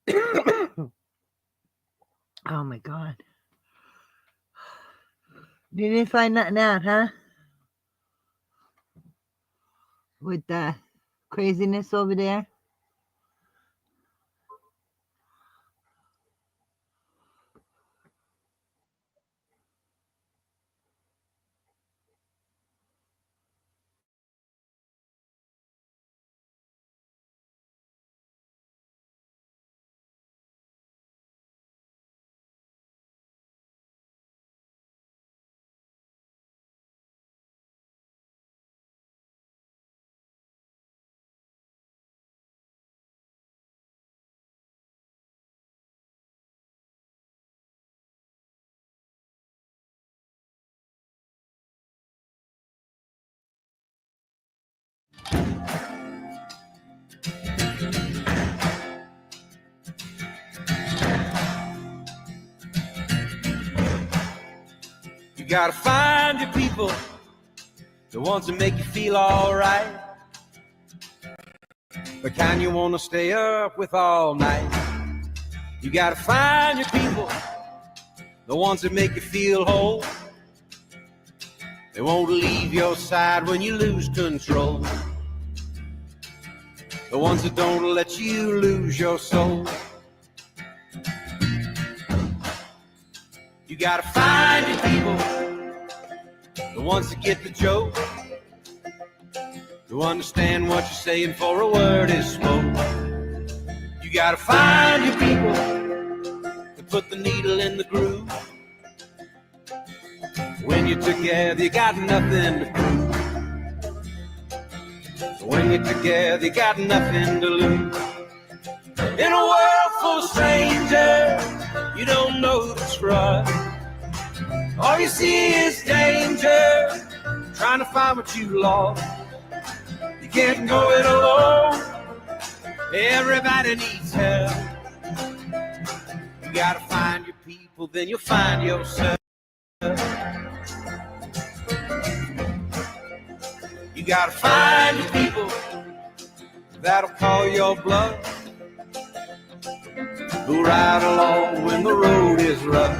Oh my God. You didn't find nothing out, huh? With the craziness over there? You gotta find your people, the ones that make you feel alright, the kind you wanna stay up with all night. You gotta find your people, the ones that make you feel whole. They won't leave your side when you lose control. The ones that don't let you lose your soul. You gotta find your people, the ones that get the joke, who understand what you're saying before a word is spoke. You gotta find your people that put the needle in the groove. When you're together, you got nothing to prove. When you're together, you got nothing to lose. In a world full of strangers, you don't know who to trust. All you see is danger, trying to find what you lost. You can't go it alone, everybody needs help. You gotta find your people, then you'll find yourself. You gotta find your people that'll call your bluff, who ride along when the road is rough.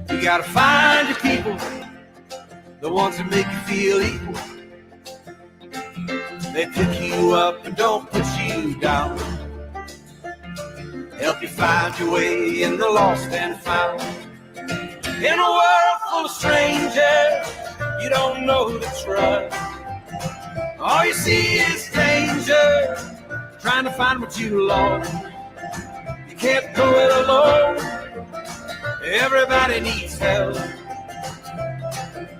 You gotta find your people, the ones that make you feel equal. They pick you up and don't put you down, help you find your way in the lost and found. In a world full of strangers, you don't know who to trust. All you see is danger, trying to find what you lost. You can't go it alone, everybody needs help.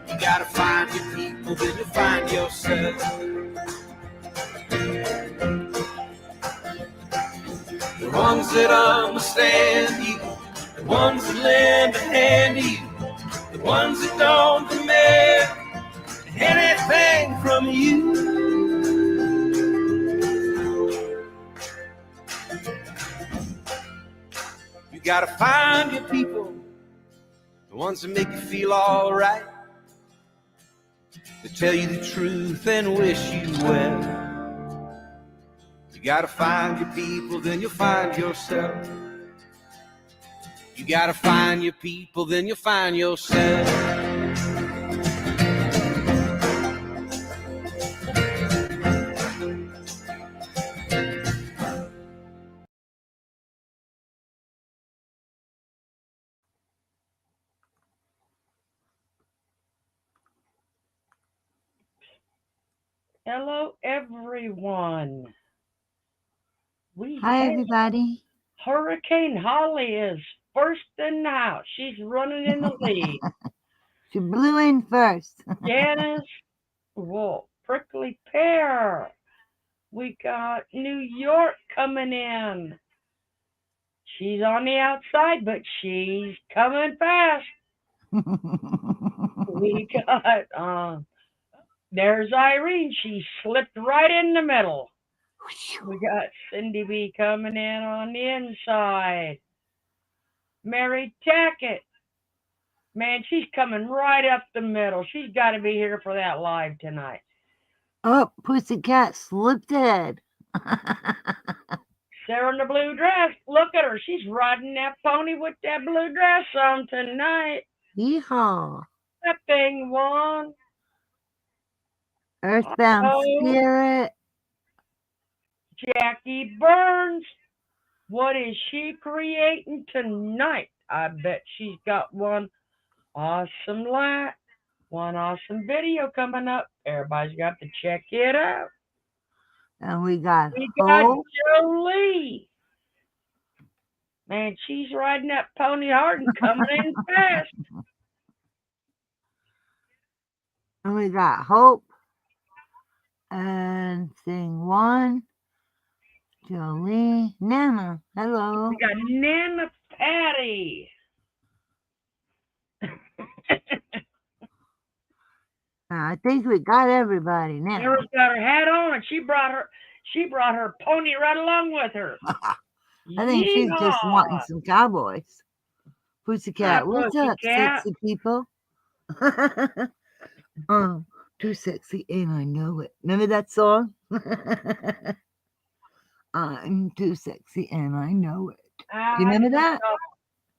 You gotta find your people, then you find yourself. The ones that understand you, the ones that lend a hand to you, the ones that don't demand anything from you. You gotta find your people, the ones that make you feel alright, that tell you the truth and wish you well. You gotta find your people, then you'll find yourself. You gotta find your people, then you'll find yourself. Hello, everyone. Hi, everybody. Hurricane Holly is first in the house. She's running in the lead. She blew in first. Janice, well, Prickly Pear. We got New York coming in. She's on the outside, but she's coming fast. We got, there's Irene. She slipped right in the middle. We got Cindy B coming in on the inside. Mary Tackett. Man, she's coming right up the middle. She's got to be here for that live tonight. Oh, Pussycat slipped ahead. Sarah in the blue dress. Look at her. She's riding that pony with that blue dress on tonight. Yeehaw. That thing won. Earthbound Oh, Spirit. Jackie Burns. What is she creating tonight? I bet she's got one awesome video coming up. Everybody's got to check it out. And we got We got Hope. Jolie. Man, she's riding that pony hard and coming in fast. And we got Hope. And thing one. Jolie. Nana. Hello. We got Nana Patty. I think we got everybody now. Sarah's got her hat on, and she brought her pony right along with her. I think she's just wanting some cowboys. Pussycat, what's up, Pussycat. sexy people? Too sexy and I know it. Remember that song? I'm too sexy and I know it. Do you remember that?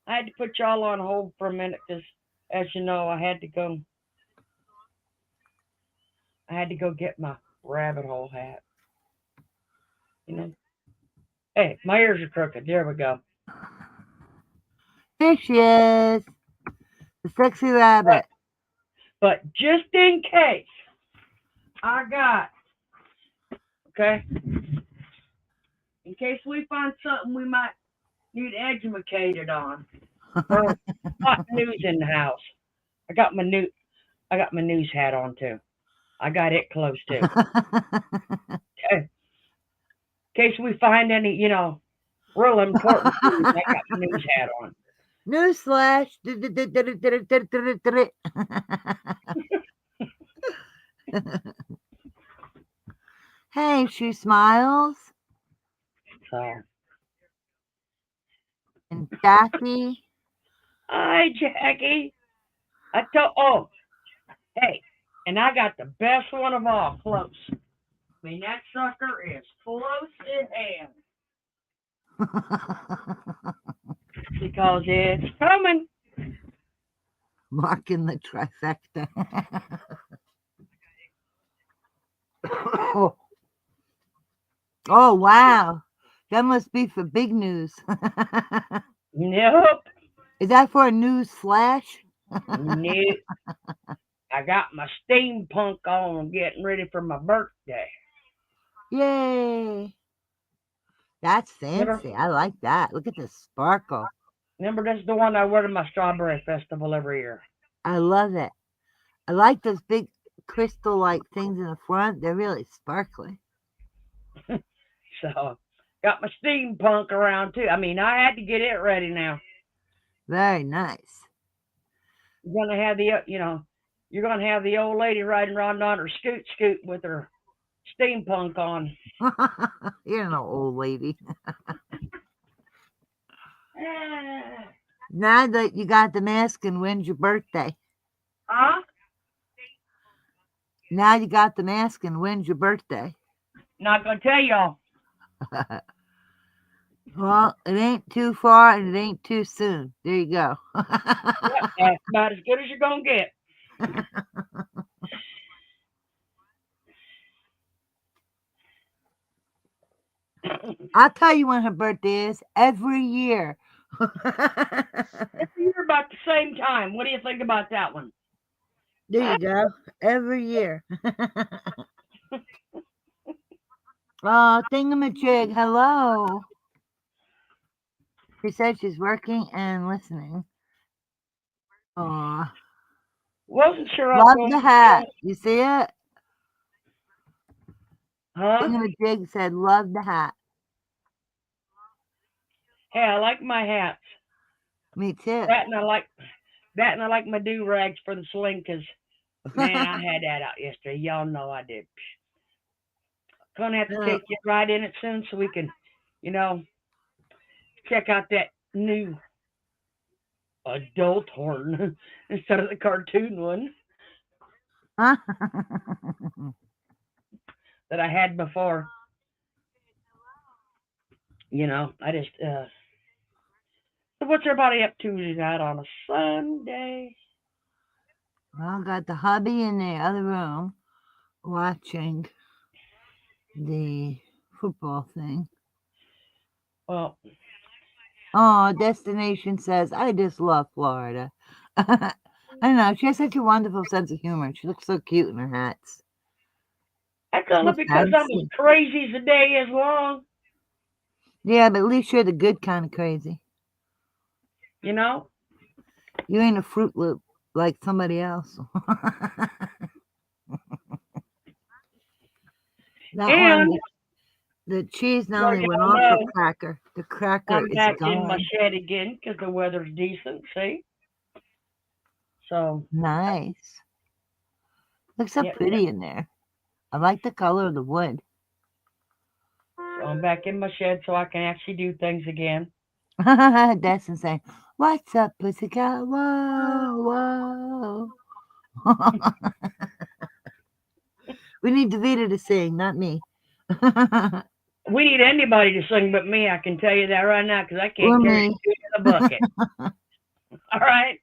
I had to put y'all on hold for a minute because, as you know, I had to go get my rabbit hole hat. You know? Hey, my ears are crooked. There we go. There she is. The sexy rabbit. But just in case, okay? In case we find something we might need educated on. Or hot news in the house. I got my news hat on too. I got it close too. Okay. In case we find any, real important news, I got my news hat on. Newsflash. Hey, she smiles. So. And Jackie. Hi, Jackie. Hey, and I got the best one of all, close. I mean, that sucker is close at hand. Because it's coming. Marking the trifecta. Oh, wow. That must be for big news. Nope. Is that for a news flash? Nope. I got my steampunk on getting ready for my birthday. Yay. That's fancy. I like that. Look at the sparkle. Remember, this is the one I wear to my strawberry festival every year. I love it. I like those big crystal-like things in the front. They're really sparkly. So, got my steampunk around too. I mean, I had to get it ready now. Very nice. You're gonna have the old lady riding around on her scoot with her steampunk on. You're no old lady. Now that you got the mask, and when's your birthday? Huh? Now you got the mask, and when's your birthday? Not gonna tell y'all. Well, it ain't too far and it ain't too soon. There you go. Yep, that's about as good as you're gonna get. I'll tell you when her birthday is every year. Every year about the same time. What do you think about that one? There you go. Every year. Oh, thingamajig. Hello. She said she's working and listening. Aw. Wasn't sure. Love the hat. You see it? Huh? Thingamajig said, love the hat. Hey, I like my hats. Me too. That and I like my do-rags for the sling, because, man, I had that out yesterday. Y'all know I did. Gonna have to take you right in it soon so we can, check out that new adult horn instead of the cartoon one that I had before. I just. So what's everybody up to tonight on a Sunday? Well, got the hubby in the other room watching the football thing. Well, Oh, Destination says, I just love Florida. I know. She has such a wonderful sense of humor. She looks so cute in her hats. that's So only because I'm as fancy. crazy as the day is long. Yeah, but at least you're the good kind of crazy. You know? You ain't a Fruit Loop like somebody else. That one, And the cheese not so only went y'all off the know, cracker I'm is back in my gone. shed again because the weather's decent, see? So, Nice. Looks so yeah, pretty in there. I like the color of the wood. so I'm back in my shed so I can actually do things again. That's insane. What's up, pussycat? Whoa, whoa. We need Davita to sing, not me. We need anybody to sing but me, I can tell you that right now, because I Or can't carry me. shit in a bucket. All right?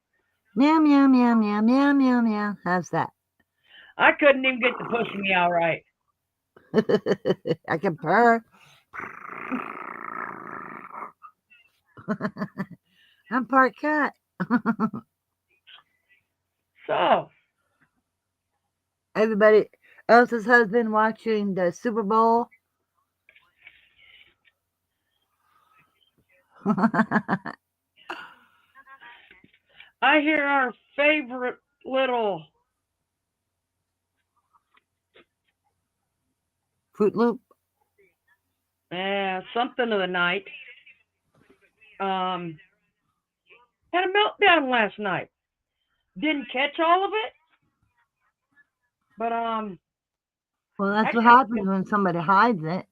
Meow, meow, meow, meow, meow, meow, meow. How's that? I couldn't even get the pussy meow right. I can purr. I'm part cat. So, Everybody else's husband watching the Super Bowl. I hear our favorite little Fruit Loop. something of the night um, had a meltdown last night. Didn't catch all of it, but Well, that's what actually, happens when somebody hides it.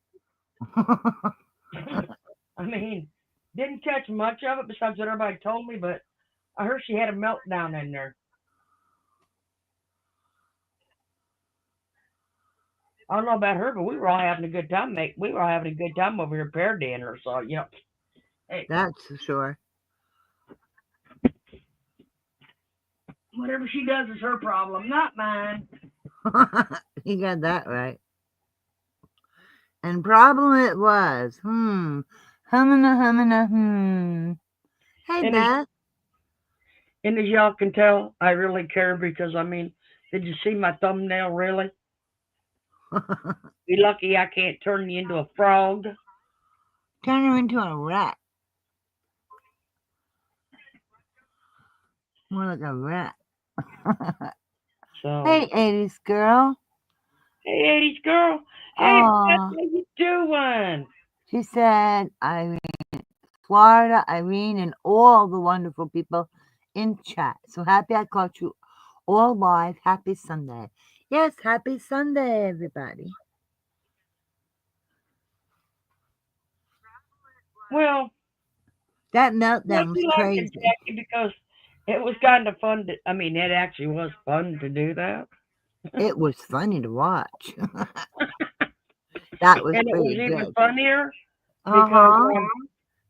I mean, didn't catch much of it besides what everybody told me, but I heard she had a meltdown in there. I don't know about her, but we were all having a good time, mate. We were all having a good time over here bear dinner. So, hey, That's for sure. whatever she does is her problem, not mine. You got that right. And problem it was. Humming. Hey, And as, Beth. and as y'all can tell, I really care because, I mean, did you see my thumbnail, really? Be lucky I can't turn you into a frog. Turn her into a rat. More like a rat. So, Hey, 80s girl. hey, 80s girl. Hey, Beth, Oh, how you doing? she said, Florida, Irene, and all the wonderful people in chat. So happy I caught you all live. Happy Sunday. Yes, happy Sunday, everybody. Well, That I meltdown was do like it, crazy. Jackie, because it was kind of fun. I mean, it actually was fun to do that. It was funny to watch. That was And it was pretty even good. funnier because Uh-huh.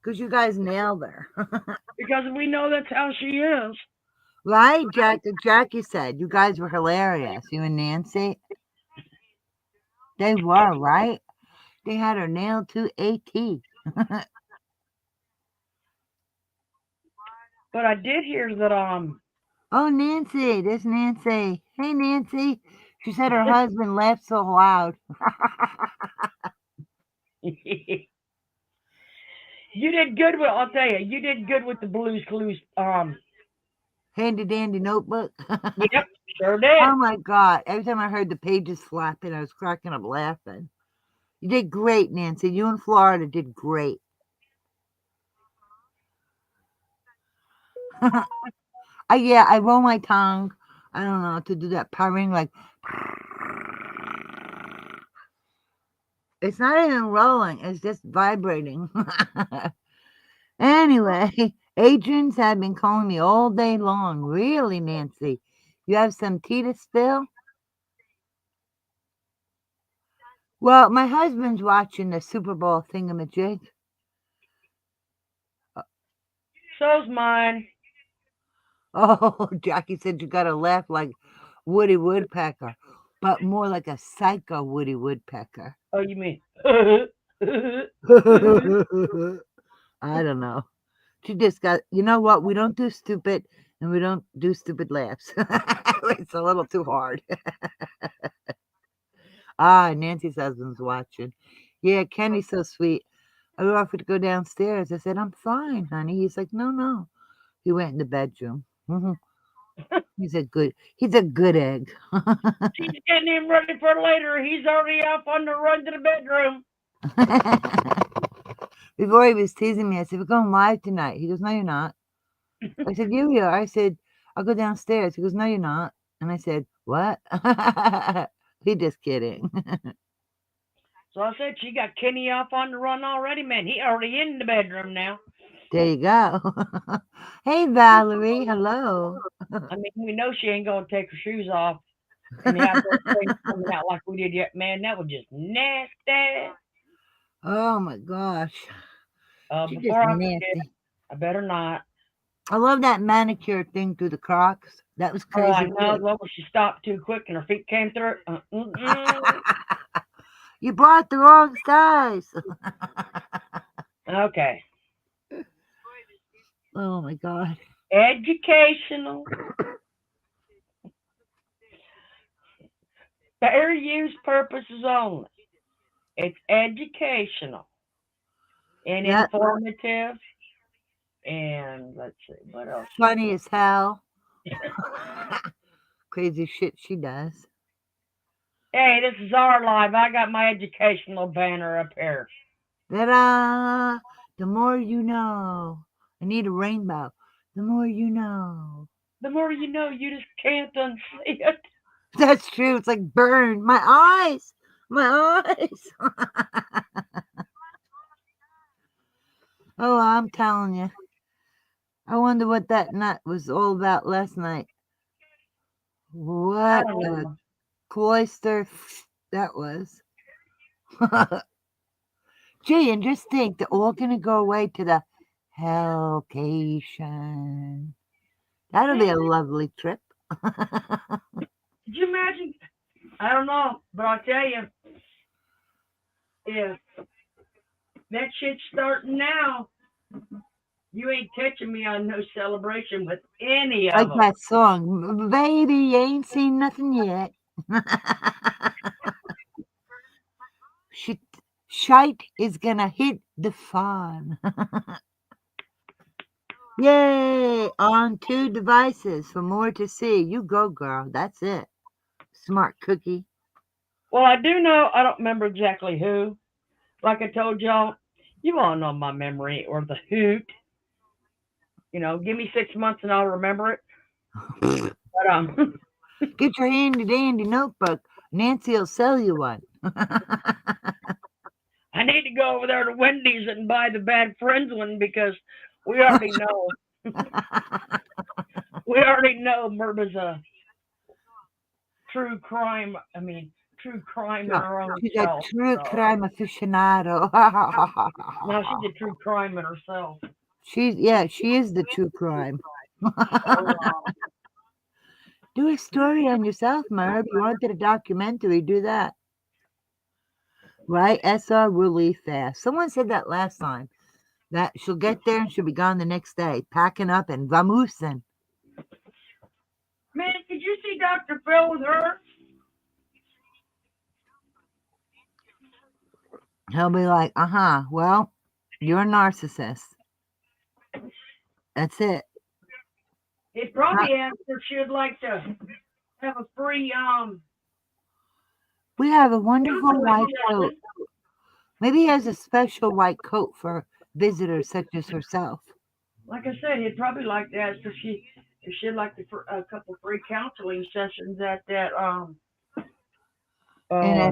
Because you guys nailed her. because we know that's how she is. Right, Jackie said. You guys were hilarious. You and Nancy. They were, right? They had her nailed to a T. But I did hear that Oh, Nancy. There's Nancy. Hey, Nancy. She said her husband laughed so loud. you did good with. I'll tell you, you did good with the Blues Clues. Handy dandy notebook. Yep, sure did. Oh my God. Every time I heard the pages flapping, I was cracking up laughing. You did great, Nancy. You in Florida did great. Yeah, I roll my tongue. I don't know to do that purring like. It's not even rolling. It's just vibrating. Anyway, Adrian's had been calling me all day long. Really, Nancy? You have some tea to spill? Well, my husband's watching the Super Bowl thingamajig. So's mine. Oh, Jackie said you gotta laugh like Woody Woodpecker, but more like a psycho Woody Woodpecker. Oh, you mean? I don't know. She just got, you know what? We don't do stupid and we don't do stupid laughs. It's a little too hard. Nancy's husband's watching. Yeah, Kenny's so sweet. I offered to go downstairs. I said, I'm fine, honey. He's like, no, no. He went in the bedroom. He's a good egg. She's getting him ready for later. He's already off on the run to the bedroom. Before he was teasing me, I said, we're going live tonight. He goes, no, you're not. I said, you are. I said, I'll go downstairs. He goes, no, you're not. And I said, what? He just kidding. So I said she got Kenny off on the run already, man. He already in the bedroom now. There you go. Hey, Valerie. Hello. I mean, we know she ain't gonna take her shoes off and have those things coming out like we did yet. Man, that was just nasty. Oh, my gosh. She's just Before I forget, nasty. I better not. I love that manicure thing through the Crocs. That was Oh, I crazy know. good. Well, she stopped too quick and her feet came through. You brought the wrong size. Okay. Oh, my God. Educational. Fair use purposes only. It's educational and Yep. informative. And let's see, what else? Funny as hell. Crazy shit she does. Hey, this is our live. I got my educational banner up here. Ta-da! The more you know. I need a rainbow. The more you know. The more you know, you just can't unsee it. That's true. It's like burned. My eyes. My eyes. Oh, I'm telling you. I wonder what that nut was all about last night. I What don't a know. cloister that was. Gee, and just think, they're all going to go away to the Hellcation. That'll be Man, a lovely trip. could you imagine? I don't know, but I'll tell you, if that shit's starting now, you ain't catching me on no celebration with any Like of them. that song, Baby, you ain't seen nothing yet. Shit, shite is gonna hit the fan. Yay! On 2 devices for more to see. You go, girl. That's it. Smart cookie. Well, I do know, I don't remember exactly who. Like I told y'all, you all know my memory or the hoot. You know, give me 6 months and I'll remember it. But Get your handy dandy notebook. Nancy'll sell you one. I need to go over there to Wendy's and buy the bad friends one because we already know Murda's a true crime. I mean, true crime in Yeah, her own she's a self. true So crime aficionado. now she's a true crime in herself. She is the true crime. Oh, Do a story on yourself, Merv. You wanted a documentary, do that. Right? SR will leave fast. Someone said that last time. That she'll get there and she'll be gone the next day, packing up and vamoosing. man, did you see Dr. Phil with her? He'll be like, well, you're a narcissist. That's it. He probably asked her if she'd like to have a free We have a wonderful counseling white coat. session. Maybe he has a special white coat for visitors such as herself. Like I said, he'd probably like to ask if she'd like to, for a couple free counseling sessions at that In uh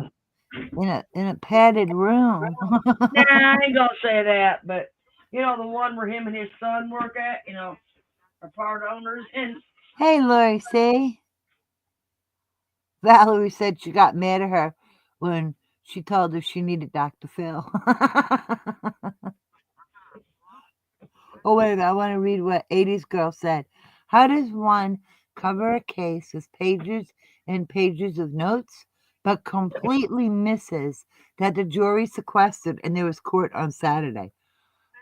a in a padded room. nah, I ain't gonna say that, but you know the one where him and his son work at, you know, are part owners and Hey, Lori, see? Valerie said she got mad at her when she told her she needed Dr. Phil. Oh, wait a minute. I want to read what 80s Girl said. How does one cover a case with pages and pages of notes, but completely misses that the jury sequestered and there was court on Saturday?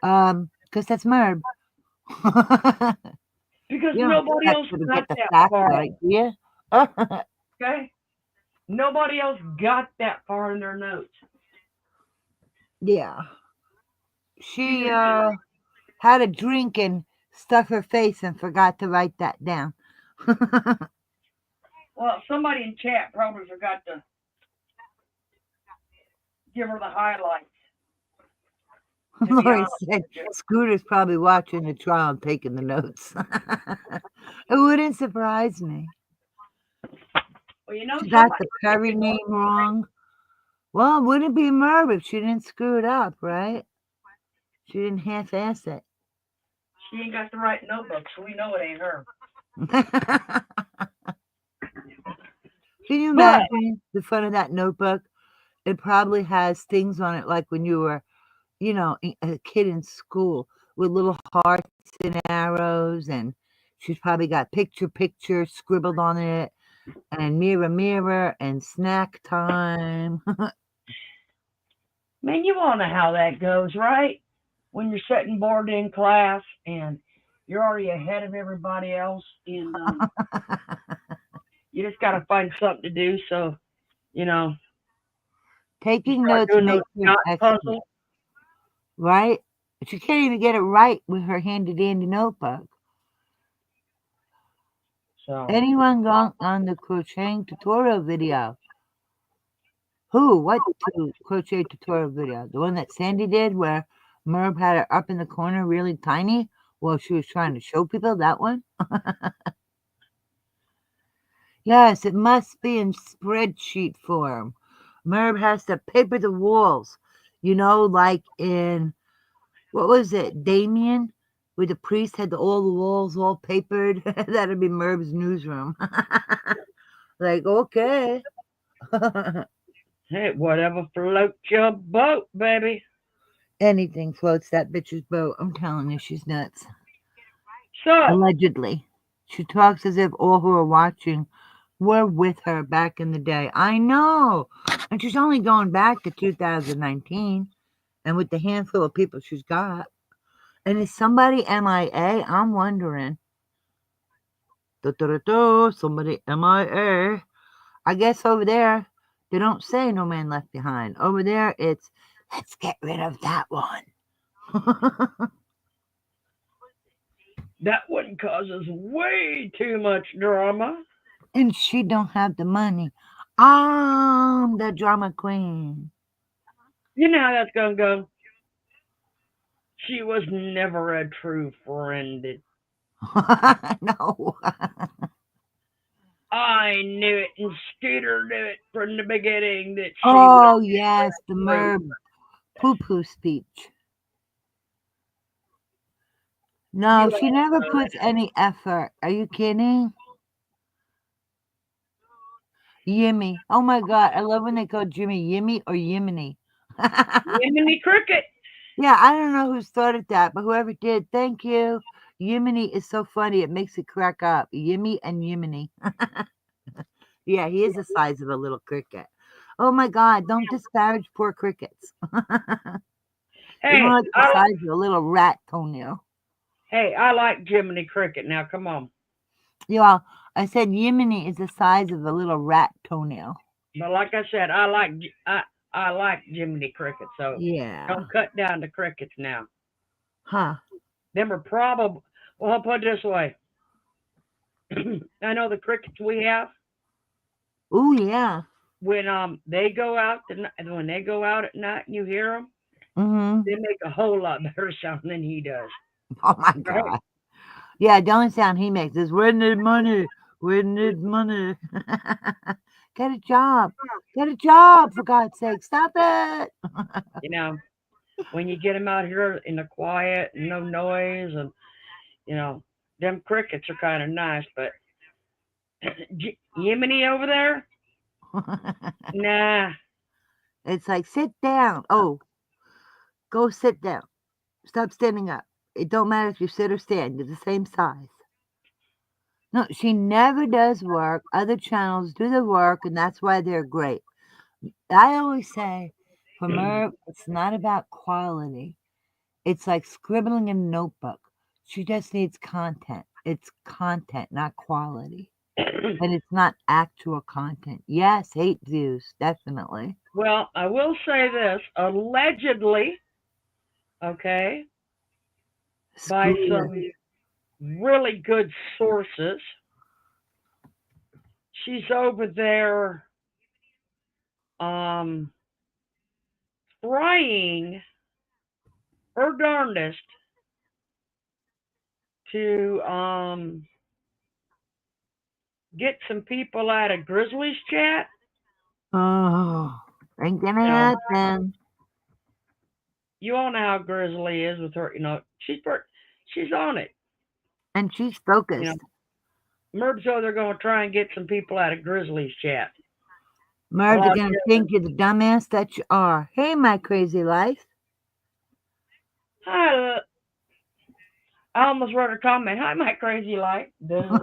Because that's Merb. Because You don't nobody expect else her to got get the that facts far. right, do you? Okay? Nobody else got that far in their notes. Yeah. She She just, had a drink and stuck her face and forgot to write that down. well, somebody in chat probably forgot to give her the highlights, to be Lori honest said with you. Scooter's probably watching the trial and taking the notes. It wouldn't surprise me. Well, you know, She got somebody the take Perry the notes. name wrong. Well, it wouldn't be Merv if she didn't screw it up, right? She didn't half-ass it. She ain't got the right notebook, so we know it ain't her. Can you But imagine the front of that notebook? It probably has things on it like when you were, a kid in school with little hearts and arrows, and she's probably got picture scribbled on it, and mirror, and snack time. man, you all know how that goes, right? When you're sitting bored in class and you're already ahead of everybody else, and you just got to find something to do. So, you know, you Taking start notes doing those makes you an dot expert, puzzles. right? But she can't even get it right with her handy dandy notebook. So, Anyone gone on the crocheting tutorial video? Who? What crochet tutorial video? The one that Sandy did where Merv had her up in the corner really tiny while she was trying to show people that one? Yes, it must be in spreadsheet form. Merv has to paper the walls, like in, what was it, Damien? Where the priest had all the walls all papered. That'd be Merv's newsroom. Like, okay. hey, whatever floats your boat, baby. Anything floats that bitch's boat. I'm telling you, she's nuts. So, Allegedly. She talks as if all who are watching were with her back in the day. I know. And she's only going back to 2019 and with the handful of people she's got. And is somebody MIA? I'm wondering. Somebody MIA. I guess over there, they don't say no man left behind. Over there, it's let's get rid of that one. that one causes way too much drama. And she don't have the money. I'm the drama queen. You know how that's going to go. She was never a true friend. No. I knew it, and Scooter knew it from the beginning that she was Oh, yes, the true. Merb poo poo speech. No, You she all never know puts any effort. Are you kidding? Yimmy. Oh my God. I love when they call Jimmy Yimmy or Yiminy. Jiminy Cricket. Yeah, I don't know who started that, but whoever did, thank you. Yiminy is so funny. It makes it crack up. Yimmy and Yiminy. Yeah, he is the size of a little cricket. Oh my God, don't disparage poor crickets. They're more Hey, like the size of a little rat toenail. I like Jiminy Cricket. Now, come on. Yeah, I said Yiminy is the size of a little rat toenail. But like I said, I like Jiminy Cricket. So Yeah. don't cut down the crickets now. Huh. Them are probably. Well, I'll put it this way. I know the crickets we have Oh yeah. when they go out when they go out at night and you hear them, Mm-hmm. they make a whole lot better sound than he does. Oh my Right? God. Yeah, the only sound he makes is "We need money. We need money." Get a job. Get a job, for God's sake. Stop it. You know, when you get them out here in the quiet and no noise, and you know, them crickets are kind of nice, but Yemeni over there, nah. It's like, sit down. Oh, go sit down. Stop standing up. It don't matter if you sit or stand, you're the same size. No, she never does work. Other channels do the work, and that's why they're great. I always say, for Merv, it's not about quality. It's like scribbling in a notebook. She just needs content. It's content, not quality. And it's not actual content. Yes, hate views, definitely. Well, I will say this allegedly, okay, by Screw some really good sources, she's over there um, trying her darndest to get some people out of Grizzlies chat. Oh, ain't gonna You know, happen. you all know how Grizzly is with her. You know, she's on it. And she's You know, focused. Merb's over there going to try and get some people out of Grizzlies chat. Merv, Well, they're I'll gonna tell think you're the dumbass that you are. Hey, my crazy life. hi. I almost wrote a comment. Hi, my crazy life. Duh.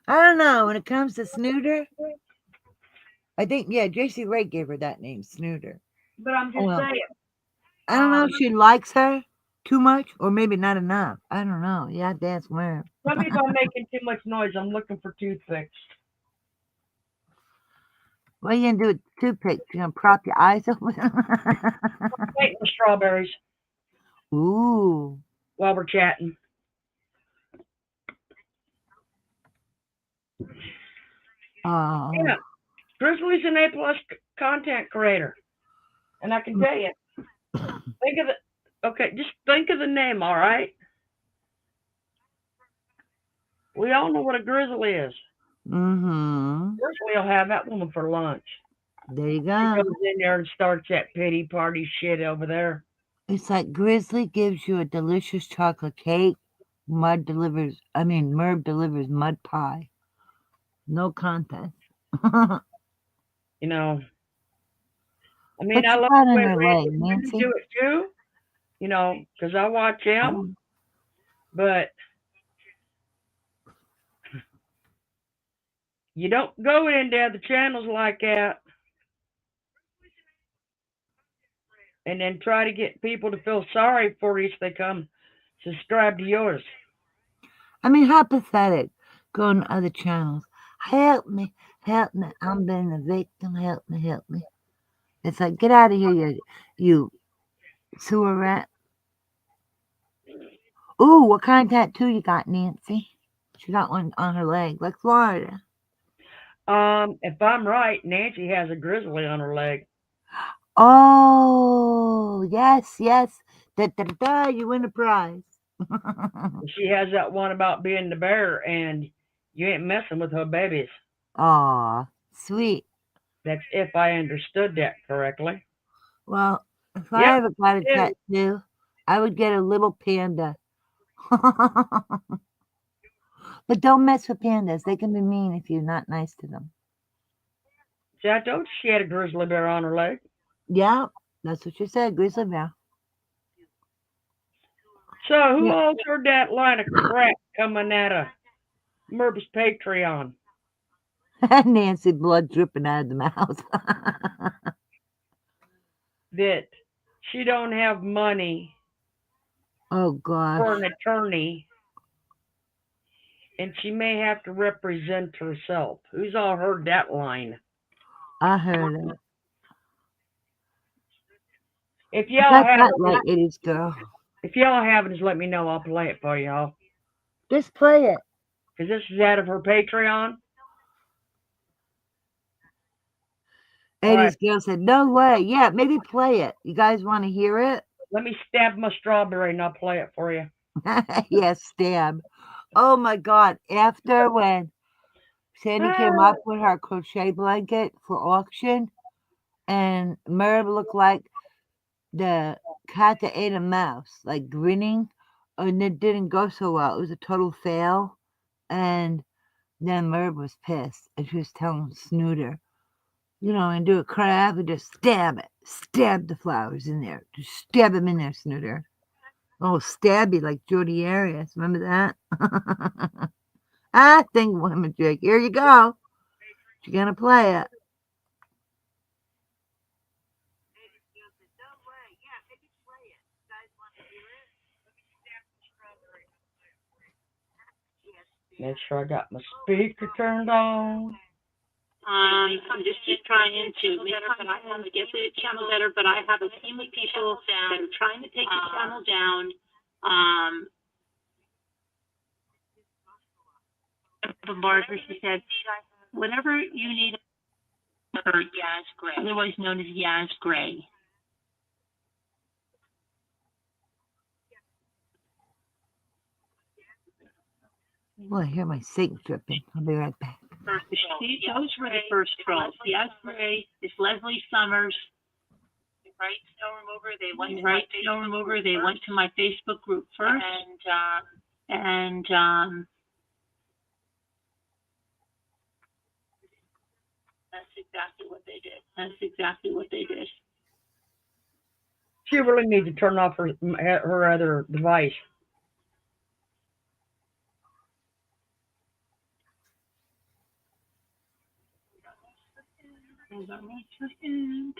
I don't know. When it comes to Snooter, I think, yeah, JC Ray gave her that name, Snooter. But I'm just Um, saying. I don't know Um, if she likes her too much or maybe not enough. I don't know. Yeah, that's Merv. tell me if I'm making too much noise. I'm looking for toothpicks. What are you gonna do with the toothpick? You gonna prop your eyes open? Waiting for strawberries Ooh. while we're chatting. Oh. Yeah, Grizzly's an A plus content creator, and I can tell you, think of the okay. Just think of the name. All right, we all know what a grizzly is. Mm-hmm. Grizzly will have that woman for lunch. There you She go. goes in there and starts that pity party shit over there. It's like Grizzly gives you a delicious chocolate cake. Merv delivers mud pie. No contest. What You know, I mean, I you love got the on way your leg, Randy Quinn Nancy? do it too. You know, because I watch him, Um, but you don't go into other channels like that and then try to get people to feel sorry for you if they come subscribe to yours. how pathetic. Going to other channels. Help me, help me. I'm being a victim. Help me, help me. It's like, get out of here, you sewer rat. Ooh, what kind of tattoo you got, Nancy? She got one on her leg, like Florida. If I'm right, Nancy has a grizzly on her leg. Oh, yes, yes. Da, da, da, da, you win a prize. She has that one about being the bear, and you ain't messing with her babies. Aw, sweet. That's if I understood that correctly. Well, if I Yep, ever got a it is. tattoo, I would get a little panda. But don't mess with pandas. They can be mean if you're not nice to them. See, I told you she had a grizzly bear on her leg. Yeah, that's what you said, grizzly bear. So who Yeah. else heard that line of crap coming out of Mervis Patreon Nancy, blood dripping out of the mouth. that she don't have money Oh gosh, for an attorney and she may have to represent herself? Who's all heard that line? I heard it. If You y'all got have, that right, 80s girl. if y'all haven't, just let me know. I'll play it for y'all. Just play it. Cause this is out of her Patreon. All right, 80s girl said, no way. Yeah, maybe play it. You guys want to hear it? let me stab my strawberry and I'll play it for you. Yes, stab. Oh my God. After when Sandy came Ah, up with her crochet blanket for auction and Merv looked like the cat that ate a mouse, like grinning, and it didn't go so well. It was a total fail. And then Merv was pissed and she was telling Snooter, and do a crab and just stab it. Stab the flowers in there. Just stab them in there, Snooter. Oh, stabby like Jodi Arias. Remember that? I think women Jake. Here you go. You're gonna play it. Make sure I got my speaker turned on. I'm just keep trying to make to get the channel better, but I have a team of people that are trying to take the channel down. Barbara, she said, whatever you need, Yaz Gray, otherwise known as Yaz Gray. Well, I hear my sink dripping. I'll be right back. Those were the first trolls. Yaz Gray, this Leslie Summers. Right snow remover. They went to my Facebook group first, and that's exactly what they did. She really needs to turn off her other device. Hold on 1 second.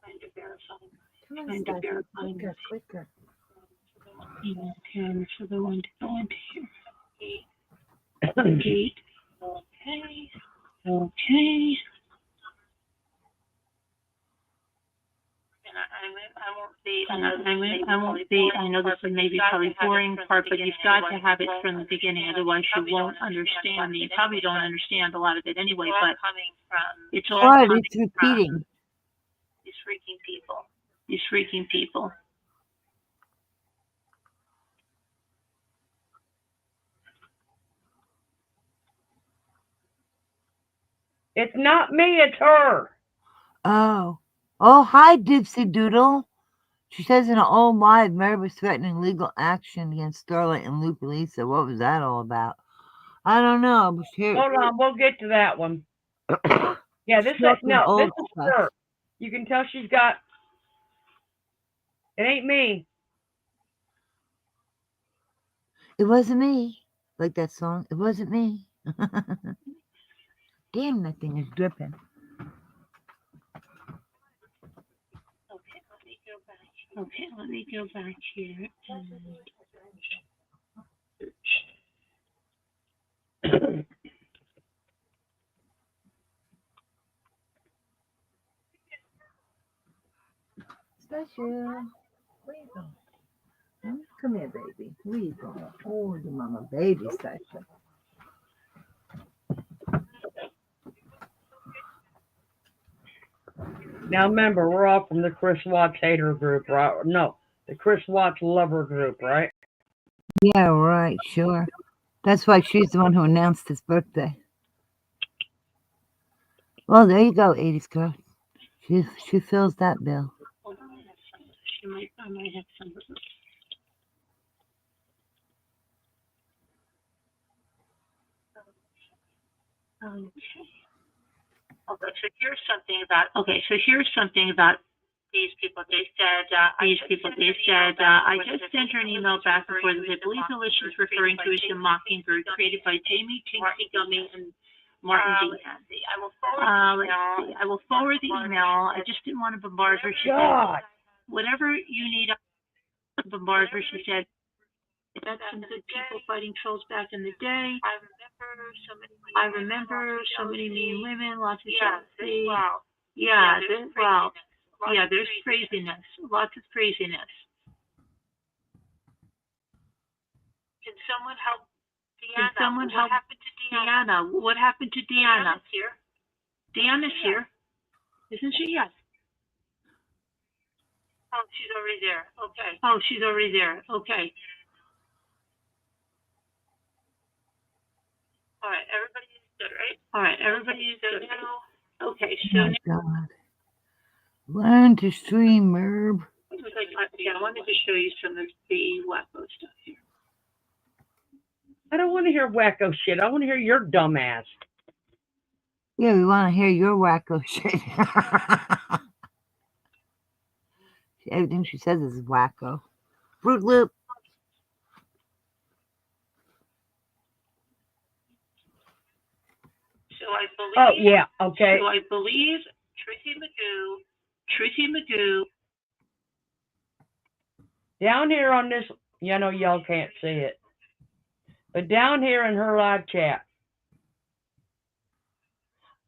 Trying to verify. Quicker. Okay, so the one to go into here. Gate. Okay. I won't be. I know this is maybe probably boring part, but you've got to have it from the beginning, otherwise you won't understand. You probably don't understand a lot of it anyway, but it's all coming It's repeating. These freaking people. It's not me, it's her. Oh. Oh, hi, Dipsy Doodle. She says in an old live, Mary was threatening legal action against Starlight and Lupe Lisa. What was that all about? I don't know. But here, Hold on, we'll get to that one. Yeah, this is her. You can tell she's got. It ain't me. It wasn't me. Like that song. It wasn't me. Damn, that thing is dripping. Okay, let me go back here and search. Special. Where you going? Come here, baby. Where you going? Oh, your mama, baby special. Now remember, we're all from the Chris Watts hater group, right? No, the Chris Watts lover group, right? Yeah, right, sure. That's why she's the one who announced his birthday. Well, there you go, 80s girl. She fills that bill. I might have some. Okay, so here's something about these people. They said, I just sent her an email back and forth. I believe the list she's referring to is the Mockingbird, created by Jamie Tinksy Gummy and Martin Dehan. I will forward the email. I just didn't want to bombard her. She said, whatever you need to bombard her, she said. That's some good people fighting trolls back in the day. I remember so many mean women, lots of jealousy. There's craziness, lots of craziness. Can someone help Deanna? What happened to Deanna? Deanna's here. Isn't she? Yes. Oh, she's already there. Okay. All right, everybody is good, right? Okay, so oh, God. Learn to stream, Merb. I wanted to show you some of the wacko stuff here. I don't want to hear wacko shit. I want to hear your dumb ass. Yeah, we want to hear your wacko shit. Everything she says is wacko. Fruit Loop. So I believe. Oh yeah, okay. So I believe Truthy Magoo. Down here on this, y'all can't see it, but down here in her live chat,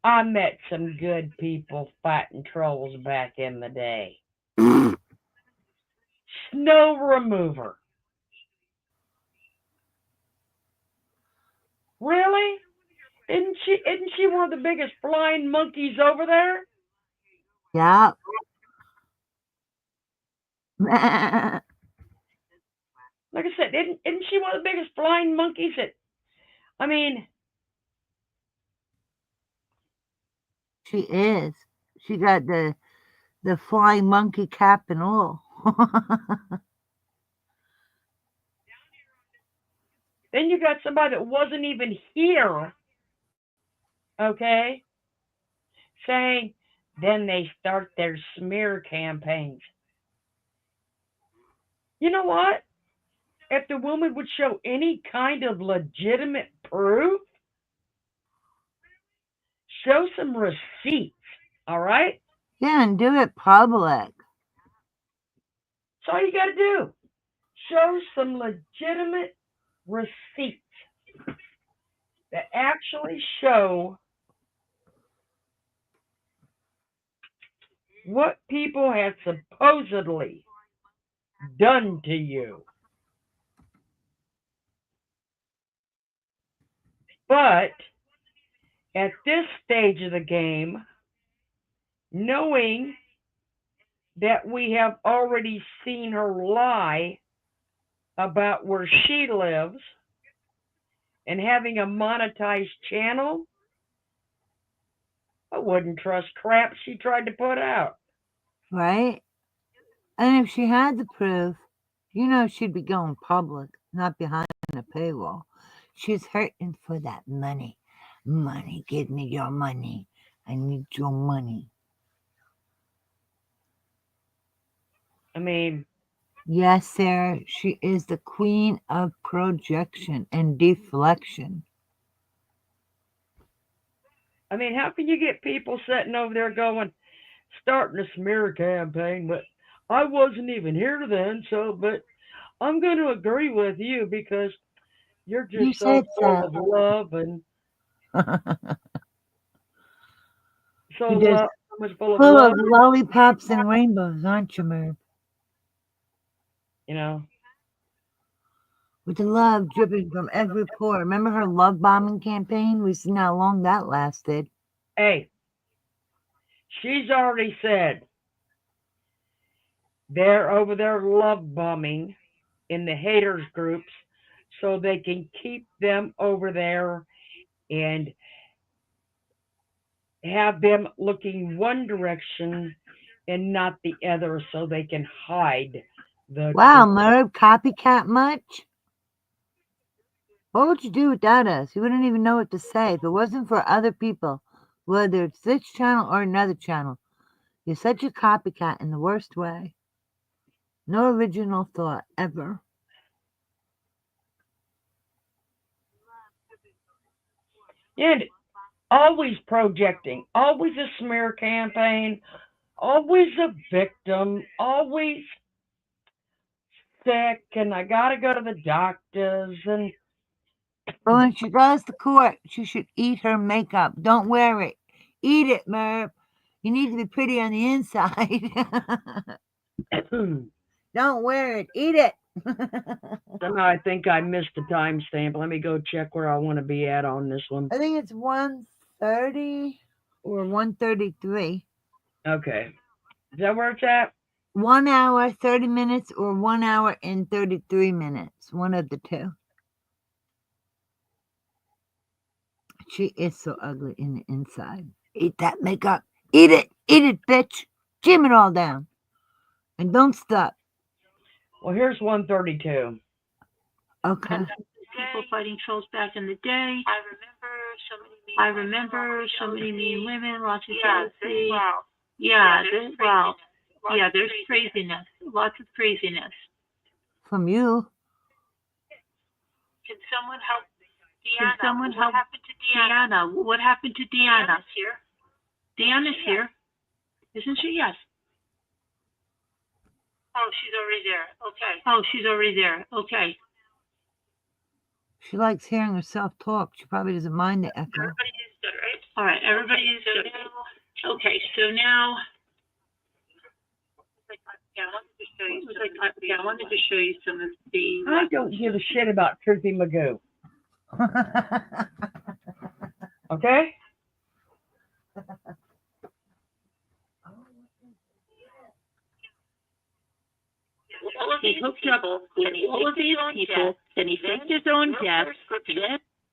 I met some good people fighting trolls back in the day. Snow remover. Really? Isn't she one of the biggest flying monkeys over there? Yeah. Like I said, isn't she one of the biggest flying monkeys that, I mean, She is. She got the flying monkey cap and all. then you got somebody that wasn't even here, okay, saying, then they start their smear campaigns. You know what? If the woman would show any kind of legitimate proof, show some receipts, all right? Yeah, and do it public. That's all you got to do. Show some legitimate receipts that actually show what people have supposedly done to you. But at this stage of the game, knowing that we have already seen her lie about where she lives and having a monetized channel, I wouldn't trust crap she tried to put out. Right? And if she had the proof, she'd be going public, not behind a paywall. She's hurting for that money. Money, give me your money. I need your money. I mean, Yes, Sarah, she is the queen of projection and deflection. how can you get people sitting over there going, starting a smear campaign, but I wasn't even here then, but I'm going to agree with you because you're just You so said full so. of love and You're just so much full of full of love, lollipops and rainbows, aren't you, Merv? you know. With the love dripping from every pore. Remember her love bombing campaign? We've seen how long that lasted. Hey, she's already said they're over there love bombing in the haters groups so they can keep them over there and have them looking one direction and not the other so they can hide the Wow, truth. Merv, copycat much? What would you do without us? You wouldn't even know what to say if it wasn't for other people, whether it's this channel or another channel. You're such a copycat in the worst way. No original thought, ever. And always projecting, always a smear campaign, always a victim, always sick, and I gotta go to the doctors. And But when she goes to court, she should eat her makeup. Don't wear it. Eat it, Merv. You need to be pretty on the inside. Don't wear it. Eat it. somehow I think I missed the timestamp. Let me go check where I want to be at on this one. I think it's 1:30 or 1:33. Okay. Is that where it's at? 1 hour, 30 minutes, or 1 hour and 33 minutes. One of the two. She is so ugly in the inside. Eat that makeup. Eat it. Eat it, bitch. Jam it all down. And don't stop. Well, here's 132. Okay. People fighting trolls back in the day. I remember so many mean women, lots of jealousy. Yeah, well, Yeah, there's craziness. Lots of craziness. From you. Can someone help What happened to Deanna? What happened to Deanna? Deanna's here. Isn't she? Yes. Oh, she's already there. Okay. Oh, she's already there. Okay. She likes hearing herself talk. She probably doesn't mind the echo. Everybody is good, right? All right, everybody is good. Okay, so now. Yeah, I wanted to show you some of the. I don't give a shit about Truthy Magoo. Okay? He hooked up with all of these people, then he faked his own death.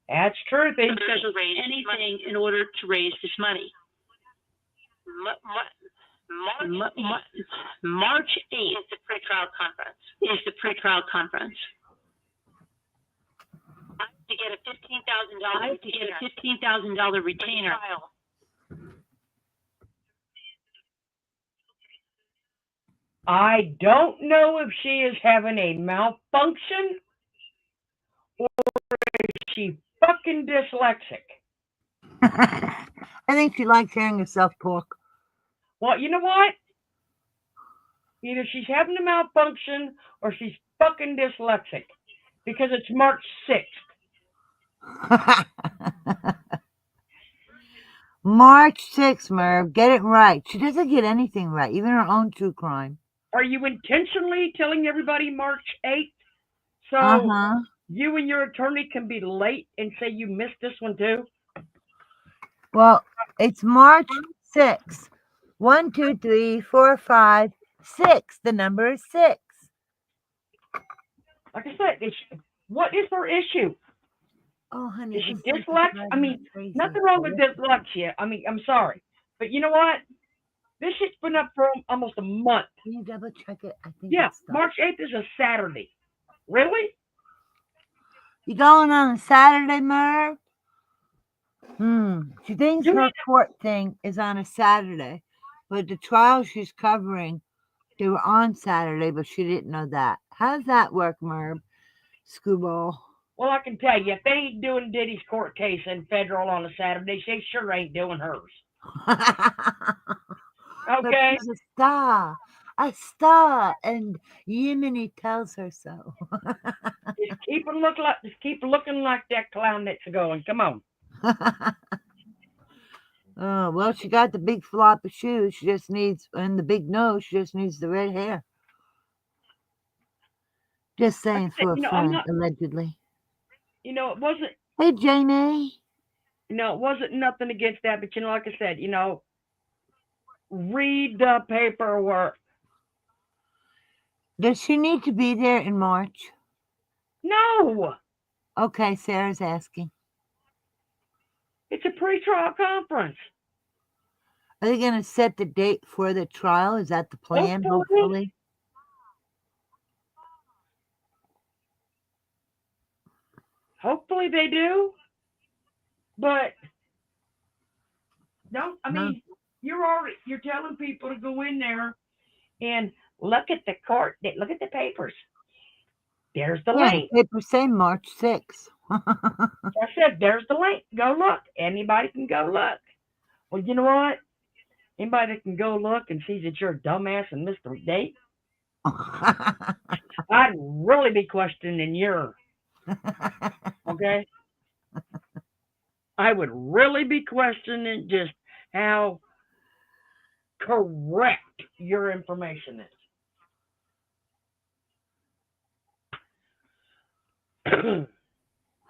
That's Truthy. Anything in order to raise this money. March 8th is the pre-trial conference. To get a $15,000 retainer. I don't know if she is having a malfunction or is she fucking dyslexic. I think she likes hearing herself talk. Well, you know what? Either she's having a malfunction or she's fucking dyslexic because it's March 6th. March 6th, Merv. Get it right. She doesn't get anything right, even her own true crime. Are you intentionally telling everybody March 8th so you and your attorney can be late and say you missed this one too? Well, it's March 6th. 1, 2, 3, 4, 5, 6. The number is 6. Like I said, what is her issue? Oh, honey. Is she dyslexic? I mean, nothing wrong with dyslexia. I mean, I'm sorry. But you know what? This shit's been up for almost a month. Can you double check it? I think it's March 8th is a Saturday. Really? You going on a Saturday, Merv? She thinks her court thing is on a Saturday, but the trial she's covering, they were on Saturday, but she didn't know that. How does that work, Merv? Screwball. Well, I can tell you, if they ain't doing Diddy's court case in federal on a Saturday, they sure ain't doing hers. Okay. She's a star, and Yemeni tells her so. Just keep looking like that clown that's going. Come on. Oh, well, she got the big floppy shoes. She just needs, and the big nose. She just needs the red hair. Just saying for a friend, allegedly. You know, it wasn't. Hey, Jamie. You know, it wasn't nothing against that, but you know, like I said, you know, read the paperwork. Does she need to be there in March? No. Okay, Sarah's asking. It's a pre-trial conference. Are they going to set the date for the trial? Is that the plan, hopefully? Hopefully they do. But no, I mean, you're telling people to go in there and look at the court, look at the papers. There's the link. The papers say March 6th. I said, there's the link. Go look. Anybody can go look. Well, you know what? Anybody that can go look and see that you're a dumbass and missed the date, I'd really be questioning your. Okay? I would really be questioning just how correct your information is.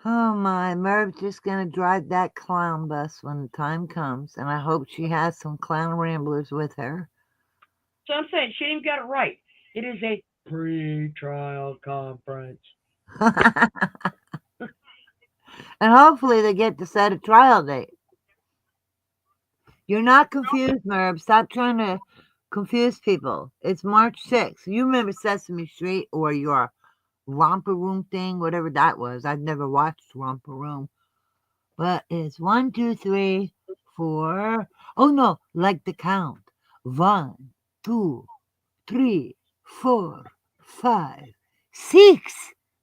Oh my, Merv's just going to drive that clown bus when the time comes, and I hope she has some clown ramblers with her. So I'm saying she ain't got it right. It is a pre-trial conference. And hopefully they get to set a trial date. You're not confused, Merv. Stop trying to confuse people. It's March 6th. You remember Sesame Street or your Romper Room thing, whatever that was. I've never watched Romper Room. But it's 1, 2, 3, 4. Oh, no, like the count. 1, 2, 3, 4, 5, 6.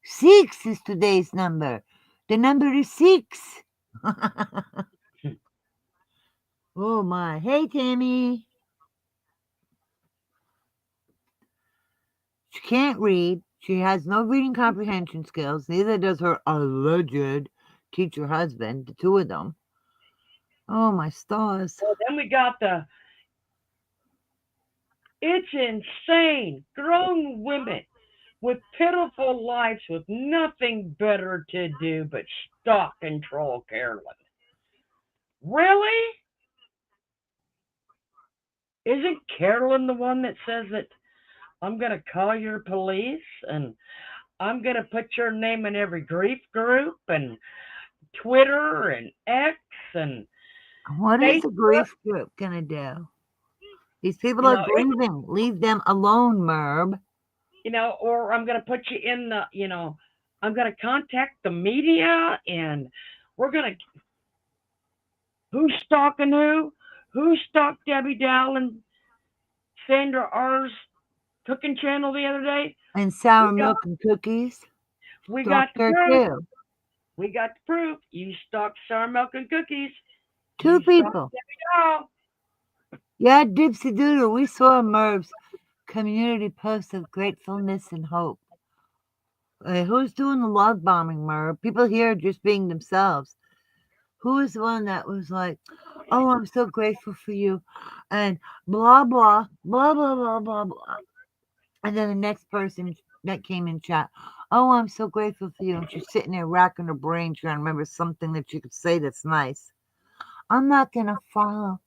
6 is today's number. The number is 6. Oh my. Hey, Tammy. She can't read. She has no reading comprehension skills. Neither does her alleged teacher husband, the two of them. Oh, my stars. Well, then we got it's insane. Grown women with pitiful lives with nothing better to do but stalk and troll Carolyn. Really? Isn't Carolyn the one that says that I'm going to call your police and I'm going to put your name in every grief group and Twitter and X and What is a Facebook? grief group going to do? These people You are know, grieving. Leave them alone, Merb. or I'm going to put you in I'm going to contact the media and we're going to, who's stalking who? Who stalked Debbie Dow and Sandra R's cooking channel the other day? And We sour got, milk and cookies. we got Stalked the her proof. too. We got the proof. You stalked sour milk and cookies. Two You stalked people. Debbie Dow. Yeah, Dipsy Doodle. We saw Merb's community post of gratefulness and hope. Who's doing the love bombing, Merb? People here are just being themselves. Who is the one that was like, oh, I'm so grateful for you, and blah, blah, blah, blah, blah, blah, blah. And then the next person that came in chat, oh, I'm so grateful for you. And she's sitting there racking her brain trying to remember something that you could say that's nice. I'm not going to follow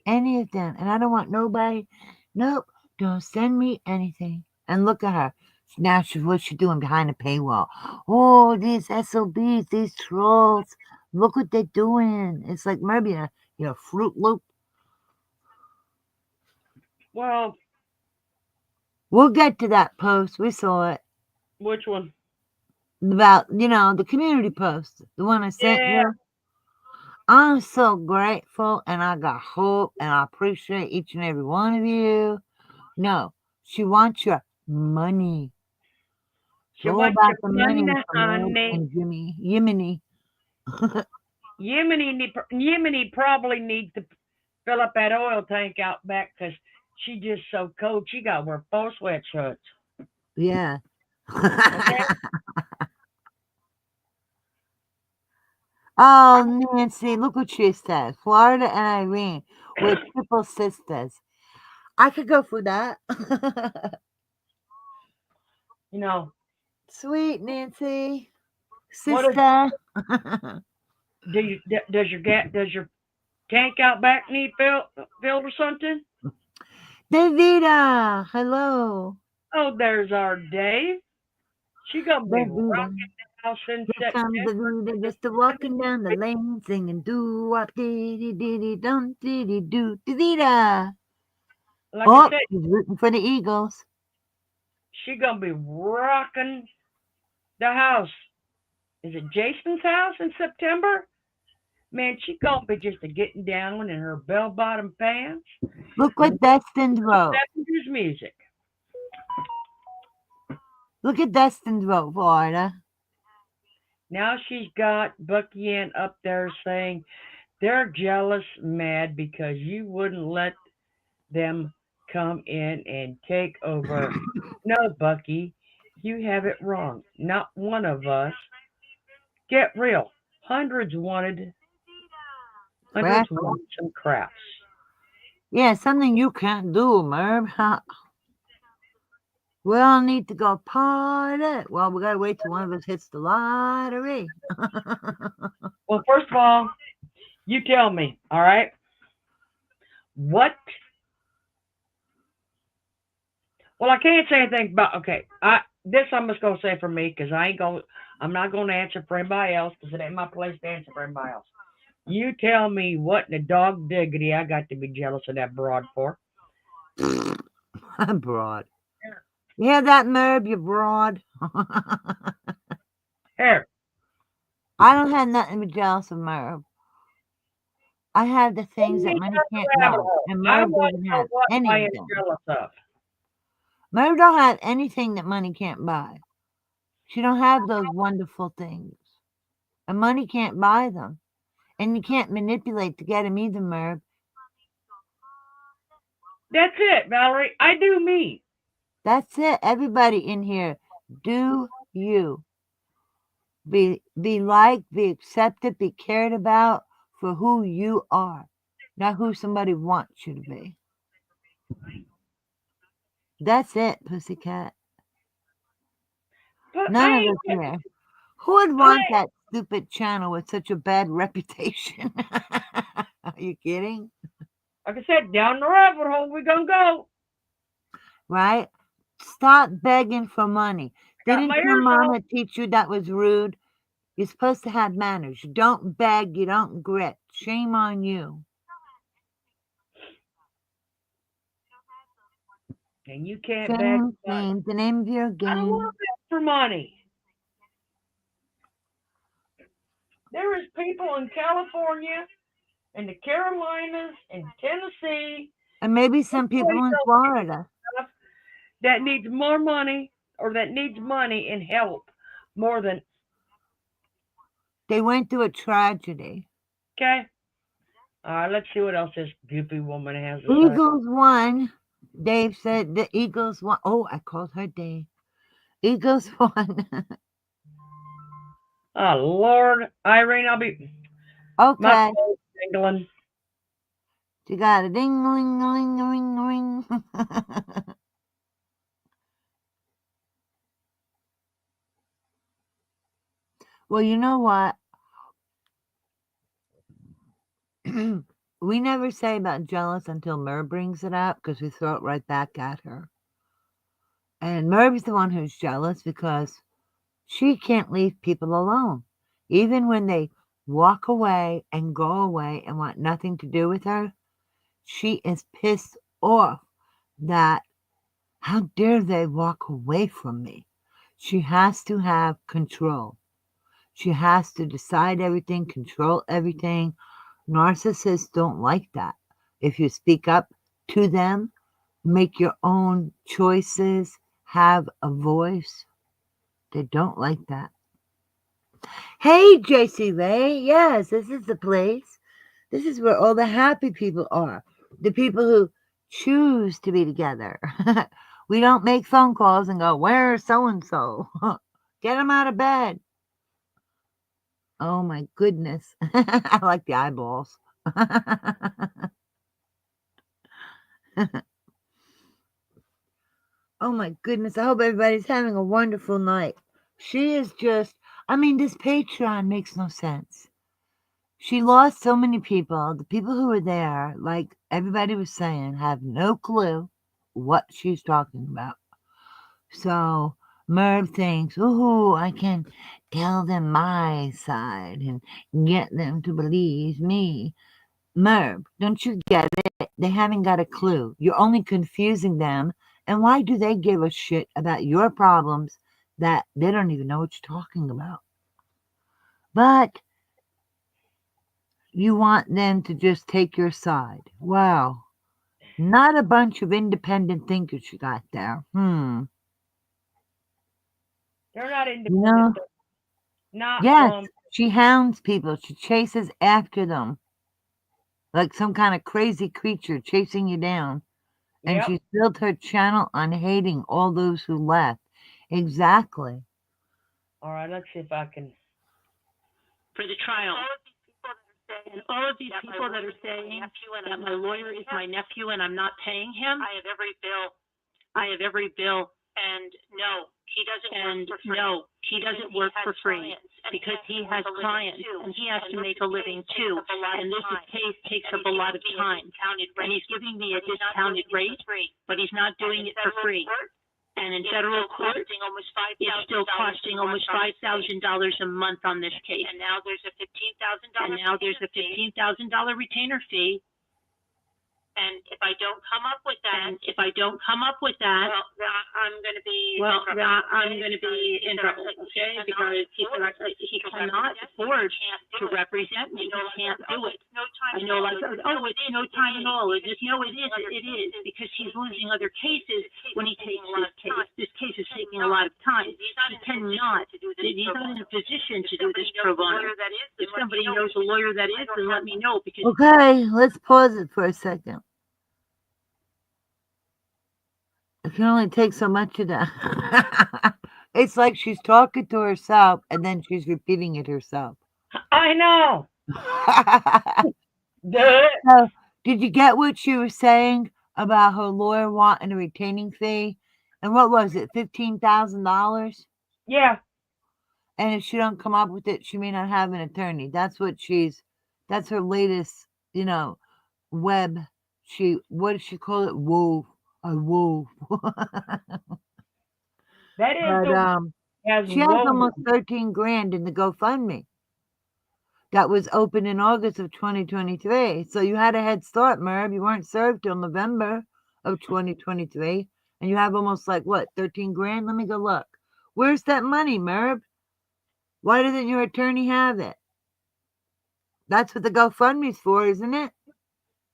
any of them. And I don't want nobody, nope, don't send me anything. And look at her. Now what's she doing behind the paywall? Oh, these SOBs, these trolls. Look what they're doing. It's like maybe a Fruit Loop. Well, We'll get to that post. We saw it. which one? About, the community post. The one I sent Yeah, you. I'm so grateful and I got hope and I appreciate each and every one of you. No, she wants your money. It's she all wants about your the money, money for Merv honey. and Jimmy. Yiminy. Yemeni probably needs to fill up that oil tank out back because she just so cold. She got to wear 4 sweatshirts. Yeah. Okay? Oh, Nancy, look what she said. Florida and Irene were triple sisters. I could go for that. You know, Sweet Nancy. what is, Sister. does your tank out back need filled or something? Davida. Hello. Oh, there's our Dave. She gonna be Davida. rocking the house in Here comes September. Davida just a walking down the lane singing doo wop diddy diddy dum diddy doo Davida. Like I Oh, said, she's rooting for the Eagles. she gonna be rocking the house. Is it Jason's house in September? Man, she gonna be just a getting down in her bell bottom pants Look and what Destin wrote. 70s music. Look at Destin wrote, Florida. Now she's got Bucky Ann up there saying they're jealous, mad because you wouldn't let them come in and take over. No, Bucky, you have it wrong. Not one of us. Get real. Hundreds Rascal. wanted some craps. Yeah, something you can't do, Merv. We all need to go party. Well, we gotta wait till one of us hits the lottery. Well, first of all, you tell me, all right? What? Well, I can't say anything about. Okay, I'm just gonna say for me because I'm not gonna answer for anybody else because it ain't my place to answer for anybody else. You tell me what in the dog diggity I got to be jealous of that broad for. I'm broad. You hear that, Merv? You broad. Here, I don't have nothing to be jealous of Merv. I have the send things me that down money the can't rabbit buy, hole. and I Merv want doesn't to know have what any I of am them. jealous of. Merv don't have anything that money can't buy. She don't have those wonderful things. And money can't buy them. And you can't manipulate to get them either, Merv. That's it, Valerie. I do me. That's it. Everybody in here, do you. Be liked, be accepted, be cared about for who you are, not who somebody wants you to be. That's it, pussycat. But None of I us here. Who would want that stupid channel with such a bad reputation? Are you kidding? like I said, down the rabbit hole we gonna go. Right? Stop begging for money. I got Didn't my your ears off. mama teach you that was rude? You're supposed to have manners. You don't beg, you don't grit. Shame on you. And you can't beg Shame, for money. shame. The name of your I don't want game. to beg for money. There is people in California, in the Carolinas, in Tennessee, And maybe some someplace people in else Florida. that needs more money or that needs money and help more than They went through a tragedy. okay. All right, let's see what else this goopy woman has to say. Eagles won. Dave said the Eagles won. Oh, I called her Dave. Eagles won. Oh Lord, Irene, I'll be my Okay. phone's jingling. She got a ding ling ling ring ring. Well, you know what? We never say about jealous until Mer brings it up because we throw it right back at her. And Merv's the one who's jealous because she can't leave people alone. Even when they walk away and go away and want nothing to do with her, she is pissed off that how dare they walk away from me. She has to have control. She has to decide everything, control everything. Narcissists don't like that. If you speak up to them, make your own choices, have a voice, they don't like that. Hey, JC Ray. Yes, this is the place. This is where all the happy people are. The people who choose to be together. We don't make phone calls and go, where's so and so? Get them out of bed. Oh my goodness. I like the eyeballs. Oh my goodness. I hope everybody's having a wonderful night. She is just, I mean, this Patreon makes no sense. She lost so many people. The people who were there, like everybody was saying, have no clue what she's talking about. So Merv thinks, ooh, I can tell them my side and get them to believe me. Merv, don't you get it? They haven't got a clue. You're only confusing them. And why do they give a shit about your problems that they don't even know what you're talking about? But you want them to just take your side. Wow. Not a bunch of independent thinkers you got there. They're not You independent. know, Not yes, from she hounds people. She chases after them like some kind of crazy creature chasing you down. And yep. she's built her channel on hating all those who left. Exactly. All right, let's see if I can. For the trial. And all of these people that are saying that my lawyer is my nephew and I'm not paying him. I have every bill. And no, he doesn't work for free because he has clients and he has to make a living too. And this case takes up a lot of time. And he's giving me a discounted rate, but he's not doing it for free. And in federal court, it's still costing almost $5,000 a month on this case. And now there's a $15,000 retainer fee. And if I don't come up with that, well, I'm going to be in trouble. okay? Because he cannot afford to represent me. He can't do it. I know, like, oh, it's no time at all. Just no, it is, because he's losing other cases when he takes this case. This case is taking a lot of time. He cannot. He's not in a position to do this pro bono. If somebody knows a lawyer that is, then let me know. Because Okay, let's pause it for a second. It can only take so much of that. It's like she's talking to herself and then she's repeating it herself. I know. So, did you get what she was saying about her lawyer wanting a retaining fee? And what was it, $15,000? Yeah. And if she don't come up with it, she may not have an attorney. That's her latest, web. What does she call it? Woo. A woo. That is But she has woven. almost 13 grand in the GoFundMe that was open in August of 2023. So you had a head start, Merv. You weren't served till November of 2023, and you have almost 13 grand. Let me go look. Where's that money, Merv? Why doesn't your attorney have it? That's what the GoFundMe's for, isn't it?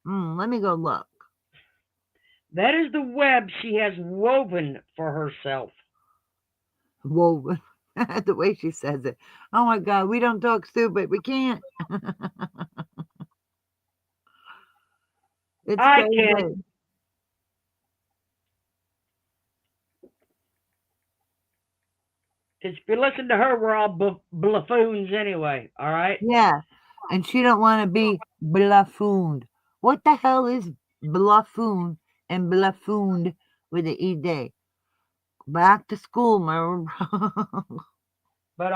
Let me go look. That is the web she has woven for herself. Woven. The way she says it. Oh my God, we don't talk stupid. We can't. It's I crazy. can. Because if you listen to her, we're all buffoons anyway. All right. Yeah, and she don't want to be bluffooned. What the hell is bluffoon and bluffooned with the ed? Back to school, Merv. But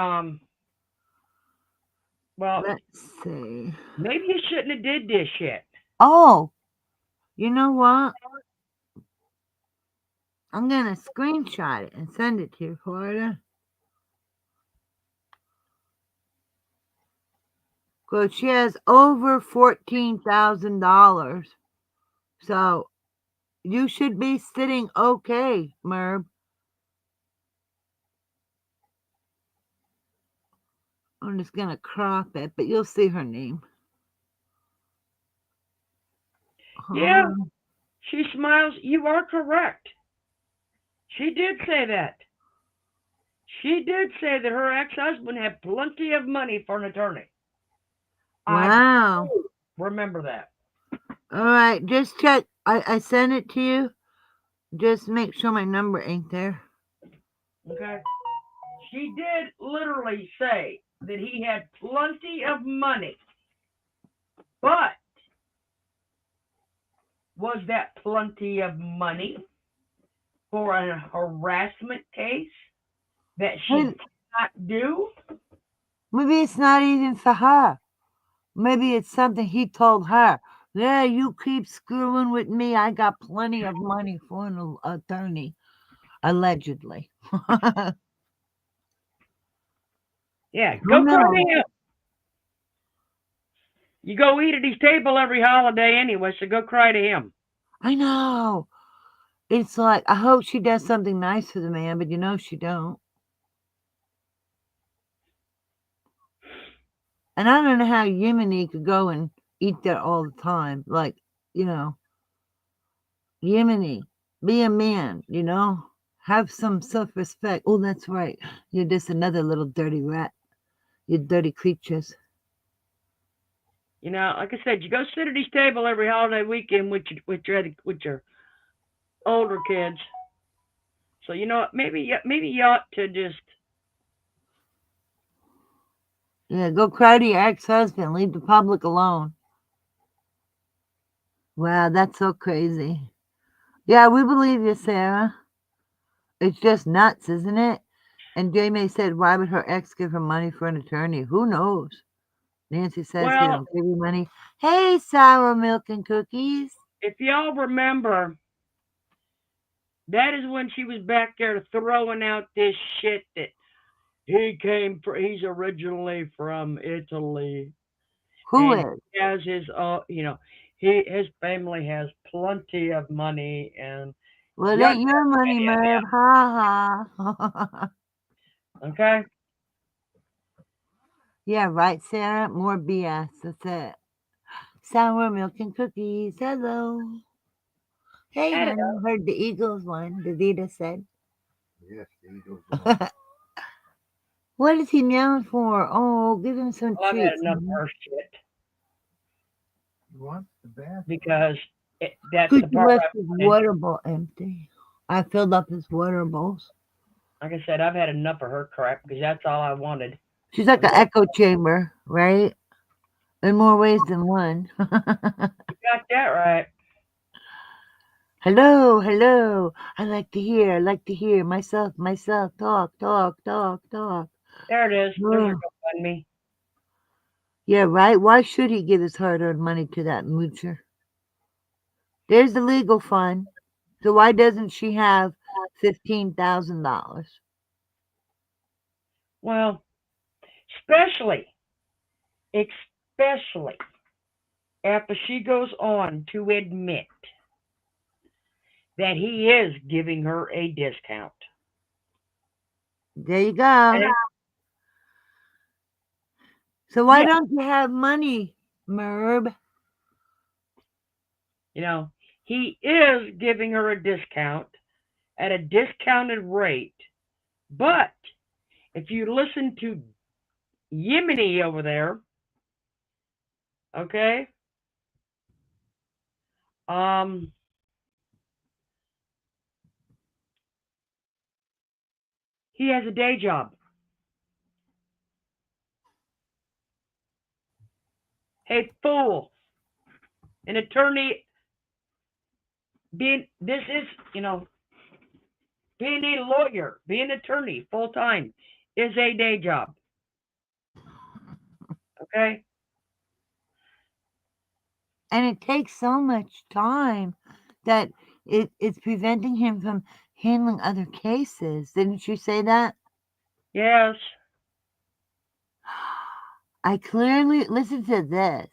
well, Let's see. maybe you shouldn't have did this shit. Oh, you know what? I'm gonna screenshot it and send it to you, Florida. Because she has over $14,000. So you should be sitting okay, Merv. I'm just gonna crop it, but you'll see her name. Yeah, she smiles. You are correct. She did say that. She did say that her ex-husband had plenty of money for an attorney. Wow. I remember that. All right, just check. I sent it to you. Just make sure my number ain't there. Okay. She did literally say that he had plenty of money. But was that plenty of money for a harassment case that she cannot do? Maybe it's not even for her. Maybe it's something he told her. Yeah, you keep screwing with me. I got plenty of money for an attorney. Allegedly. Yeah, Who go cry knows? to him. You go eat at his table every holiday anyway, so go cry to him. I know. It's like, I hope she does something nice for the man, but she don't. And I don't know how Yemeni could go and eat there all the time. Like, Yemeni, be a man, have some self-respect. Oh, that's right. You're just another little dirty rat. You dirty creatures. Like I said, you go sit at his table every holiday weekend with your older kids. So maybe you ought to just go cry to your ex-husband. Leave the public alone. Wow, that's so crazy. Yeah, we believe you, Sarah. It's just nuts, isn't it? And Jamie said, why would her ex give her money for an attorney? Who knows? Nancy says he don't give you money. Hey, sour milk and cookies. If y'all remember, that is when she was back there throwing out this shit that he's originally from Italy. Who and is? He has his family has plenty of money and Well, it ain't your money, Merv. Ha ha. Okay? Yeah, right, Sarah? More BS. That's it. Sour milk and cookies. Hello. Hey, Hello. honey. Heard the Eagles won, Davida said. Yes, the Eagles won. What is he meowing for? Oh, give him some Well, I've had treats, enough of honey. her shit What? The bad? because that's Could the you part left I his wanted. water bowl empty? I filled up his water bowls. Like I said, I've had enough of her crap because that's all I wanted. She's like Was an that echo chamber, right? In more ways than one. you got that right? Hello, hello. I like to hear myself talk, talk, talk, talk. There it is. There's your Oh, GoFundMe. yeah, right? Why should he give his hard earned money to that moocher? There's the legal fund. So why doesn't she have $15,000? Well, especially, especially after she goes on to admit that he is giving her a discount. There you go. Okay? So why Yeah, don't you have money, Merb? you know, he is giving her a discount at a discounted rate. But if you listen to Yemeni over there, okay, um, he has a day job. Hey, fool, an attorney being this is being a lawyer, being an attorney full time is a day job. Okay, And it takes so much time that it's preventing him from handling other cases. Didn't you say that? yes, I clearly, listen to this.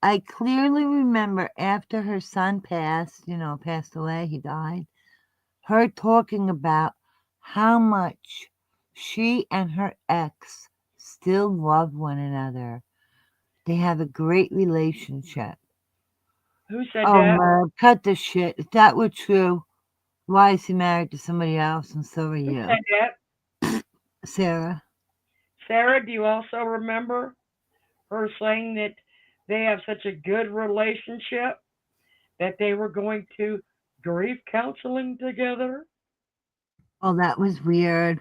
I clearly remember after her son passed away, he died, her talking about how much she and her ex still love one another. They have a great relationship. who said Oh, that? Merv, cut the shit. If that were true, why is he married to somebody else and so are Who you? said that? Sarah. Sarah, do you also remember her saying that they have such a good relationship that they were going to grief counseling together? Oh, that was weird.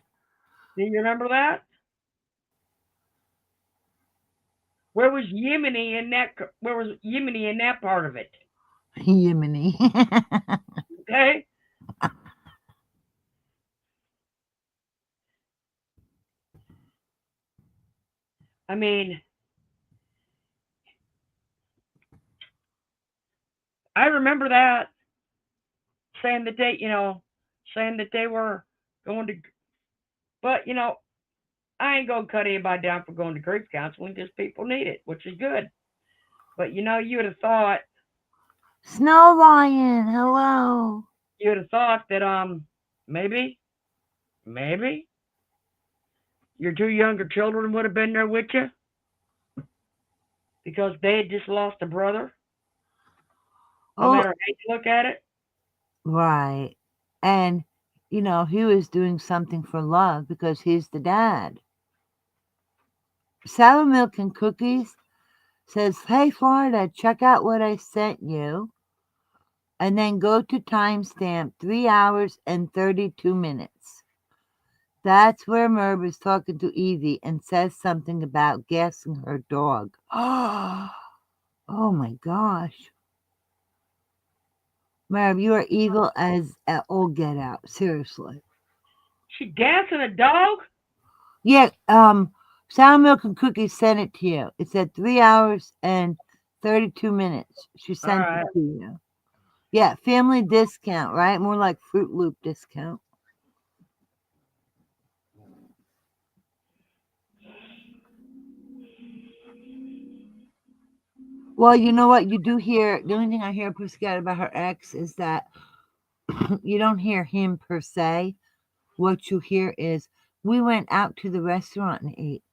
Do you remember that? Where was Yemeni in that? Where was Yemeni in that part of it? Yemeni. Okay, I mean, I remember that saying that saying that they were going to, but I ain't gonna cut anybody down for going to grief counseling because people need it, which is good. But you would have thought Snow Lion, hello. that maybe maybe your two younger children would have been there with you because they had just lost a brother. No Oh, matter how you look at it. right. And, he was doing something for love because he's the dad. Sour Milk and Cookies says, Hey, Florida, check out what I sent you. And then go to timestamp 3 hours and 32 minutes. That's where Merv is talking to Evie and says something about gassing her dog. Oh my gosh. Merv, you are evil as all get out. Seriously. She gassing a dog? Yeah, Sour Milk and Cookies sent it to you. It said 3 hours and 32 minutes. She All sent it right. to you. Yeah, family discount, right? More like Fruit Loop discount. Well, you know what? You do hear, the only thing I hear Pussycat about her ex is that you don't hear him per se. What you hear is We went out to the restaurant and ate.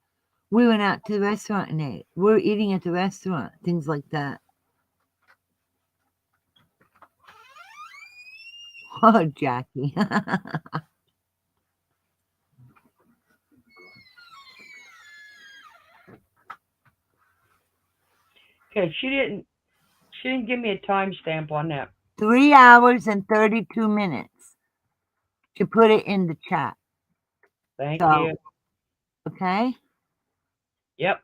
We went out to the restaurant and ate. We're eating at the restaurant. Things like that. Oh, Jackie. Okay, she didn't give me a timestamp on that. 3 hours and 32 minutes. She put it in the chat. Thank So, you. okay? Yep.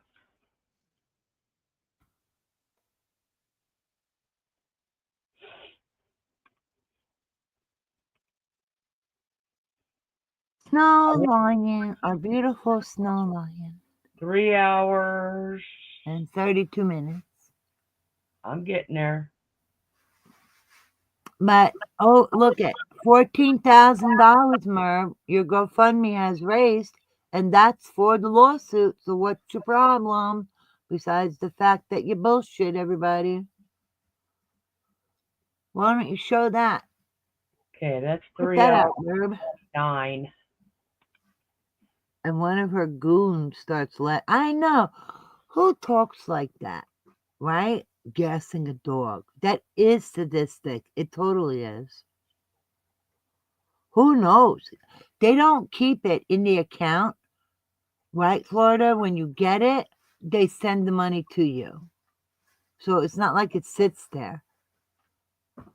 Snow lion, our beautiful snow lion. 3 hours. And 32 minutes. I'm getting there. But, oh, look at $14,000, Merv, your GoFundMe has raised, and that's for the lawsuit. So what's your problem? Besides the fact that you bullshit everybody. Why don't you show that? Okay, that's Put 3 that hours. out, Merv. 9. And one of her goons starts I know. Who talks like that, right? Gassing a dog. That is sadistic. It totally is. Who knows? They don't keep it in the account, right, Florida? When you get it, they send the money to you. So it's not like it sits there.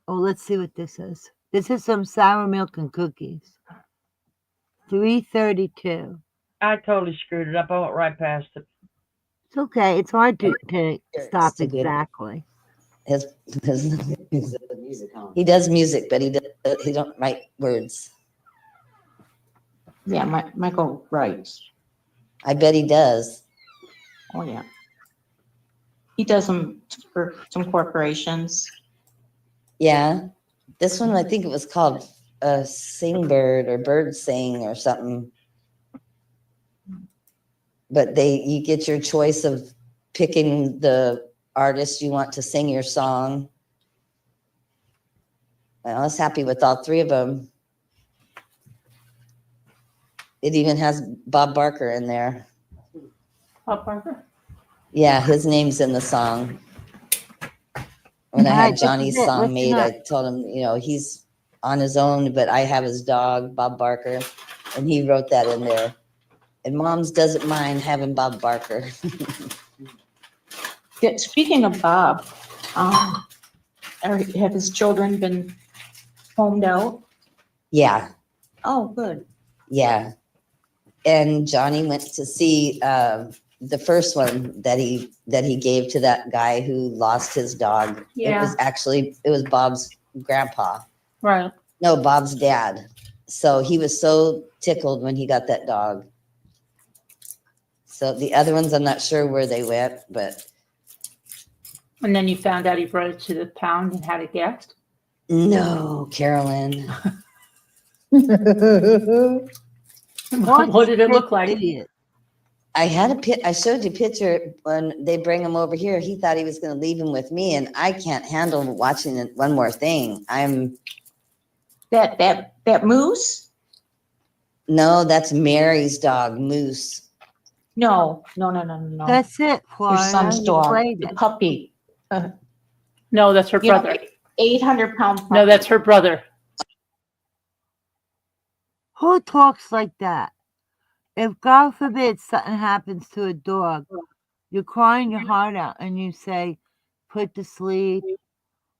Oh, let's see what this is. This is some sour milk and cookies. 332. I totally screwed it up. I went right past it. It's okay. It's hard to stop It's a good- exactly. His he does music, but he don't write words. Yeah, Michael writes. I bet he does. Oh, yeah. He does them for some corporations. Yeah, this one I think it was called Sing Bird or Bird Sing or something. But you get your choice of picking the artist you want to sing your song. Well, I was happy with all 3 of them. It even has Bob Barker in there. Bob Barker? Yeah, his name's in the song. When I All right, had this Johnny's is it. song Listen made, up. I told him, he's on his own, but I have his dog, Bob Barker, and he wrote that in there. And Mom's doesn't mind having Bob Barker. Yeah, speaking of Bob, have his children been homed out? Yeah, Oh, good. yeah. And Johnny went to see the first one that he gave to that guy who lost his dog. Yeah. It was Bob's grandpa. Right. No, Bob's dad. So he was so tickled when he got that dog. So the other ones, I'm not sure where they went, but And then you found out he brought it to the pound and had it gassed? no, Carolyn. What did it look like? Idiot. I showed you a picture when they bring him over here. He thought he was going to leave him with me, and I can't handle watching it. One more thing. That moose? No, that's Mary's dog, Moose. No. That's it, Your Florida. son's You dog, played the it. puppy. No, that's her You know, brother. 800-pound puppy. No, that's her brother. Who talks like that? If God forbid something happens to a dog, you're crying your heart out and you say, put to sleep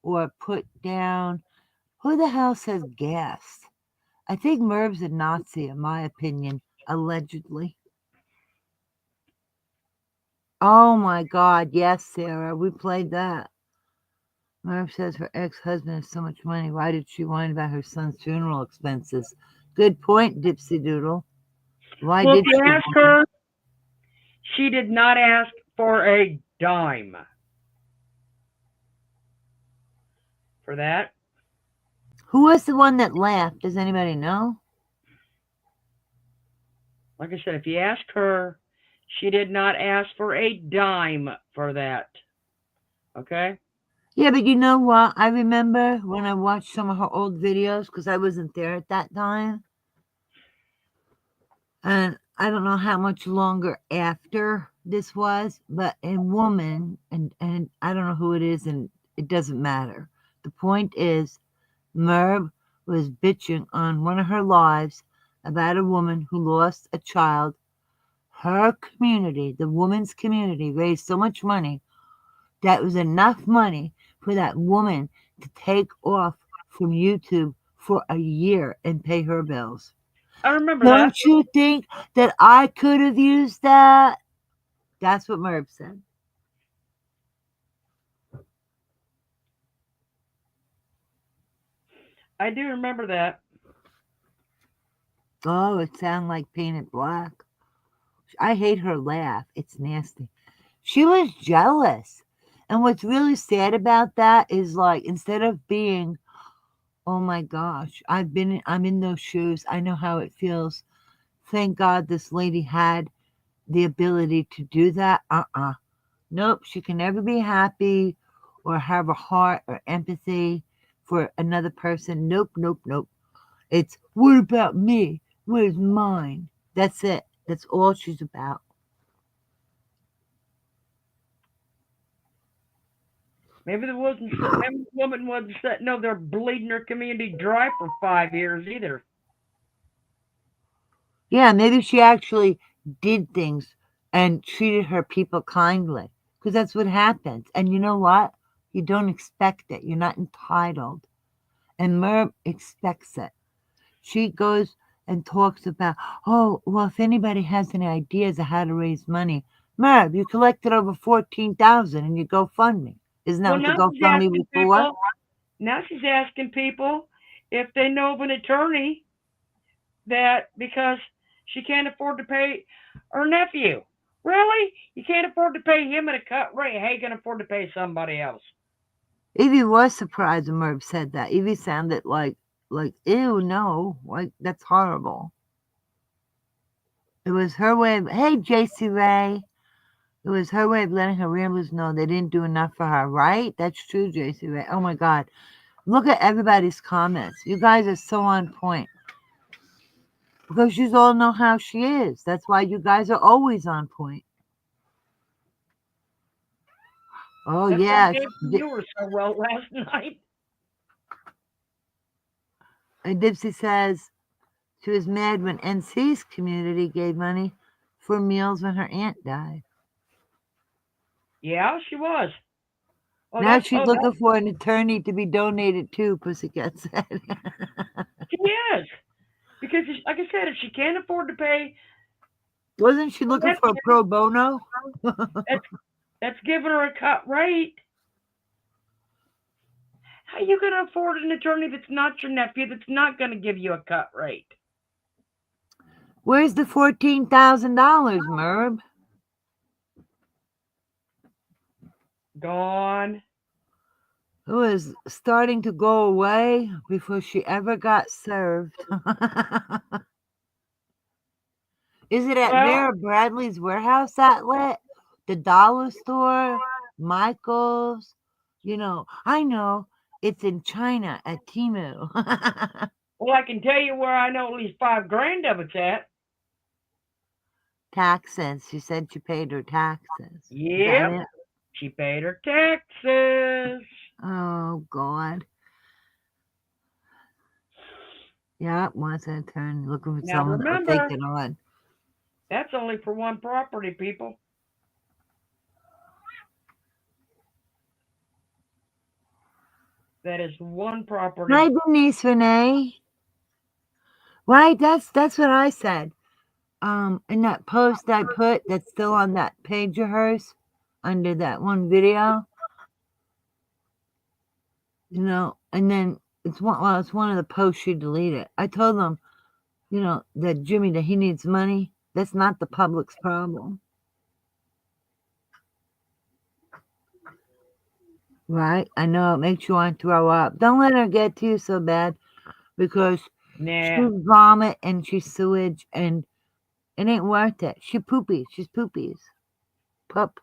or put down. Who the hell says gas? I think Merv's a Nazi, in my opinion, allegedly. Oh my God, yes, Sarah, we played that. Merv says her ex-husband has so much money. Why did she whine about her son's funeral expenses? Good point, Dipsy Doodle. Why Well, did if you she ask whine? her, she did not ask for a dime for that. Who was the one that laughed? Does anybody know? Like I said, if you ask her, she did not ask for a dime for that. Okay? Yeah, but you know what? I remember when I watched some of her old videos, because I wasn't there at that time. And I don't know how much longer after this was, but a woman, and I don't know who it is, and it doesn't matter. The point is, Merv was bitching on one of her lives about a woman who lost a child. Her community, the woman's community, raised so much money that was enough money for that woman to take off from YouTube for a year and pay her bills. I remember that. Don't you think that I could have used that? That's what Merv said. I do remember that. Oh, it sounded like painted black. I hate her laugh. It's nasty. She was jealous. And what's really sad about that is like instead of being, oh my gosh, I'm in those shoes. I know how it feels. Thank God this lady had the ability to do that. Nope, she can never be happy or have a heart or empathy for another person. Nope, nope, nope. It's what about me? Where's mine? That's it. That's all she's about. Maybe maybe the woman wasn't sitting over there bleeding her community dry for 5 years either. Yeah, maybe she actually did things and treated her people kindly because that's what happens. And you know what? You don't expect it. You're not entitled. And Merv expects it. She goes and talks about, oh, well, if anybody has any ideas of how to raise money, Merv, you collected over 14,000 in your GoFundMe. Isn't that Well, what the now she's GoFundMe was asking for? people. Now she's asking people if they know of an attorney that because she can't afford to pay her nephew. Really? You can't afford to pay him at a cut rate. How you can afford to pay somebody else? Evie was surprised when Merv said that. Evie sounded ew, no, like that's horrible. It was her way of, hey, JC Ray. It was her way of letting her ramblers know they didn't do enough for her, right? That's true, JC Ray. Oh my God. Look at everybody's comments. You guys are so on point. Because you all know how she is. That's why you guys are always on point. Oh, That's why yeah. Jason, you were so well last night. And Dipsy says she was mad when NC's community gave money for meals when her aunt died. Yeah, she was. Oh, Now that's she's looking for an attorney to be donated to, Pussycat said. she is because, like I said, if she can't afford to pay, Wasn't she looking for a pro bono? that's that's giving her a cut rate. How you gonna afford an attorney that's not your nephew? That's not gonna give you a cut rate? Where's the $14,000, Merb? Gone. It was starting to go away before she ever got served. Is it at Well, Vera Bradley's warehouse outlet? The dollar store? Michael's? I know. It's in China at Timu. well, I can tell you where I know at least $5,000 of it's at. Taxes. She said she paid her taxes. Is that Yep, it? she paid her taxes. Oh, God. Yeah, wants an attorney looking for Now someone that will take remember, it on. that's only for one property, people. That is one Hi, property. Denise Renee. Right, that's what I said. In that post I put that's still on that page of hers under that one video, and then it's one of the posts she deleted. I told them, that Jimmy that he needs money. That's not the public's problem. Right? I know it makes you want to throw up. Don't let her get to you so bad because Nah. she's vomit and she's sewage and it ain't worth it. She poopies. She's poopies. Pup.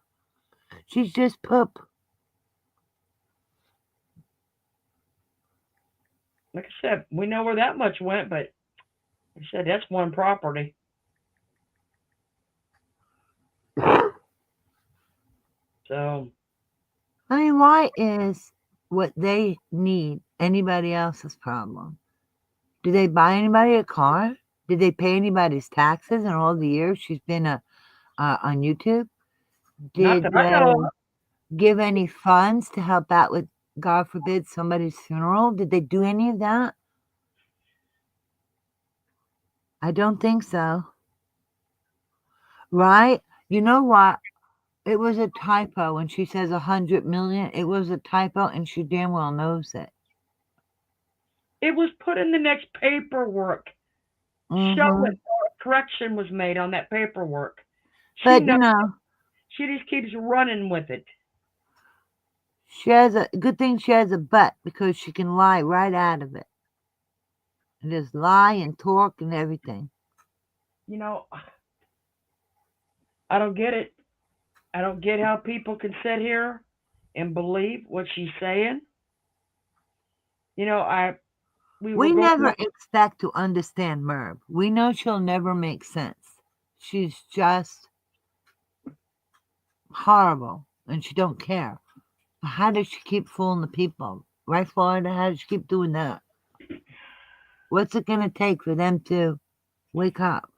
She's just poop. Like I said, we know where that much went, but like I said, that's one property. So I mean, why is what they need anybody else's problem? Do they buy anybody a car? Did they pay anybody's taxes in all the years she's been on YouTube? not Did that I know they of. give any funds to help out with, God forbid, somebody's funeral? Did they do any of that? I don't think so. Right? You know what? It was a typo when she says 100 million. It was a typo, and she damn well knows it. It was put in the next paperwork. Show Hmm. it. Or a correction was made on that paperwork. She But knows. you know, She just keeps running with it. she has a good thing. She has a butt because she can lie right out of it, and just lie and talk and everything. You know, I don't get it. I don't get how people can sit here and believe what she's saying. You know, we were We going. never expect to understand Merv. We know she'll never make sense. She's just horrible, and she don't care. But how does she keep fooling the people? Right, Florida? How does she keep doing that? What's it gonna take for them to wake up?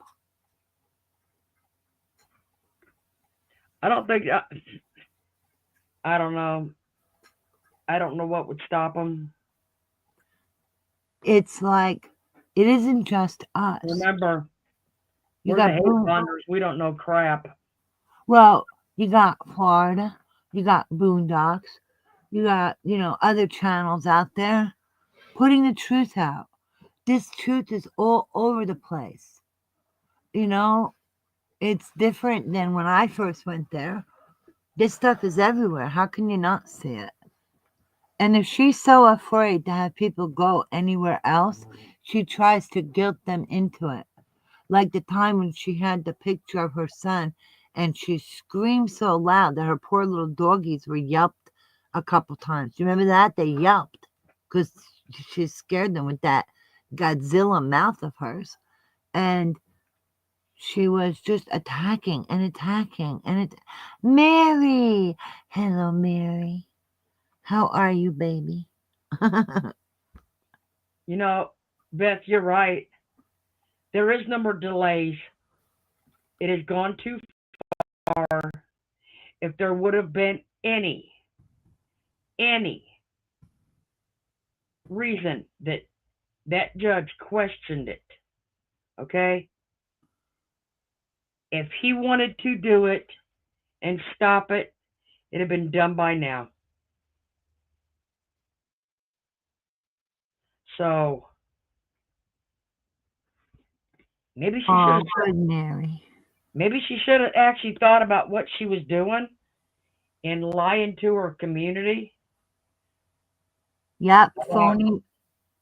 I don't think. I don't know. I don't know what would stop them. It's like it isn't just us. Remember, You we're the got hate boom. mongers. We don't know crap. Well, you got Florida. You got Boondocks. You got other channels out there putting the truth out. This truth is all over the place. You know, it's different than when I first went there. This stuff is everywhere. How can you not see it? And if she's so afraid to have people go anywhere else, she tries to guilt them into it. Like the time when she had the picture of her son and she screamed so loud that her poor little doggies were yelped a couple times. Do you remember that? They yelped because she scared them with that Godzilla mouth of hers. And she was just attacking and attacking and Mary! Hello, Mary. How are you, baby? You know, Beth, you're right. There is no more delays. It has gone too far. If there would have been any reason that that judge questioned it, okay? If he wanted to do it and stop it, it'd have been done by now. So maybe she should Oh, have good Mary. maybe she should have actually thought about what she was doing and lying to her community Yep, about, phony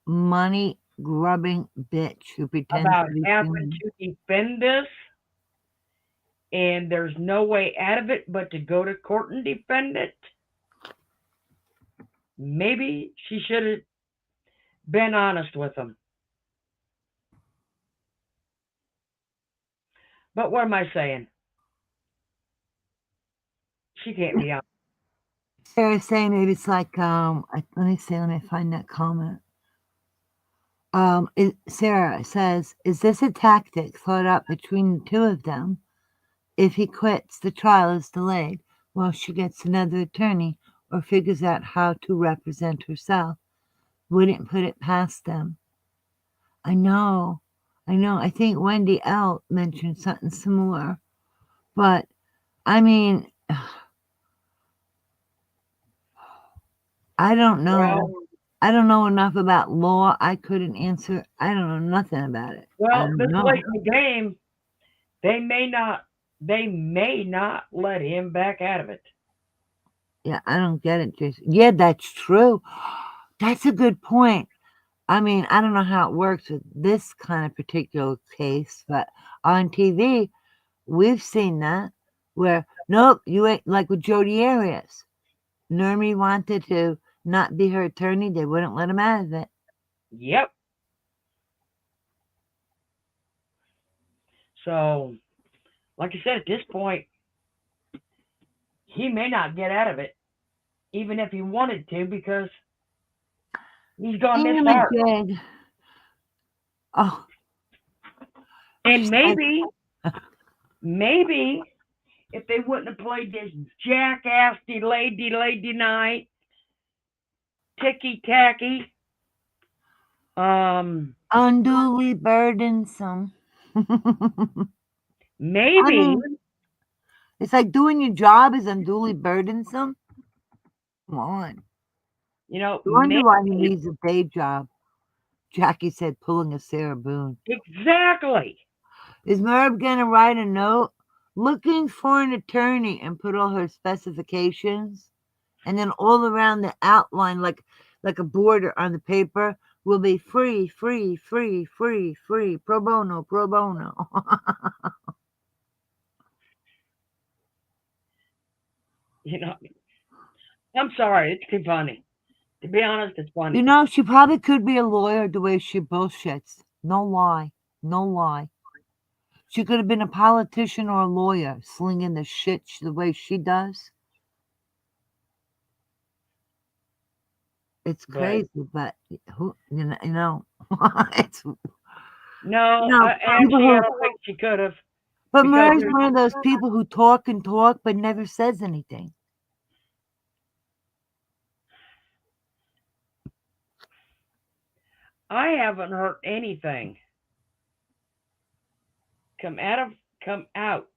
money grubbing bitch who pretends about to be having human. to defend this, and there's no way out of it but to go to court and defend it. Maybe she should have been honest with them. But what am I saying? She can't be honest. Sarah saying maybe it's like let me see, let me find that comment. Sarah says, is this a tactic thought up between the two of them? If he quits, the trial is delayed while she gets another attorney or figures out how to represent herself. Wouldn't put it past them. I know. I know. I think Wendy L mentioned something similar. But I mean, I don't know. Well, I don't know enough about law. I couldn't answer. I don't know nothing about it. I well, don't this know. late in the game, they may not they may not let him back out of it. Yeah, I don't get it, Jason. Yeah, that's true. That's a good point. I mean, I don't know how it works with this kind of particular case, but on TV, we've seen that where, nope, you ain't like with Jodi Arias. Nermy wanted to not be her attorney, they wouldn't let him out of it. Yep. So, like I said, at this point, he may not get out of it, even if he wanted to, because he's gone this Damn it, far. Jade. Oh, And I, maybe if they wouldn't have played this jackass delay night, ticky tacky, unduly burdensome. I maybe, mean, it's like doing your job is unduly burdensome. Come on. No wonder maybe why he needs a day job. Jackie said, pulling a Sarah Boone. exactly. Is Merv gonna write a note looking for an attorney and put all her specifications? And then all around the outline, like a border on the paper, will be free, free, free, free, free, pro bono, pro bono. You know, I'm sorry, it's too funny. To be honest, it's funny. You know, she probably could be a lawyer the way she bullshits. No lie. No lie. She could have been a politician or a lawyer, slinging the shit the way she does. It's But crazy, but who you know it's no, no people actually, I who. don't think she could have, But because Murray's one of those people who talk and talk but never says anything. I haven't heard anything come out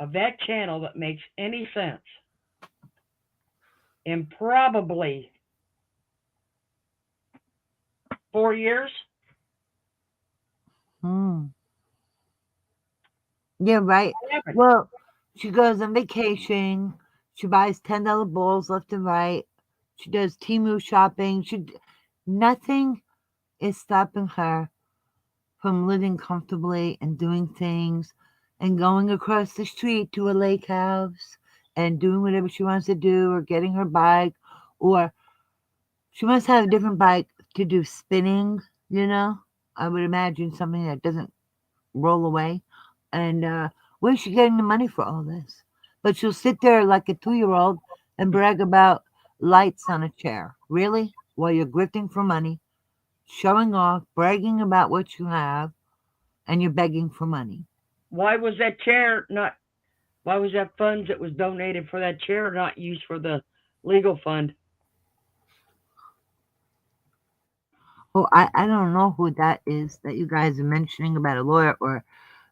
of that channel that makes any sense in probably 4 years. Hmm. Yeah, right. I haven't. Well, she goes on vacation. She buys $10 balls left and right. She does Temu shopping. Nothing is stopping her from living comfortably and doing things and going across the street to a lake house and doing whatever she wants to do or getting her bike, or she must have a different bike to do spinning, you know? I would imagine something that doesn't roll away. And where's she getting the money for all this? But she'll sit there like a 2-year-old and brag about lights on a chair. Really? While you're grifting for money, showing off, bragging about what you have, and you're begging for money. Why was that chair not? Why was that funds that was donated for that chair not used for the legal fund? Oh, I don't know who that is that you guys are mentioning about a lawyer or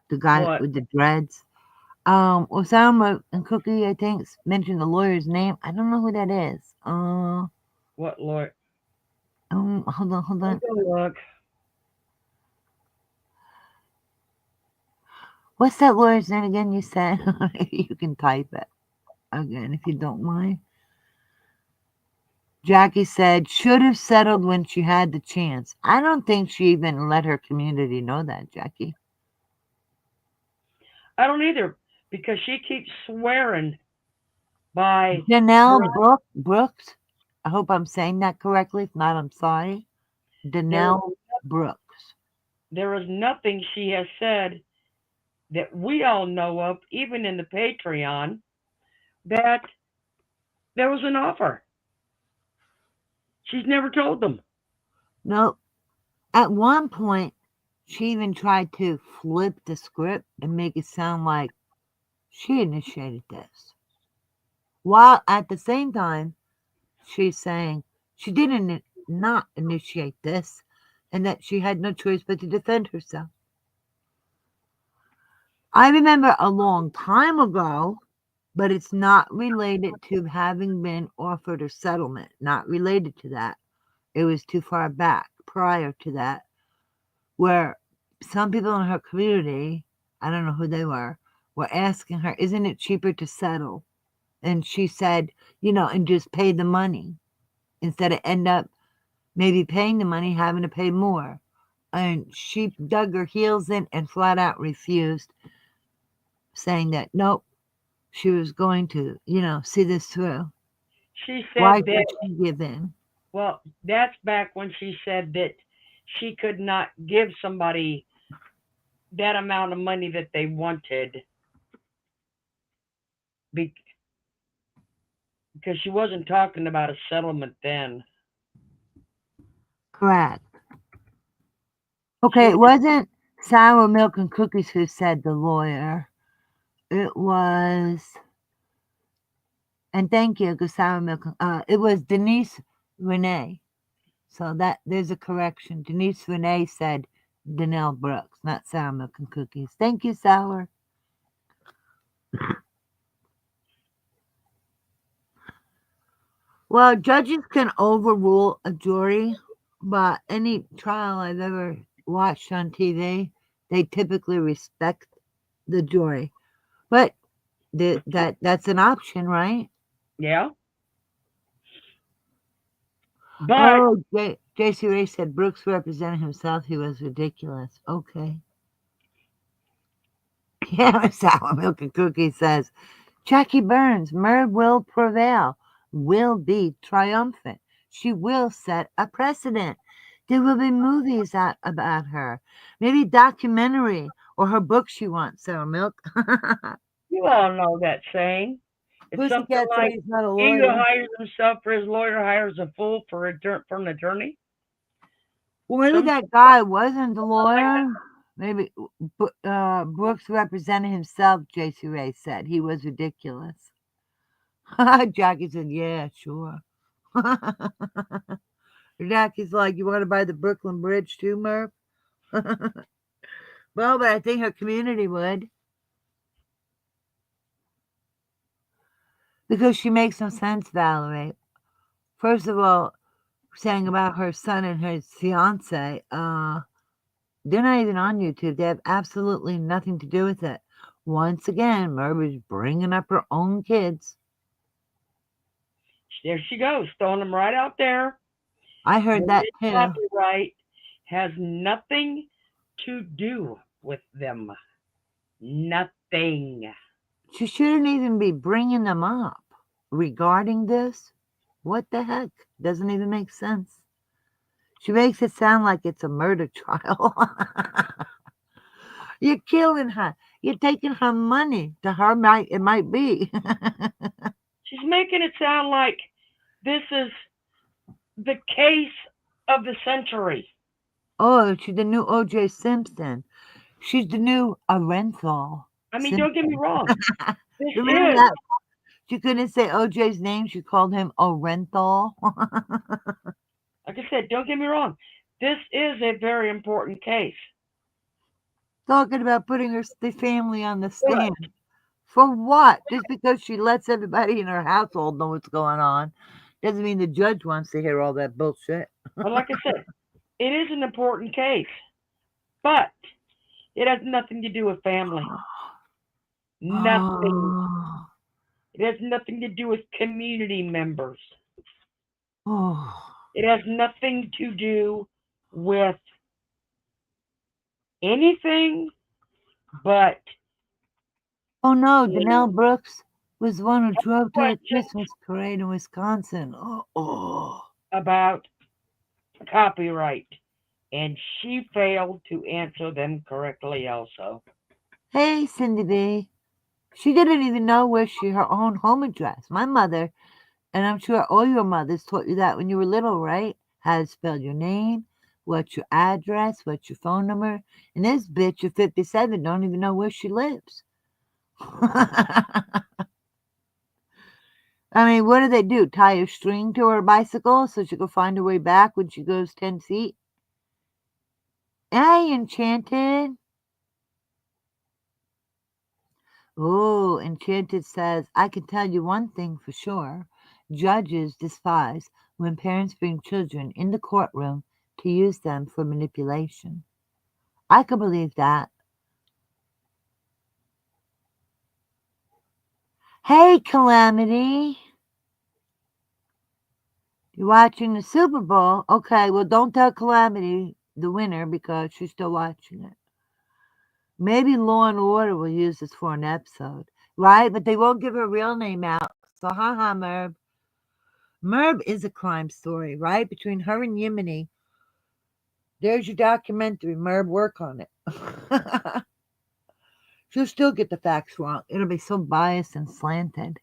the guy What? with the dreads. Osama and Cookie, I think, mentioned the lawyer's name. I don't know who that is. What lawyer? Hold on, hold Let on. me go look. What's that lawyer's name again? You said you can type it again if you don't mind. Jackie said should have settled when she had the chance. I don't think she even let her community know that, Jackie. I don't either, because she keeps swearing by Janelle Brooks. I hope I'm saying that correctly. If not, I'm sorry. there. Danelle Brooks. There is nothing she has said that we all know of, even in the Patreon, that there was an offer. She's never told them. No, at one point, she even tried to flip the script and make it sound like she initiated this. While at the same time, she's saying she didn't not initiate this and that she had no choice but to defend herself. I remember a long time ago, but it's not related to having been offered a settlement. Not related to that. It was too far back prior to that, where some people in her community, I don't know who they were asking her, isn't it cheaper to settle? And she said, and just pay the money instead of end up maybe paying the money, having to pay more. And she dug her heels in and flat out refused, saying that nope, she was going to, see this through. She Why said should that, she give in? well, that's back when she said that she could not give somebody that amount of money that they wanted. Be- because she wasn't talking about a settlement then. Correct. She Okay, it was wasn't Sour Milk and Cookies who said the lawyer. It was, and thank you, because Sour Milk, it was Denise Renee. So that there's a correction. Denise Renee said Danelle Brooks, not Sour Milk and Cookies. Thank you, Sour. Well, judges can overrule a jury, but any trial I've ever watched on TV, they typically respect the jury. But that's an option, right? yeah. But Oh, J.C. Ray said Brooks represented himself. He was ridiculous. Okay. Yeah, Sour Milk and Cookie says Jackie Burns, Merv will prevail, will be triumphant. She will set a precedent. There will be movies out about her, maybe documentary or her book she wants, Sour Milk. you all know that saying. It's something Pussycat said like, he's not a he who lawyer. hires himself for his lawyer hires a fool for an attorney. Well, maybe Some that guy wasn't a lawyer. Maybe Brooks represented himself, J.C. Ray said. He was ridiculous. Jackie said, yeah, sure. Jackie's like, you want to buy the Brooklyn Bridge too, Murph? Well, but I think her community would. Because she makes no sense, Valerie. First of all, saying about her son and his fiance, they're not even on YouTube. They have absolutely nothing to do with it. Once again, Merv is bringing up her own kids. there she goes, throwing them right out there. I heard that too. Copyright has nothing to do with them. Nothing. She shouldn't even be bringing them up regarding this. What the heck? Doesn't even make sense. She makes it sound like it's a murder trial. You're killing her. You're taking her money. To her, it might be. She's making it sound like this is the case of the century. Oh, she's the new O.J. Simpson. She's the new Arenthal. I mean, don't get me wrong. This Remember is, that? She couldn't say O.J.'s name. She called him Arenthal. like I said, don't get me wrong. This is a very important case. Talking about putting the family on the But, stand. For what? Just because she lets everybody in her household know what's going on doesn't mean the judge wants to hear all that bullshit. but like I said, it is an important case. But it has nothing to do with family. Nothing. Oh, It has nothing to do with community members. oh, It has nothing to do with anything but oh no, Danelle Brooks was the one who drove to the questions Christmas parade in Wisconsin. Oh. about copyright. And she failed to answer them correctly also. Hey, Cindy B. She didn't even know where her own home address. My mother, and I'm sure all your mothers taught you that when you were little, right? How to spell your name, what's your address, what's your phone number. And this bitch of 57 don't even know where she lives. I mean, what do they do? Tie a string to her bicycle so she can find her way back when she goes 10 feet? Hey, Enchanted. Oh, Enchanted says, I can tell you one thing for sure. Judges despise when parents bring children in the courtroom to use them for manipulation. I can believe that. Hey, Calamity. You're watching the Super Bowl? Okay, well, don't tell Calamity the winner because she's still watching it. Maybe Law and Order will use this for an episode, right? But they won't give her real name out. So, haha, Merv. Merv is a crime story, right? Between her and Yimini. There's your documentary. Merv, work on it. she'll still get the facts wrong. It'll be so biased and slanted.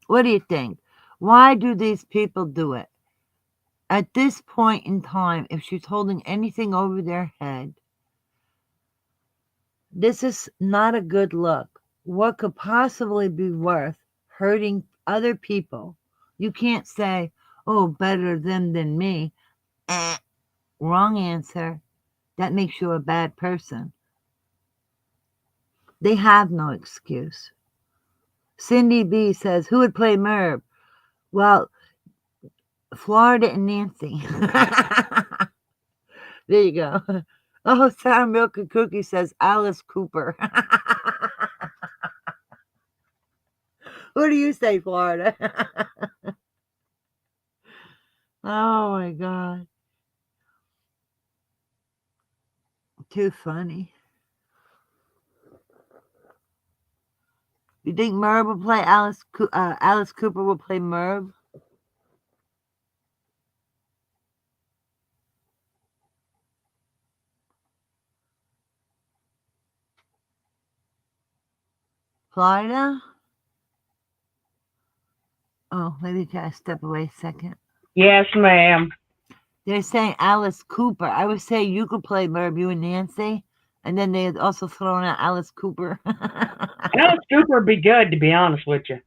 What do you think? Why do these people do it? At this point in time, if she's holding anything over their head, this is not a good look. What could possibly be worth hurting other people? You can't say, oh, better them than me. Wrong answer. That makes you a bad person. They have no excuse. Cindy B says, who would play Merv? Well, Florida and Nancy. There you go. Oh, Sour Milk and Cookie says Alice Cooper. What do you say, Florida? Oh my God. Too funny. You think Merv will play Alice Cooper will play Merv? Florida? Oh, maybe can I step away a second? Yes, ma'am. They're saying Alice Cooper. I would say you could play Merv, you and Nancy. And then they had also thrown out Alice Cooper. Alice Cooper would be good, to be honest with you.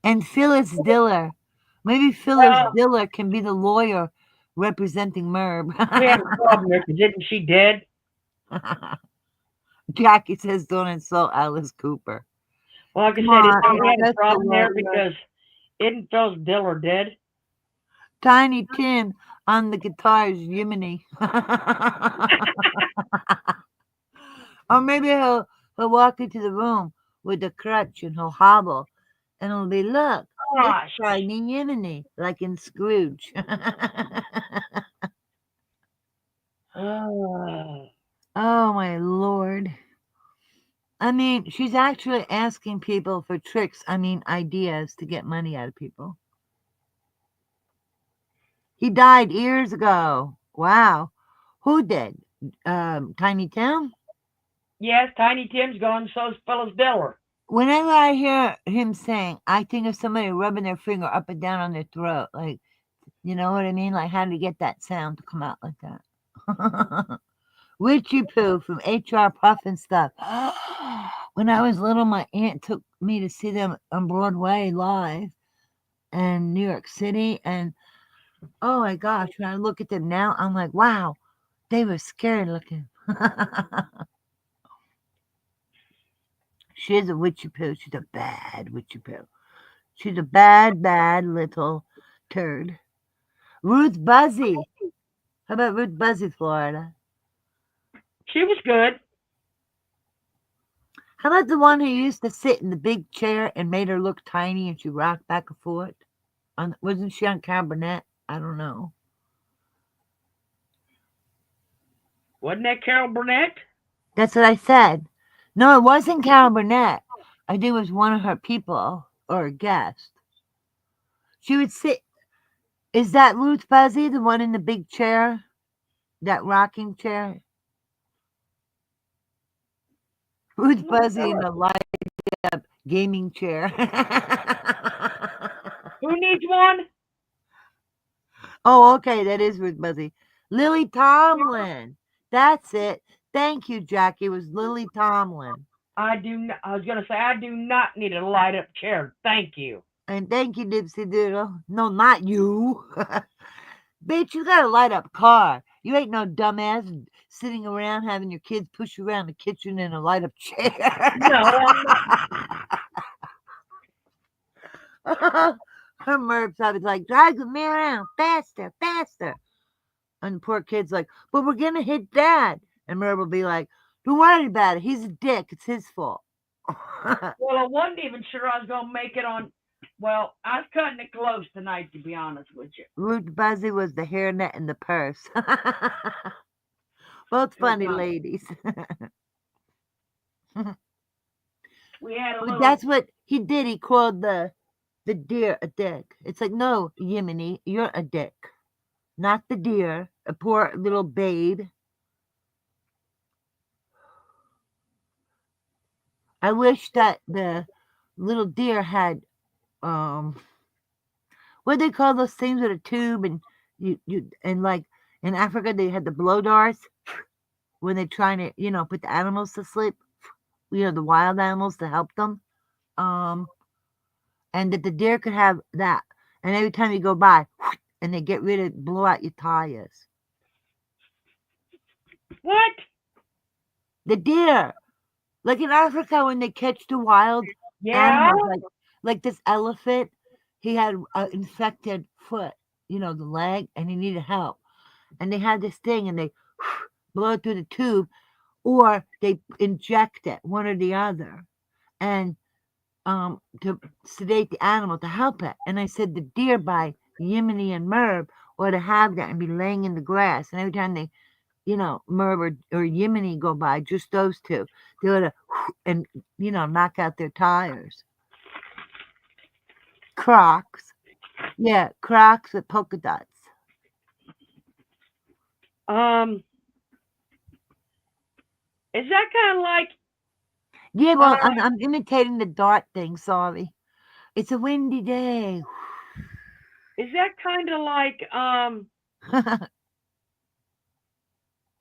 And Phyllis Diller. Maybe Phyllis Diller can be the lawyer representing Merv. We have a problem there, 'cause isn't she dead? Jackie says don't insult Alice Cooper. Well, like I Come said, on, we have a that's the problem there lawyer. because isn't Phyllis Diller dead? Tiny Tim on the guitar is Jiminy. Or maybe he'll walk into the room with a crutch and he'll hobble. And it'll be, look, Gosh. it's Tiny Jiminy, like in Scrooge. Oh. Oh, my Lord. I mean, she's actually asking people for tricks, ideas to get money out of people. He died years ago. Wow. Who did? Tiny Tim? Yes, Tiny Tim's gone, so's Phyllis Diller. Whenever I hear him saying, I think of somebody rubbing their finger up and down on their throat. Like, you know what I mean? Like, how to get that sound to come out like that. Witchy Poo from HR Puff and Stuff. When I was little, my aunt took me to see them on Broadway live in New York City. And oh my gosh, when I look at them now, I'm like, wow, they were scary looking. She's a witchy poo. She's a bad witchy poo. She's a bad, bad little turd. Ruth Buzzy. How about Ruth Buzzy, Florida? She was good. How about the one who used to sit in the big chair and made her look tiny and she rocked back and forth? Wasn't she on Carol Burnett? I don't know. Wasn't that Carol Burnett? That's what I said. No, it wasn't Carol Burnett. I think it was one of her people or a guest. She would sit. Is that Ruth Buzzy, the one in the big chair? That rocking chair? Ruth Buzzy in the light up gaming chair. Who needs one? Oh, okay, that is Ruth Buzzy. Lily Tomlin. That's it. Thank you, Jackie. It was Lily Tomlin. I was gonna say I do not need a light up chair. Thank you. And thank you, Dipsy Doodle. No, not you. Bitch, you got a light up car. You ain't no dumbass sitting around having your kids push you around the kitchen in a light up chair. No, Her Merv's probably like, drive me around faster, faster. And the poor kid's like, but we're going to hit Dad. And Merv will be like, don't worry about it. He's a dick. It's his fault. Well, I wasn't even sure I was going to make it on. Well, I was cutting it close tonight, to be honest with you. Ruth Buzzy was the hairnet and the purse. Both funny ladies. We had a little. That's what he did. He called the deer a dick. It's like, no, Yemeni, you're a dick. Not the deer, a poor little babe. I wish that the little deer had what do they call those things with a tube and you and like in Africa they had the blow darts when they're trying to, put the animals to sleep, the wild animals to help them. Um and that the deer could have that. And every time you go by and they get rid of blow out your tires. What? The deer. Like in Africa when they catch the wild Yeah. animals, like this elephant, he had an infected foot, the leg, and he needed help. And they had this thing and they blow it through the tube or they inject it, one or the other, and to sedate the animal to help it. And I said the deer by Yemeni and Merv ought to have that and be laying in the grass. And every time they, Merv or Yemeni go by, just those two, they ought to and knock out their tires. Crocs, yeah, Crocs with polka dots. Is that kind of like Yeah, well, uh, I'm imitating the dart thing. Sorry, it's a windy day. is that kind of like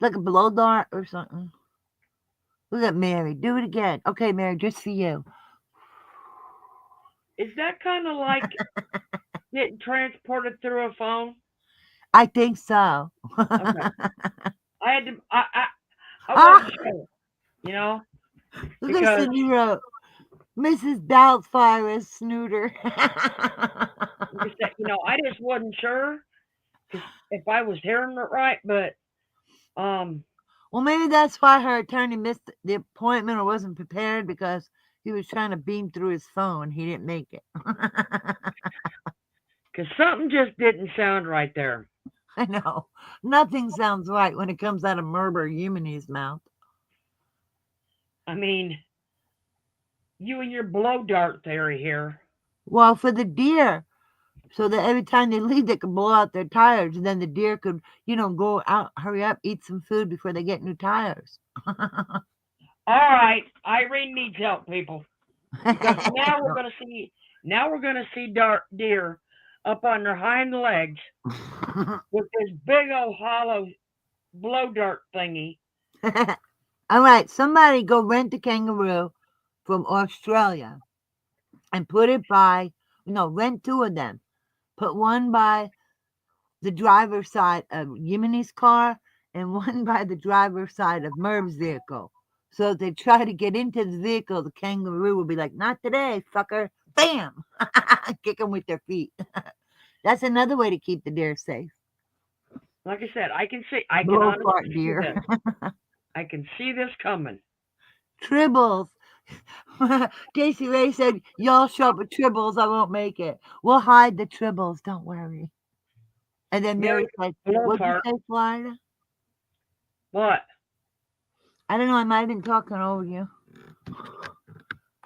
Like a blow dart or something. Look at Mary. Do it again. Okay, Mary, just for you. is that kind of like getting transported through a phone? I think so. Okay. I had to I Ah, wasn't sure, you know, look at because Cindy wrote. Mrs. Doubtfire is snooter. like I said, I just wasn't sure if I was hearing it right, but um Well, maybe that's why her attorney missed the appointment or wasn't prepared because he was trying to beam through his phone. He didn't make it. because something just didn't sound right there. I know. Nothing sounds right when it comes out of Murber Yemeni's mouth. I mean, you and your blow dart theory here. Well, for the deer, so that every time they leave, they could blow out their tires, and then the deer could, go out, hurry up, eat some food before they get new tires. All right, Irene needs help, people, because now we're gonna see deer up on their hind legs with this big old hollow blow dart thingy. All right, somebody go rent a kangaroo from Australia and put it by, rent two of them. Put one by the driver's side of Yemeni's car and one by the driver's side of Merv's vehicle. So if they try to get into the vehicle, the kangaroo will be like, not today, fucker. Bam! Kick them with their feet. That's another way to keep the deer safe. Like I said, I can Blow honestly fart see deer. this. I can see this coming. Tribbles. Casey Ray said, y'all show up with tribbles. I won't make it. We'll hide the tribbles. Don't worry. And then Mary Mary said, blow what'd you fart. say, Florida? What? I don't know. I might have been talking over you.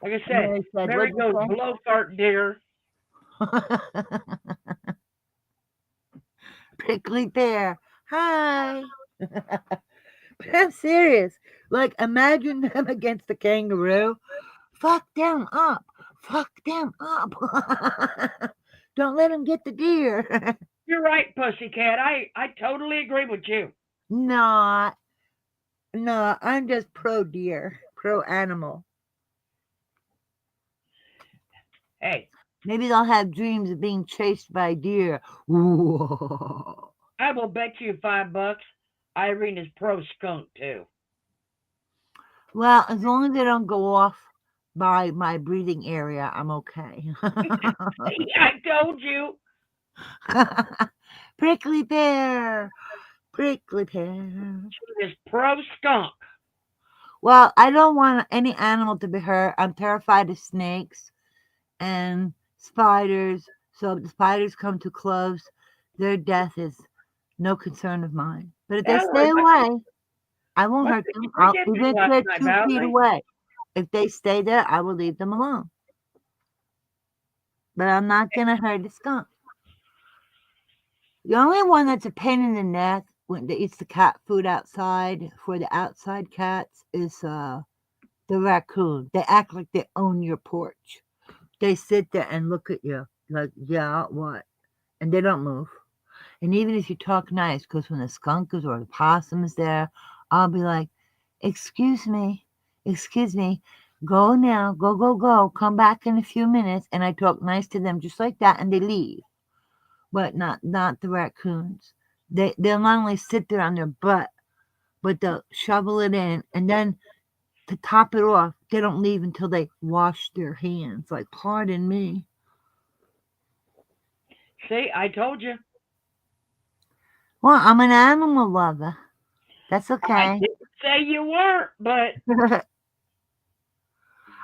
Like I said, Mary said, Mary what'd goes you blow fart deer. say? Prickly pear. Hi. But I'm serious. Like, imagine them against the kangaroo. Fuck them up. Fuck them up. Don't let them get the deer. You're right, pussycat. I totally agree with you. Not. No, I'm just pro deer, pro animal. Hey, Maybe they'll have dreams of being chased by deer. Ooh. I will bet you $5 Irene is pro skunk too. Well, as long as they don't go off by my breathing area, I'm okay. I told you. Prickly pear. Prickly pear. She is pro skunk. Well, I don't want any animal to be hurt. I'm terrified of snakes and spiders. So if the spiders come too close, their death is no concern of mine. But if they Don't worry. stay away, I won't What hurt did them. we get Even if last they're night, 2 feet Valerie? away. If they stay there, I will leave them alone. But I'm not going to hurt a skunk. The only one that's a pain in the neck when they eats the cat food outside for the outside cats is The raccoon. They act like they own your porch. They sit there and look at you like, yeah, what? And they don't move. And even if you talk nice, because when the skunk is or the possum is there, I'll be like, excuse me, excuse me, go now, go, go, go, come back in a few minutes. And I talk nice to them just like that, and they leave. But not the raccoons. They'll not only sit there on their butt, but they'll shovel it in, and then to top it off, they don't leave until they wash their hands. Like, pardon me. See, I told you. Well, I'm an animal lover. That's I okay. didn't say you weren't, but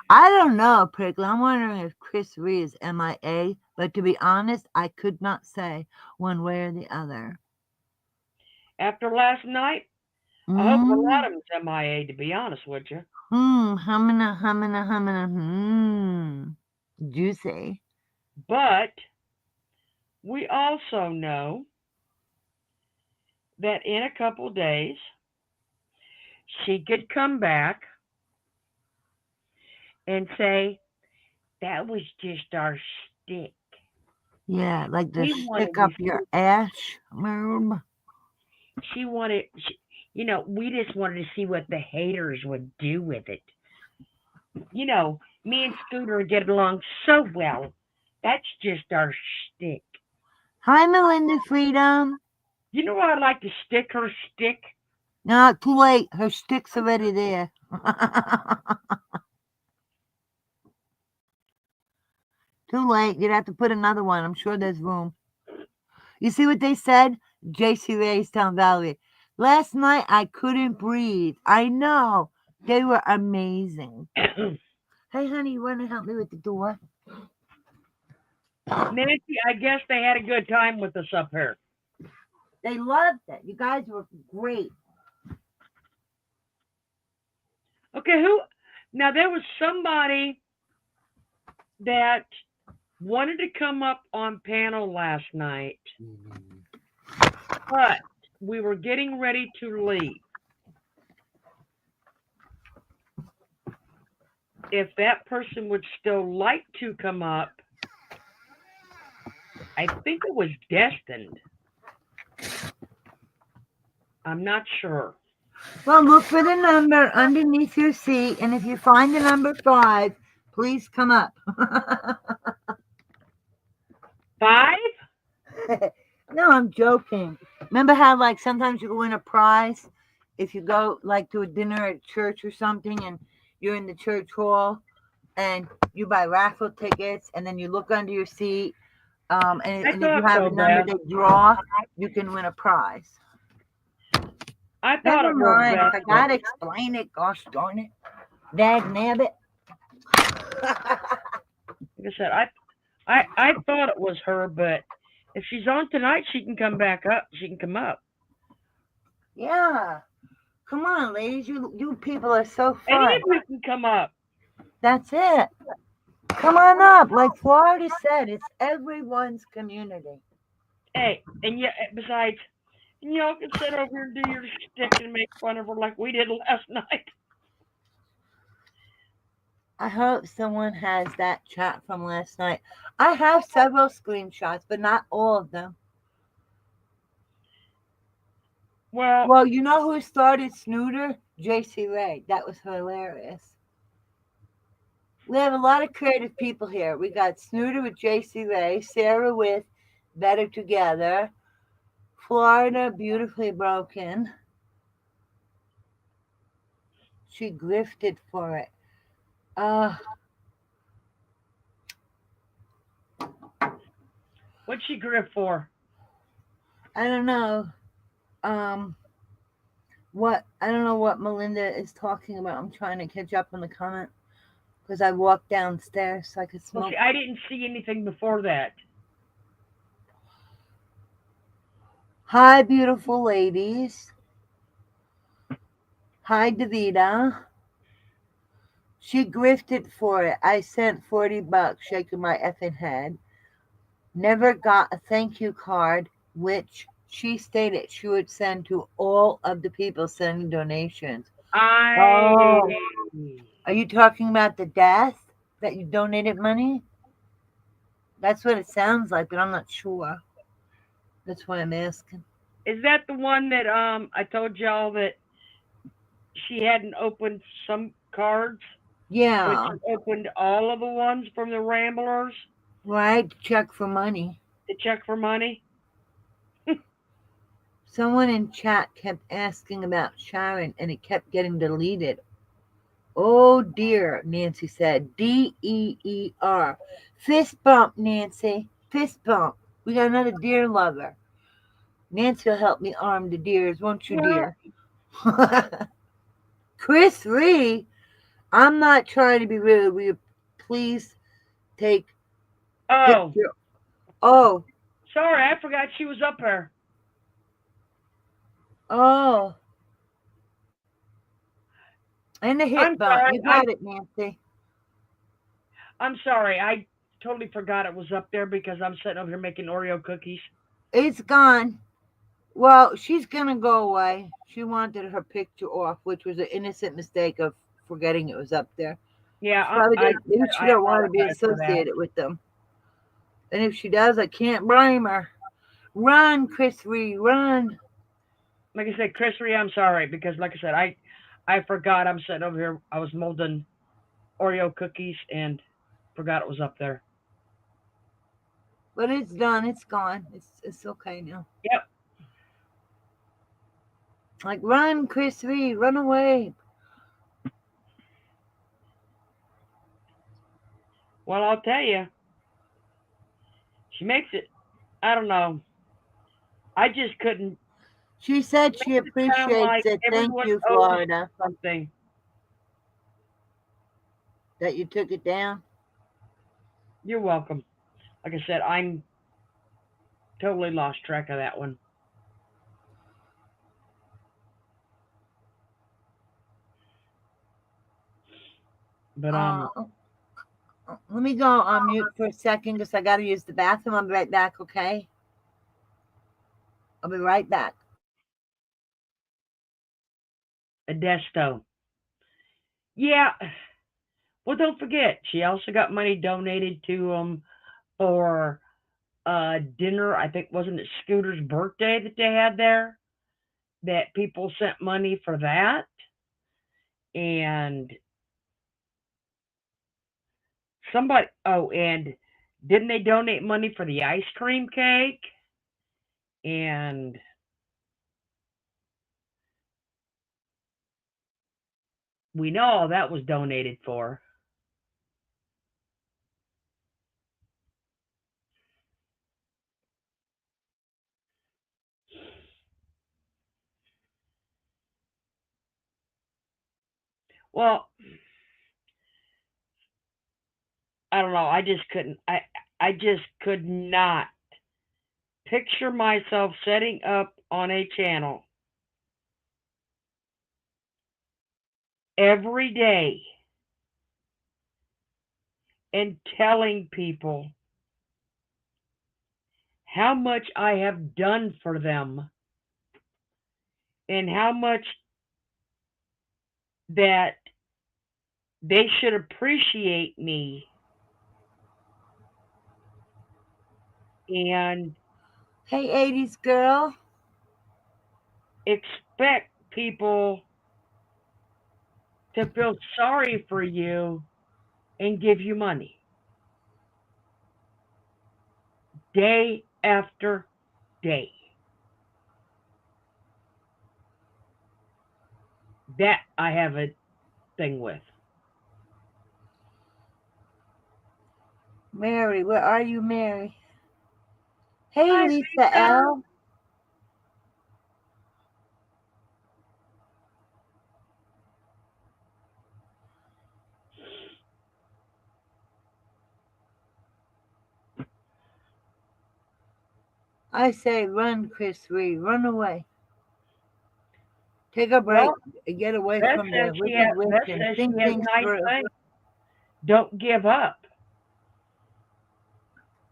I don't know, Prickly. I'm wondering if Chris Ree is MIA, but to be honest, I could not say one way or the other. after last night, I hope a lot of them's MIA, to be honest with you. Hummina, hummina, hummina, Juicy. But we also know that in a couple days, she could come back and say, that was just our stick. Yeah, like the We stick wanted up to your ass. Mom. she wanted, we just wanted to see what the haters would do with it. Me and Scooter get along so well. That's just our stick. Hi, Melinda Freedom. You know why I like to stick her stick? No, too late. Her stick's already there. Too late. You'd have to put another one. I'm sure there's room. You see what they said? JC Ray's telling Valerie. Last night I couldn't breathe. I know. They were amazing. Hey, honey, you want to help me with the door? Nancy, I guess they had a good time with us up here. They loved it. You guys were great. Okay, now there was somebody that wanted to come up on panel last night, but we were getting ready to leave. If that person would still like to come up, I think it was destined. I'm not sure. Well, look for the number underneath your seat, and if you find the number 5, please come up. 5? No, I'm joking. Remember how, like, sometimes you can win a prize if you go, like, to a dinner at church or something, and you're in the church hall, and you buy raffle tickets, and then you look under your seat, and if you thought have so, a number Beth. they draw, you can win a prize. I thought Never it was mind. Beth. I gotta explain it. Gosh darn it. Dag nabbit. Like I said, I thought it was her, but if she's on tonight, she can come back up. She can come up. Yeah. Come on, ladies. You people are so Any fun. of you can come up. That's it. Come on up. Like Florida said, it's everyone's community. Hey, and yeah, besides, y'all can sit over here and do your stick and make fun of her like we did last night. I hope someone has that chat from last night. I have several screenshots, but not all of them. Well, you know who started Snooter? JC Ray. That was hilarious. We have a lot of creative people here. We got Snooter with JC Ray, Sarah with Better Together, Florida Beautifully Broken. She grifted for it. What'd she grip for? I don't know. I don't know what Melinda is talking about. I'm trying to catch up on the comment because I walked downstairs so I could Well, smoke. see, I didn't see anything before that. Hi, beautiful ladies. Hi, Davida. She grifted for it. I sent $40, shaking my effing head. Never got a thank you card, which she stated she would send to all of the people sending donations. I Oh, Are you talking about the death that you donated money? That's what it sounds like, but I'm not sure. That's why I'm asking. Is that the one that I told y'all that she hadn't opened some cards, but Yeah, she opened all of the ones from the Ramblers right. Check for money. to check for money? Someone in chat kept asking about Sharon and it kept getting deleted. Oh dear, Nancy said. DEER. Fist bump, Nancy. Fist bump. We got another deer lover. Nancy will help me arm the deers, won't you, Well, dear? Chris Ree, I'm not trying to be rude. Will you please take oh, picture? Oh, sorry, I forgot she was up there. oh. And the hip I'm bump. sorry. You got it, Nancy. I'm sorry. I totally forgot it was up there because I'm sitting over here making Oreo cookies. It's gone. Well, she's gonna go away. She wanted her picture off, which was an innocent mistake of forgetting it was up there. Yeah, She probably didn't. Maybe she I don't want to be apologize for that. associated with them. And if she does, I can't blame her. Run, Chris Ree, run. Like I said, Chris Ree, I'm sorry because, like I said, I forgot I'm sitting over here. I was molding Oreo cookies and forgot it was up there. But it's done. It's gone. It's okay now. Yep. Like run, Chris Ree, run away. Well, I'll tell you, she makes it. I don't know. I just couldn't. She said It she makes it sound appreciates like it. Thank everyone you, owes Florida, something. that you took it down. You're welcome. Like I said, I'm totally lost track of that one. But Uh, let me go on mute for a second because I got to use the bathroom. I'll be right back, okay? I'll be right back. Adesto. Yeah. Well, don't forget, she also got money donated to for dinner. I think wasn't it Scooter's birthday that they had there? That people sent money for that, and somebody. Oh, and didn't they donate money for the ice cream cake? And we know all that was donated for. Well, I don't know. I just couldn't. I just could not picture myself setting up on a channel every day and telling people how much I have done for them and how much that they should appreciate me and Hey, 80s girl. expect people to feel sorry for you and give you money day after day. That I have a thing with. Mary, where are you, Mary? Hey, Hi, Lisa Lisa. L. I say run, Chris Ree, run away. Take a break. Well, Get away from the wicked witch Beth and says she think has things nice through. things. Don't give up.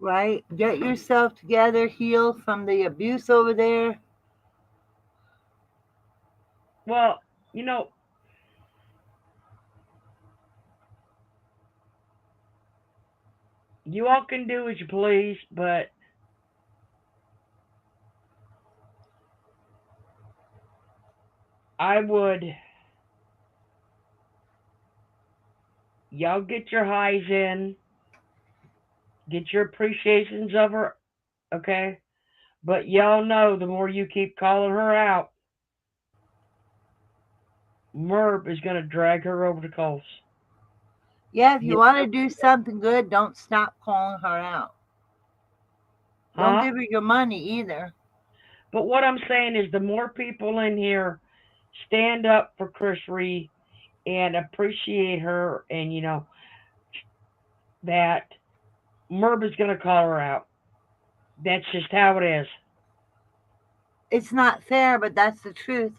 Right? Get yourself together, heal from the abuse over there. Well, you know, You all can do as you please, but I would, y'all get your highs in, get your appreciations of her, okay? But y'all know the more you keep calling her out, Merb is going to drag her over the coals. Yeah, if you Yep. want to do something good, don't stop calling her out. Don't Huh? give her your money either. But what I'm saying is the more people in here stand up for Chris Ree and appreciate her and, that Merb is going to call her out. That's just how it is. It's not fair, but that's the truth.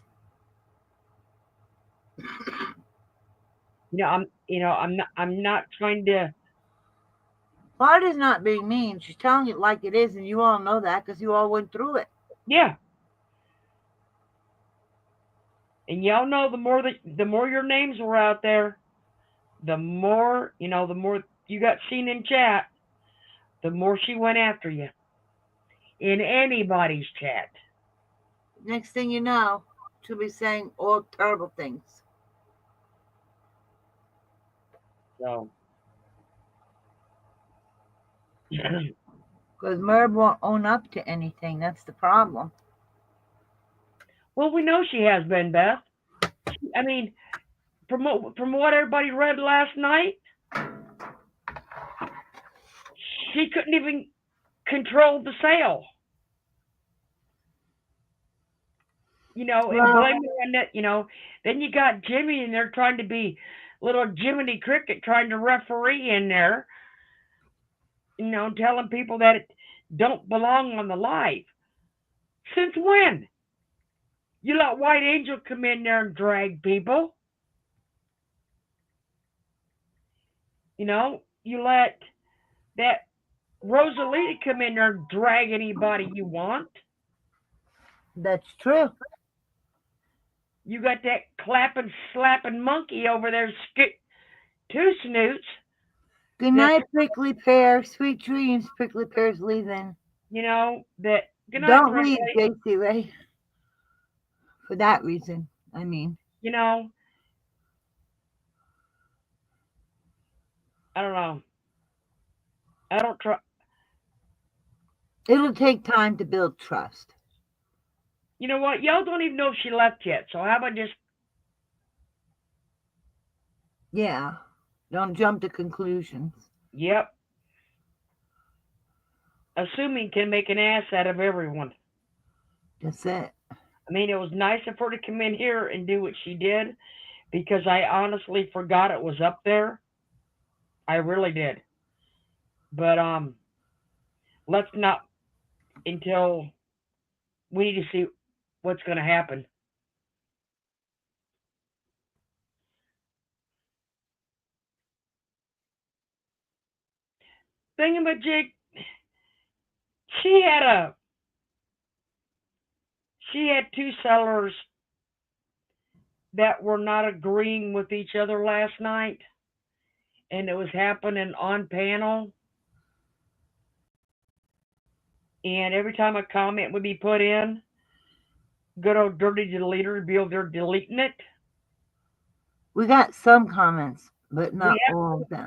I'm not trying to. Florida's not being mean. She's telling it like it is, and you all know that because you all went through it. Yeah. And y'all know the more your names were out there, the more you got seen in chat, the more she went after you in anybody's chat. Next thing you know, she'll be saying all terrible things. So Because Merb won't own up to anything. That's the problem. well, we know she has been, Beth. I mean, from what everybody read last night, she couldn't even control the sale. And blame her on that. Then you got Jimmy, and they're trying to be little Jiminy Cricket trying to referee in there, telling people that it don't belong on the live. Since when? You let White Angel come in there and drag people. You let that Rosalita come in there and drag anybody you want. That's true. You got that clapping, slapping monkey over there, two snoots. Good night, Prickly Pear. Sweet dreams, Prickly Pear's leaving. That. Good night, Don't Prickly. leave, JC Ray. For that reason, I mean. I don't know. I don't try. It'll take time to build trust. You know what? Y'all don't even know if she left yet. So how about just. Yeah. Don't jump to conclusions. Yep. Assuming can make an ass out of everyone. That's it. I mean, it was nice of her to come in here and do what she did because I honestly forgot it was up there. I really did. But let's not until we need to see what's going to happen. Thingamajig, she had two sellers that were not agreeing with each other last night, and it was happening on panel. And every time a comment would be put in, good old dirty deleter would be over there deleting it. We got some comments, but not all of them.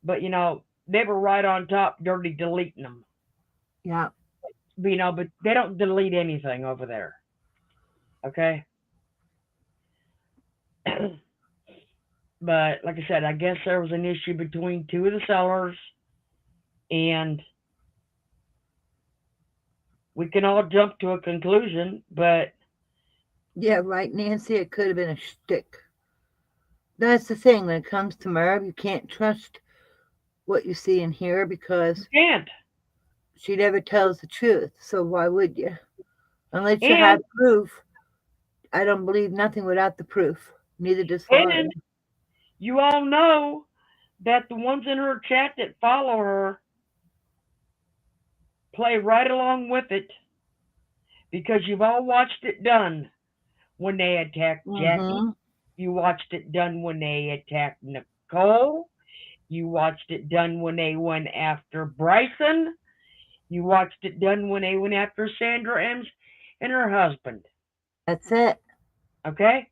But they were right on top, dirty deleting them. Yeah. But they don't delete anything over there. Okay. But like I said, I guess there was an issue between two of the sellers, and we can all jump to a conclusion, but yeah, right, Nancy, it could have been a shtick. That's the thing. When it comes to Merv, you can't trust what you see and hear because you can't. She never tells the truth. So why would you? Unless you have proof. I don't believe nothing without the proof. Neither does Florida. And you all know that the ones in her chat that follow her play right along with it because you've all watched it done when they attacked Jackie. You watched it done when they attacked Nicole. You watched it done when they went after Bryson. You watched it done when they went after Sandra M's and her husband. That's it. Okay?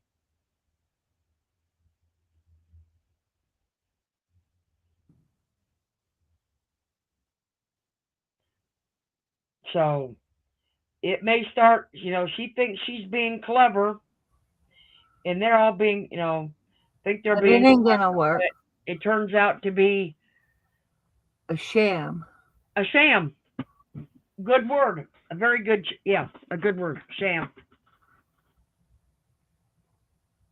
So it may start, she thinks she's being clever, and they're all being, think they're But it being ain't gonna clever, work. but it turns out to be A sham. a sham. Good word. A very good, a good word. Sham.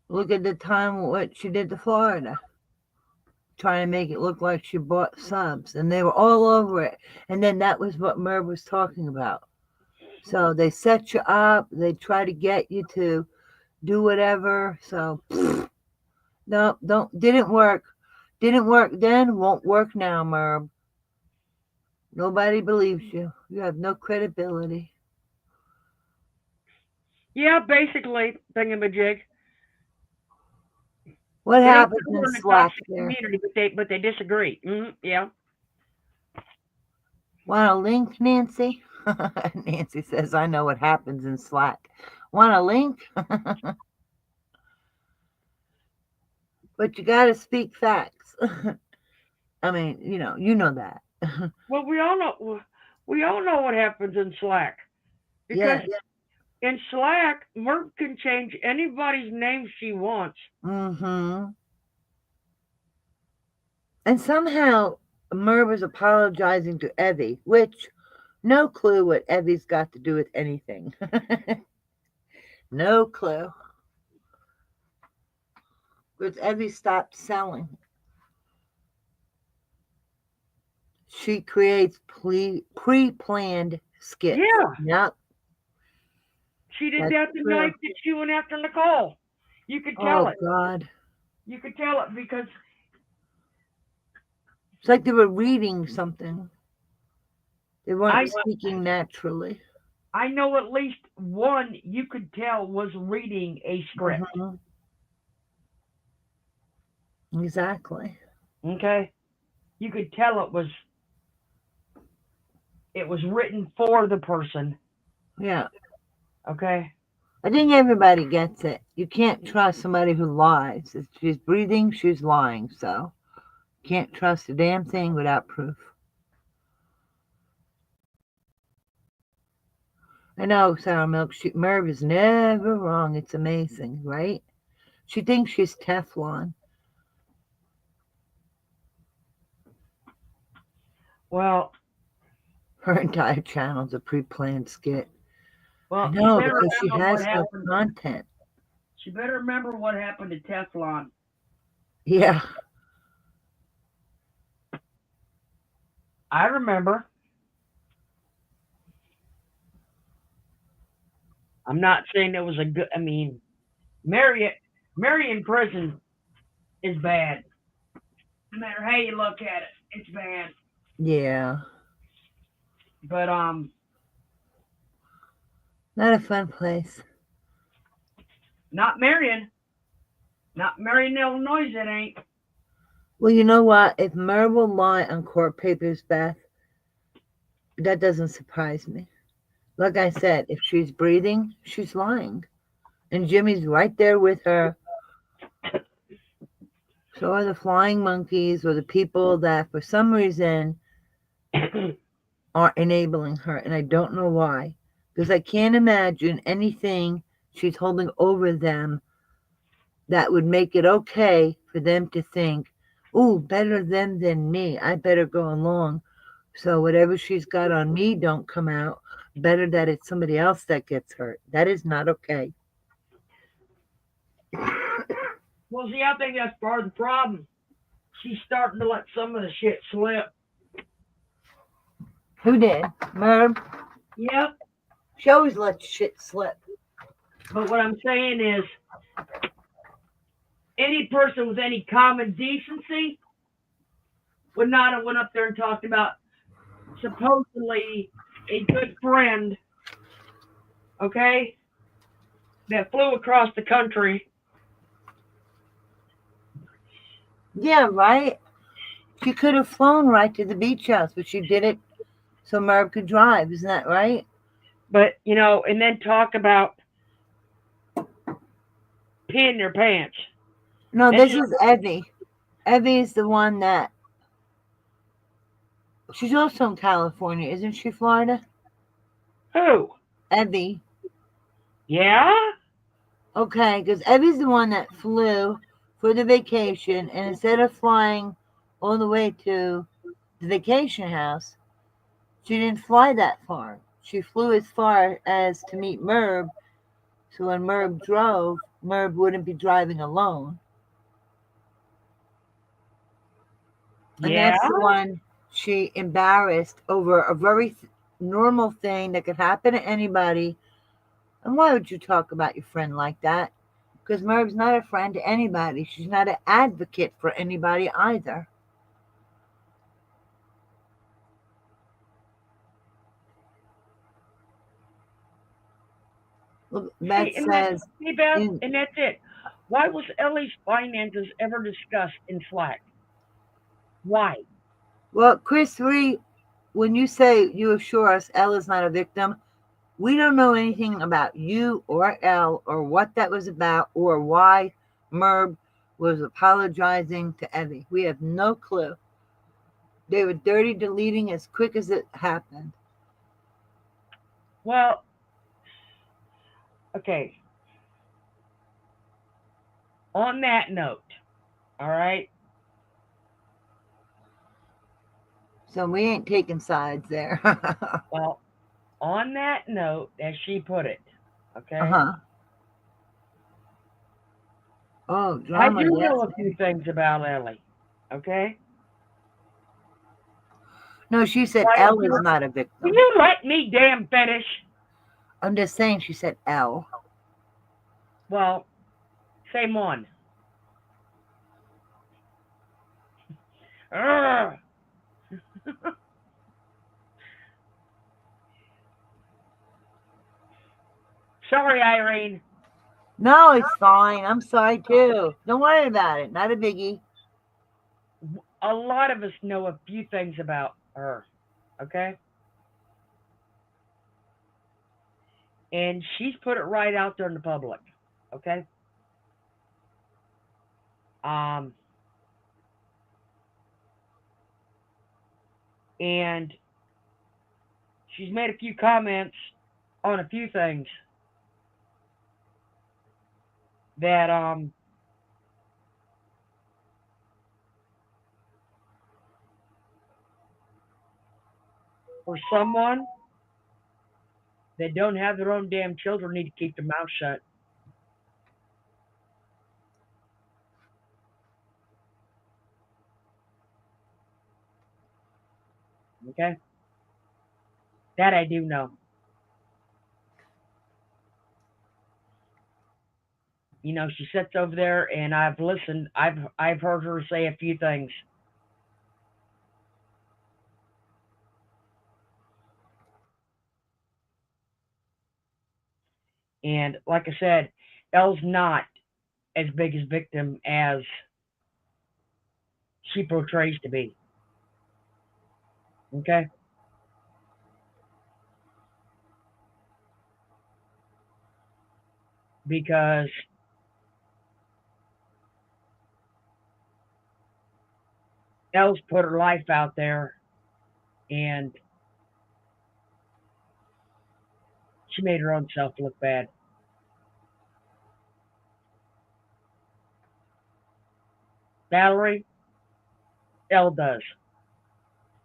Look at the time what she did to Florida, trying to make it look like she bought subs, and they were all over it. And then that was what Merv was talking about. So they set you up. They try to get you to do whatever. So no, didn't work. Didn't work then. Won't work now, Merv. Nobody believes you. You have no credibility. Yeah, basically, thingamajig. What It ain't happens cool in in the Slack toxic there? community, but they disagree. Yeah. Want a link, Nancy? Nancy says, I know what happens in Slack. Want a link? But you got to speak facts. I mean, you know that. Well, we all know. We all know what happens in Slack because Yes. in Slack, Merv can change anybody's name she wants. Mm-hmm. And somehow Merv is apologizing to Evie, which no clue what Evie's got to do with anything. No clue. Because Evie stopped selling. She creates pre-planned skits. Yeah, Yep. she did That's that the true. night that she went after Nicole. You could tell Oh, it. God. You could tell it because It's like they were reading something. They weren't I speaking naturally. I know at least one you could tell was reading a script. Mhm. Exactly. Okay, you could tell it was written for the person. Yeah. Okay. I think everybody gets it. You can't trust somebody who lies. If she's breathing, she's lying. So can't trust a damn thing without proof. I know, Sour Milk. Merv is never wrong. It's amazing, right? She thinks she's Teflon. Well, Her entire channel's a pre-planned skit. I well, you know, better because she remember what has no happened. content. She better remember what happened to Teflon. Yeah. I remember. I'm not saying it was a good. I mean, Mary in prison is bad. No matter how you look at it, it's bad. Yeah. But Not a fun place. not Marion. Not Marion, Illinois. It ain't. Well, you know what? If Merv will lie on court papers, Beth, that doesn't surprise me. Like I said, if she's breathing, she's lying. And Jimmy's right there with her. So are the flying monkeys or the people that for some reason are enabling her. And I don't know why. Because I can't imagine anything she's holding over them that would make it okay for them to think, ooh, better them than me. I better go along. So whatever she's got on me don't come out. Better that it's somebody else that gets hurt. That is not okay. Well, see, I think that's part of the problem. She's starting to let some of the shit slip. Who did? Merv? Yep. She always lets shit slip. But what I'm saying is, any person with any common decency would not have went up there and talked about supposedly a good friend, okay, that flew across the country. Yeah, right? She could have flown right to the beach house, but she did it so Merv could drive. Isn't that right? But, and then talk about peeing their pants. No, That's this just is Evie. Evie is the one that she's also in California, isn't she, Florida? who? Evie. Yeah? Okay, because Evie's the one that flew for the vacation, and instead of flying all the way to the vacation house, she didn't fly that far. She flew as far as to meet Merv, so when Merv drove, Merv wouldn't be driving alone. And Yeah? that's the one she embarrassed over a very normal thing that could happen to anybody. And why would you talk about your friend like that? Because Merv's not a friend to anybody. She's not an advocate for anybody either. Look, Beth See, says, Beth, in, and that's it. Why was Ellie's finances ever discussed in Slack? Why? well, Chris Ree, when you say you assure us Elle is not a victim, we don't know anything about you or Elle or what that was about or why Merv was apologizing to Evie. We have no clue. They were dirty deleting as quick as it happened. Well, okay. On that note, all right. So we ain't taking sides there. Well, on that note, as she put it, okay. Uh-huh. Oh, I drama, do yes. know a few things about Ellie, okay. No, she said Why Elle don't is you, not a can victim. you let me damn finish? I'm just saying she said Elle. Well, same one. Urgh. Sorry, Irene. No, it's fine. I'm sorry too. Don't worry about it. Not a biggie. A lot of us know a few things about her, okay? And she's put it right out there in the public, okay? Um, and she's made a few comments on a few things that for someone that don't have their own damn children need to keep their mouth shut. Okay? That I do know. She sits over there and I've listened. I've heard her say a few things. And like I said, Elle's not as big a victim as she portrays to be. Okay? Because Elle's put her life out there and she made her own self look bad. Valerie, Elle does.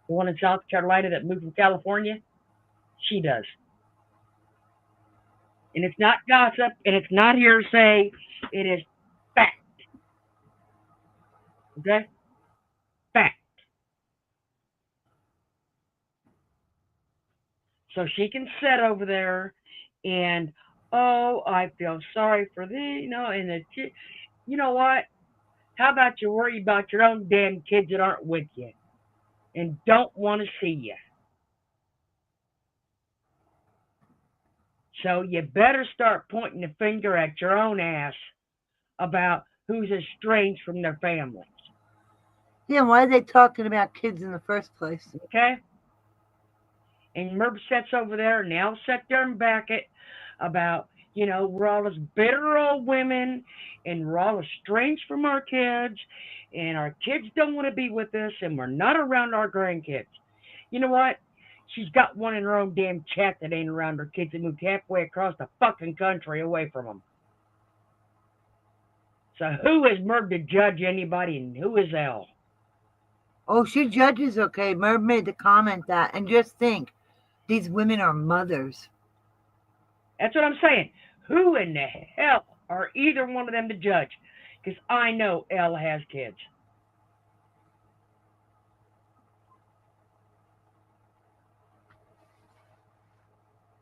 The one in South Carolina that moved from California, she does. And it's not gossip and it's not hearsay. It is fact. Okay? Fact. So she can sit over there and, oh, I feel sorry for and you know what? How about you worry about your own damn kids that aren't with you and don't want to see you? So you better start pointing the finger at your own ass about who's estranged from their families. Yeah, why are they talking about kids in the first place? Okay? And Merv sits over there, and they'll sit there and back it about, we're all this bitter old women, and we're all estranged from our kids, and our kids don't want to be with us, and we're not around our grandkids. You know what? She's got one in her own damn chat that ain't around her kids that moved halfway across the fucking country away from them. So who is Merv to judge anybody, and who is Elle? Oh, she judges, okay. Merv made the comment that, and just think, these women are mothers. That's what I'm saying. Who in the hell are either one of them to judge? Because I know Elle has kids.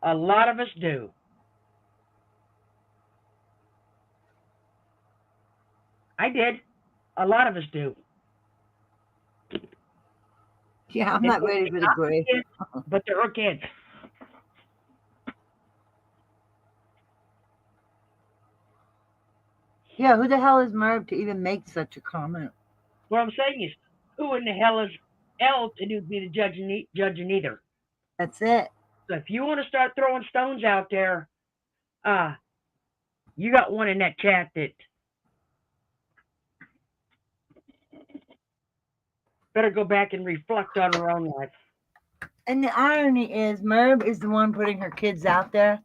A lot of us do. I did. A lot of us do. Yeah, I'm not ready for the grave. Kids, but they're her kids. Yeah, who the hell is Merv to even make such a comment? What I'm saying is, who in the hell is Elle to be the judging either? That's it. So if you want to start throwing stones out there, you got one in that chat that better go back and reflect on her own life. And the irony is, Merv is the one putting her kids out there,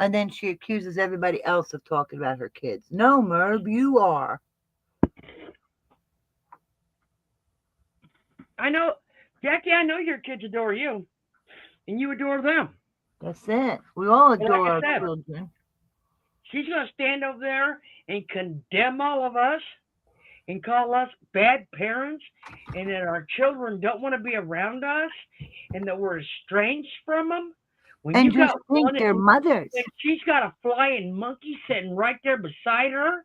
and then she accuses everybody else of talking about her kids. No, Merv, you are. I know, Jackie, I know your kids adore you, and you adore them. That's it. We all But like adore I our said, children. she's going to stand over there and condemn all of us and call us bad parents and that our children don't want to be around us and that we're estranged from them. When And you just got think, one they're mothers. and she's got a flying monkey sitting right there beside her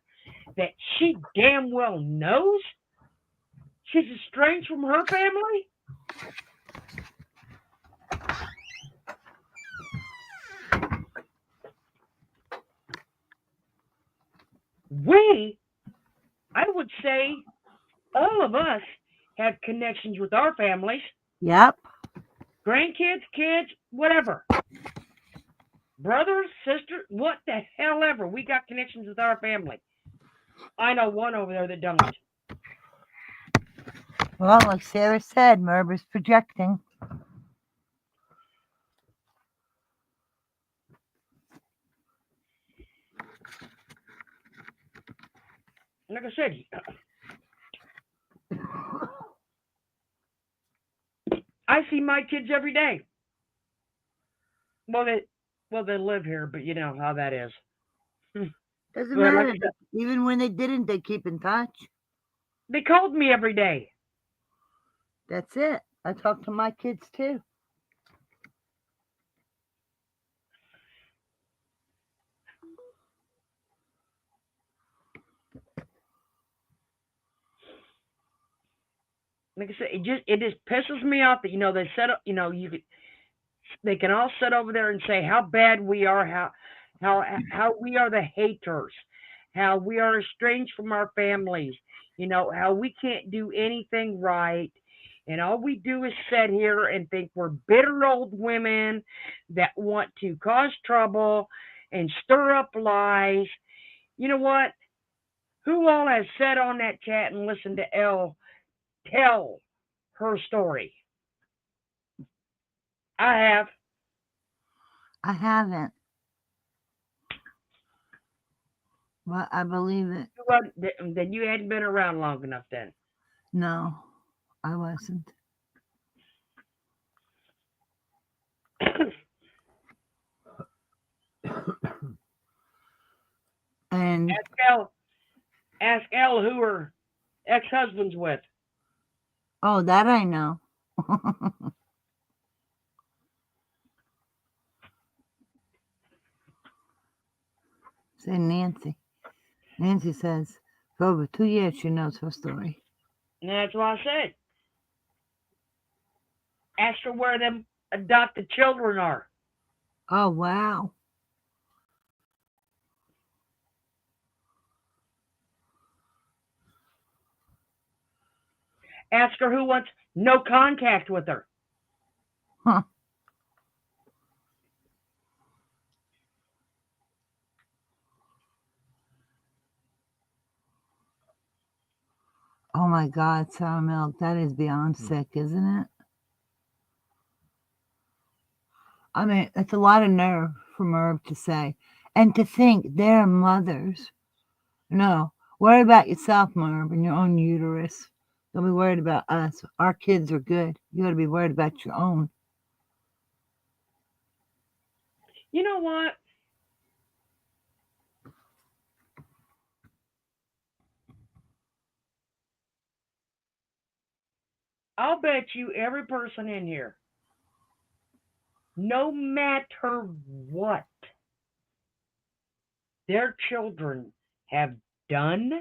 that she damn well knows she's estranged from her family. I would say, all of us have connections with our families, Yep. grandkids, kids, whatever. Brothers, sisters, what the hell ever. We got connections with our family. I know one over there that don't. Well, like Sarah said, Merv is projecting. Like I said, I see my kids every day. Well, they live here, but you know how that is. Doesn't But matter. Even when they didn't, they keep in touch. they called me every day. That's it. I talk to my kids too. Like I said, it just pisses me off that they set up. They can all sit over there and say how bad we are, how we are the haters, how we are estranged from our families, how we can't do anything right. And all we do is sit here and think we're bitter old women that want to cause trouble and stir up lies. You know what? Who all has sat on that chat and listened to Elle tell her story? I have. I haven't. But I believe it. Then you hadn't been around long enough then. No, I wasn't. And ask Elle who her ex-husband's with. oh, that I know. Say Nancy. Nancy says for over 2 years she knows her story. And that's what I said. Ask her where them adopted children are. Oh, wow. Ask her who wants no contact with her. Huh. Oh my God, sour milk. That is beyond sick, isn't it? I mean, it's a lot of nerve for Merv to say. And to think they're mothers. No, worry about yourself, Merv, and your own uterus. Don't be worried about us. Our kids are good. You got to be worried about your own. You know what? I'll bet you every person in here, no matter what their children have done,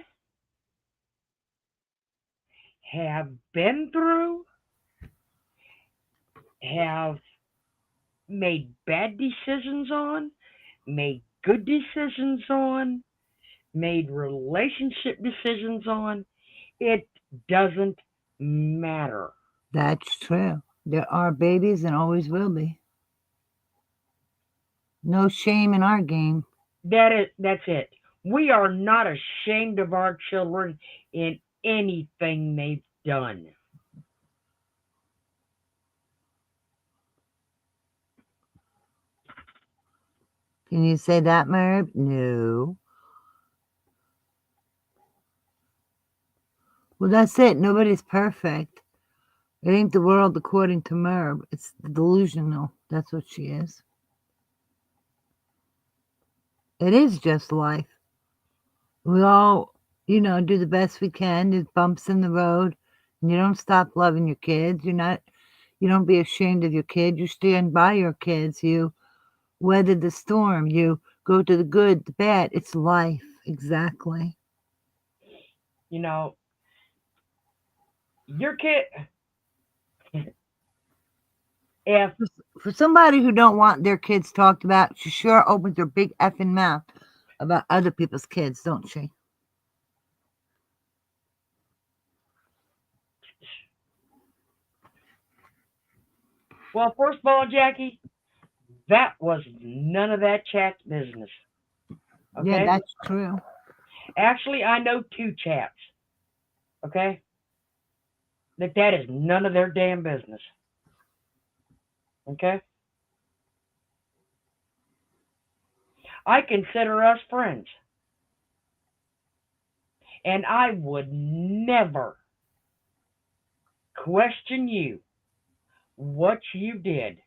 have been through, have made bad decisions on, made good decisions on, made relationship decisions on, it doesn't matter. That's true. There are babies and always will be. No shame in our game. That's it. We are not ashamed of our children in anything they've done. Can you say that, Merv? No. Well, that's it. Nobody's perfect. It ain't the world according to Merv. It's delusional. That's what she is. It is just life. We all, do the best we can. There's bumps in the road. And you don't stop loving your kids. You don't be ashamed of your kid. You stand by your kids. You weather the storm. You go to the good, the bad. It's life. Exactly. You know, your kid, if For somebody who don't want their kids talked about, she sure opens her big effing mouth about other people's kids, don't she? well, first of all, Jackie, that was none of that chat business. Yeah, Okay? that's true. Actually, I know two chats. Okay? That is none of their damn business. Okay? I consider us friends. And I would never question you what you did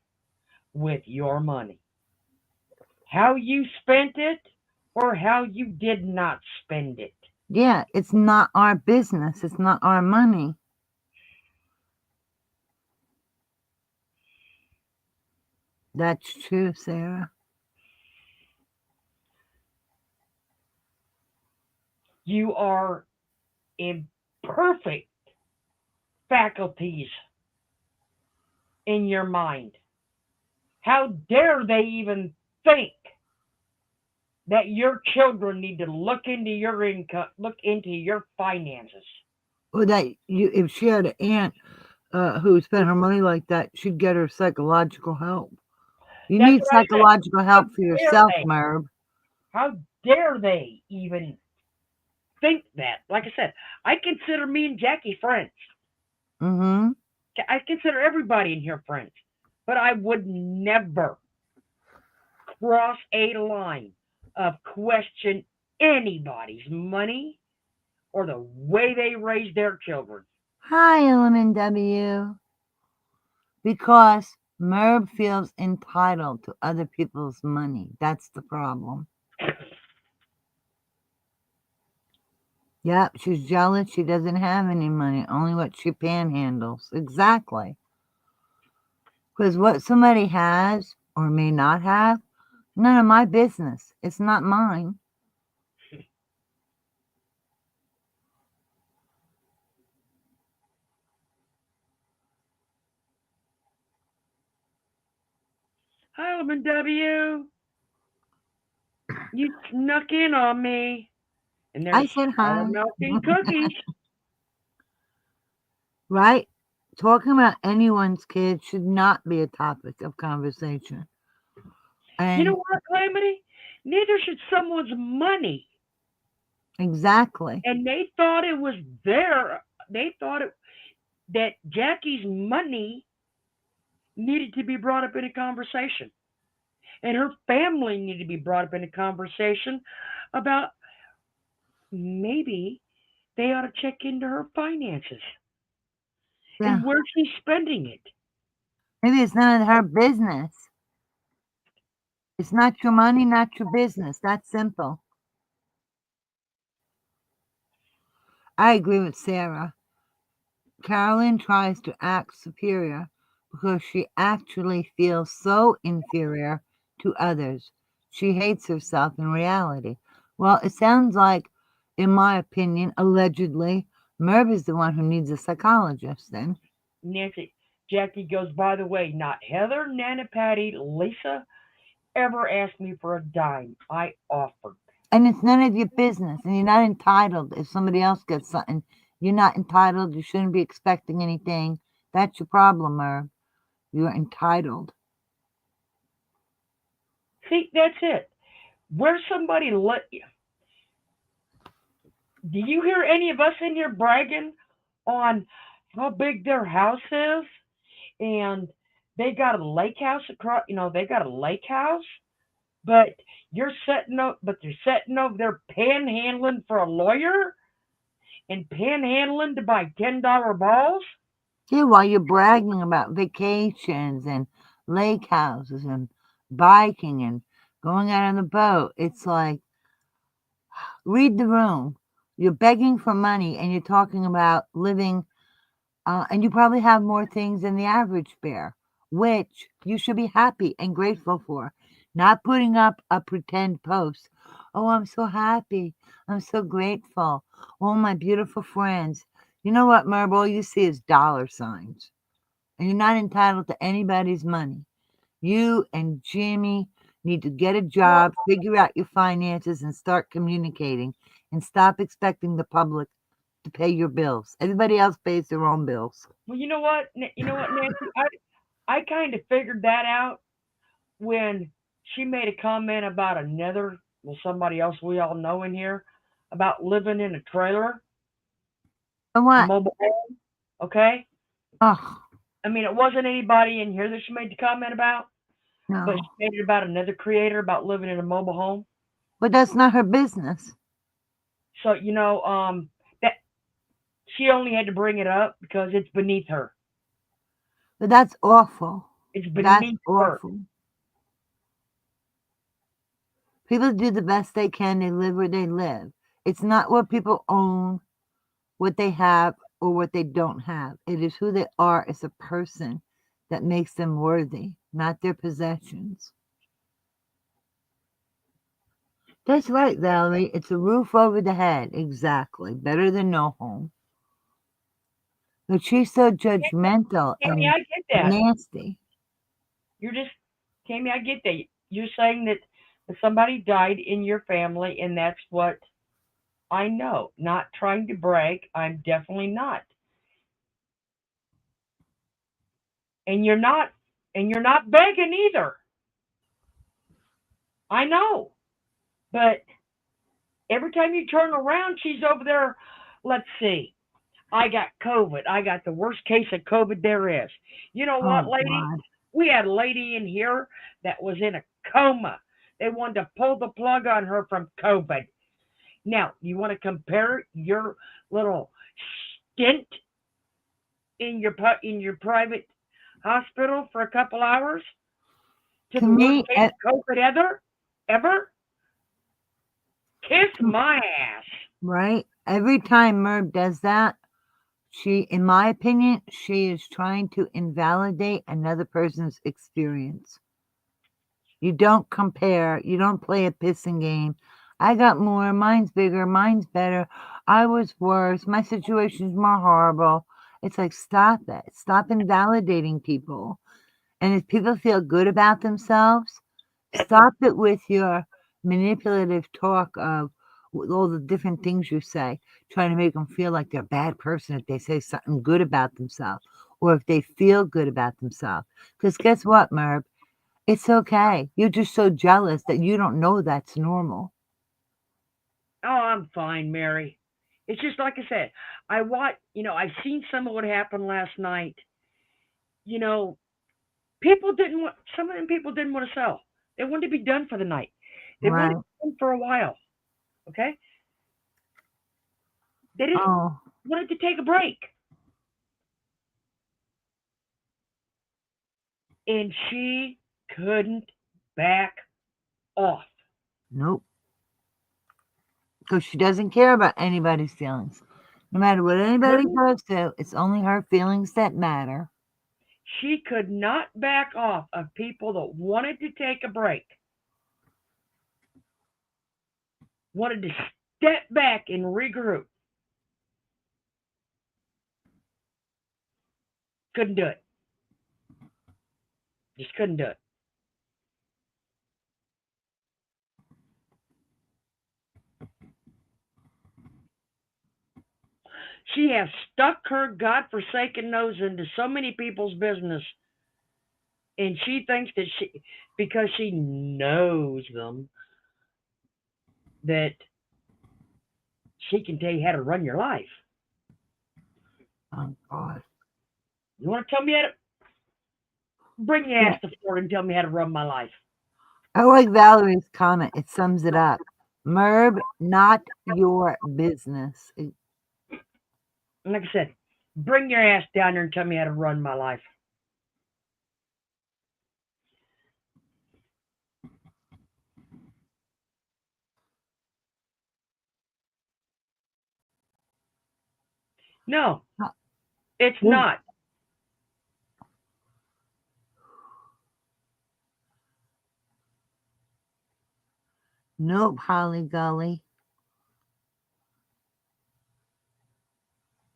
with your money. How you spent it or how you did not spend it. Yeah, it's not our business. It's not our money. That's true, Sarah. You are in perfect faculties in your mind. How dare they even think that your children need to look into your income, look into your finances? Or that if she had an aunt who spent her money like that, she'd get her psychological help. You That's need what I said. psychological How help for dare yourself, they? Merv. How dare they even think that? Like I said, I consider me and Jackie friends. Mm-hmm. I consider everybody in here friends. But I would never cross a line of question anybody's money or the way they raise their children. Hi, Element W. Because Merv feels entitled to other people's money. That's the problem. Yep, she's jealous. She doesn't have any money, only what she panhandles. Exactly. Because what somebody has or may not have, none of my business. It's not mine. Hi, Element W. You snuck in on me. And I there's said sour hi. milk and cookies. right? Talking about anyone's kids should not be a topic of conversation. You know And what, Calamity? Neither should someone's money. exactly. And they thought it was their. They thought that Jackie's money needed to be brought up in a conversation, and her family needed to be brought up in a conversation about maybe they ought to check into her finances Yeah. and where she's spending it. Maybe it's none of her business. It's not your money, not your business. That's simple. I agree with Sarah. Carolyn tries to act superior because she actually feels so inferior to others. She hates herself in reality. Well, it sounds like, in my opinion, allegedly, Merv is the one who needs a psychologist then. Nancy, Jackie goes, by the way, not Heather, Nana, Patty, Lisa ever asked me for a dime. I offered. And it's none of your business, and you're not entitled. If somebody else gets something, you're not entitled. You shouldn't be expecting anything. That's your problem, Merv. You're entitled. See, that's it. Where somebody let you. Do you hear any of us in here bragging on how big their house is? And they got a lake house across, they got a lake house, but they're setting over there panhandling for a lawyer and panhandling to buy $10 balls. Yeah, while you're bragging about vacations and lake houses and biking and going out on the boat, it's like, read the room. You're begging for money and you're talking about living, and you probably have more things than the average bear, which you should be happy and grateful for. Not putting up a pretend post. Oh, I'm so happy. I'm so grateful. Oh, my beautiful friends. You know what, Merb? All you see is dollar signs. And you're not entitled to anybody's money. You and Jimmy need to get a Well, job, figure out your finances, and start communicating. And stop expecting the public to pay your bills. Everybody else pays their own bills. well, you know what? You know what, Nancy? I kind of figured that out when she made a comment about somebody else we all know in here, about living in a trailer, So a what? mobile home. Okay, Oh, I mean it wasn't anybody in here that she made the comment about, but no. she made it about another creator about living in a mobile home. But that's not her business. So that she only had to bring it up because it's beneath her. But that's awful. It's That's beneath her. awful. People do the best they can. They live where they live. It's not what people own, what they have, or what they don't have. It is who they are as a person that makes them worthy, not their possessions. That's right, Valerie. It's a roof over the head. Exactly. Better than no home. But she's so judgmental Tammy, and I get that. nasty. You're just Tammy, I get that. You're saying that somebody died in your family, and that's what I know. Not trying to brag. I'm definitely not. And you're not. And you're not begging either. I know. But every time you turn around, she's over there. Let's see. I got COVID. I got the worst case of COVID there is. You know what, Oh, lady? God. We had a lady in here that was in a coma. They wanted to pull the plug on her from COVID. Now, you want to compare your little stint in your private hospital for a couple hours to To the worst me, case of COVID ever? Kiss my ass. right? Every time Merv does that, in my opinion, she is trying to invalidate another person's experience. You don't compare, you don't play a pissing game. I got more, mine's bigger, mine's better, I was worse, my situation's more horrible. It's like, stop it. Stop invalidating people. And if people feel good about themselves, stop it with your manipulative talk of, with all the different things you say, trying to make them feel like they're a bad person if they say something good about themselves or if they feel good about themselves. Because guess what, Merv? It's okay. You're just so jealous that you don't know that's normal. Oh, I'm fine, Mary. It's just like I said. I've seen some of what happened last night. You know, some of them people didn't want to sell. They wanted to be done for the night. They wanted to Right. be done for a while. Okay? They just Oh, wanted to take a break. And she couldn't back off. nope. Because she doesn't care about anybody's feelings. No matter what anybody Couldn't goes to, it's only her feelings that matter. she could not back off of people that wanted to take a break, wanted to step back and regroup. Couldn't do it. Just couldn't do it. She has stuck her godforsaken nose into so many people's business, and she thinks that because she knows them, that she can tell you how to run your life. Oh, God. You want to tell me how to bring your Yeah. ass to Florida and tell me how to run my life? I like Valerie's comment. It sums it up. Merb, not your business. And like I said, bring your ass down there and tell me how to run my life. No, it's not. Nope, Holly Gully.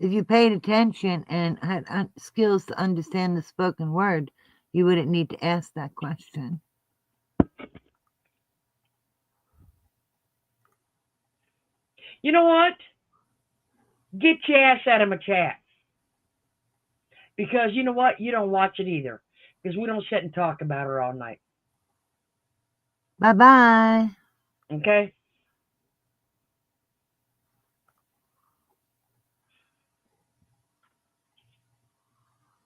If you paid attention and had skills to understand the spoken word, you wouldn't need to ask that question. You know what? Get your ass out of my chat. Because you know what? You don't watch it either. Because we don't sit and talk about her all night. Bye bye. Okay?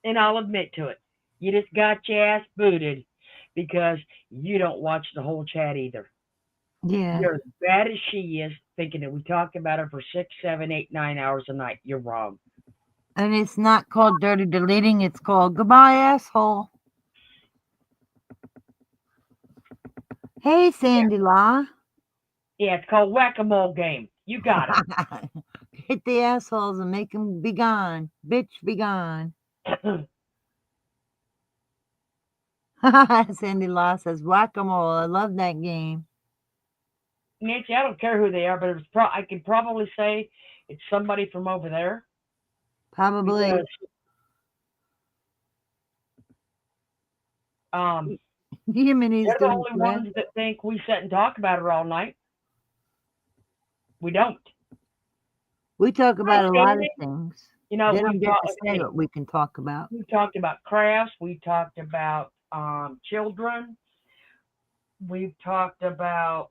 And I'll admit to it. You just got your ass booted because you don't watch the whole chat either. Yeah. You're as bad as she is, thinking that we talk about her for 6, 7, 8, 9 hours a night. You're wrong. And it's not called dirty deleting, it's called goodbye, asshole. Hey, Sandy Law. Yeah, it's called whack-a-mole game. You got Hit the assholes and make them be gone. Bitch, be gone. it. Sandy Law says whack-a-mole. I love that game. Nancy, I don't care who they are, but I can probably say it's somebody from over there Probably. because um, Yemeni's they're the doing only good. ones that think we sit and talk about her all night. We don't. We talk about a lot of Okay. things. You know, They we've don't get talked. to say Okay, what we can talk about. we talked about crafts. We talked about children. We've talked about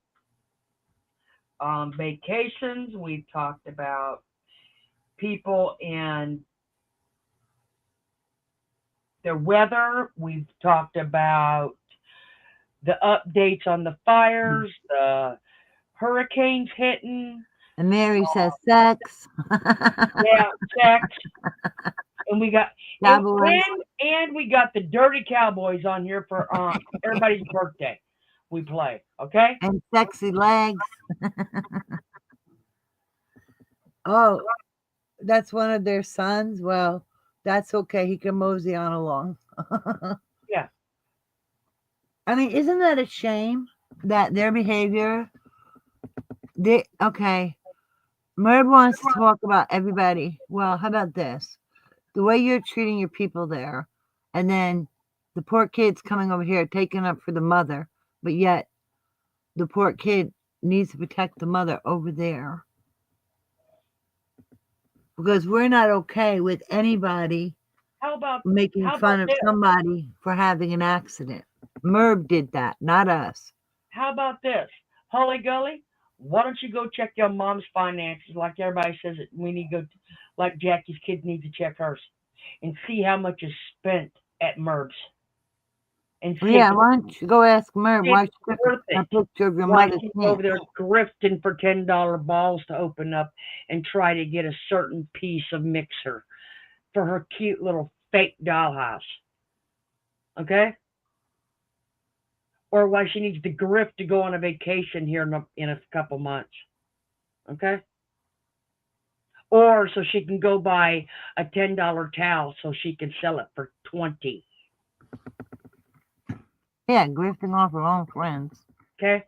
vacations. We've talked about people and the weather. We've talked about the updates on the fires, the hurricanes hitting. And Mary says sex. Yeah, sex. And we got Cowboys and we got the dirty cowboys on here for everybody's birthday. We play, okay? and sexy legs. Oh, that's one of their sons. Well, that's okay. He can mosey on along. Yeah. I mean, isn't that a shame that their behavior? Okay. Merv wants to talk about everybody. Well, how about this? The way you're treating your people there, and then the poor kid's coming over here taking up for the mother, but yet the poor kid needs to protect the mother over there. Because we're not okay with anybody How about making fun of this? somebody for having an accident. Merv did that, not us. How about this? Holly Gully, why don't you go check your mom's finances like everybody says that we need to go, like Jackie's kids need to check hers, and see how much is spent at Merv's. And see Yeah, if why don't you go ask Merv why she it's took worth a it. picture of your Why mother's she's over pants. there grifting for $10 balls to open up and try to get a certain piece of mixer for her cute little fake dollhouse. Okay? Or why she needs the grift to go on a vacation here in a couple months. Okay? Or so she can go buy a $10 towel so she can sell it for 20. Yeah, grifting off her own friends. Okay?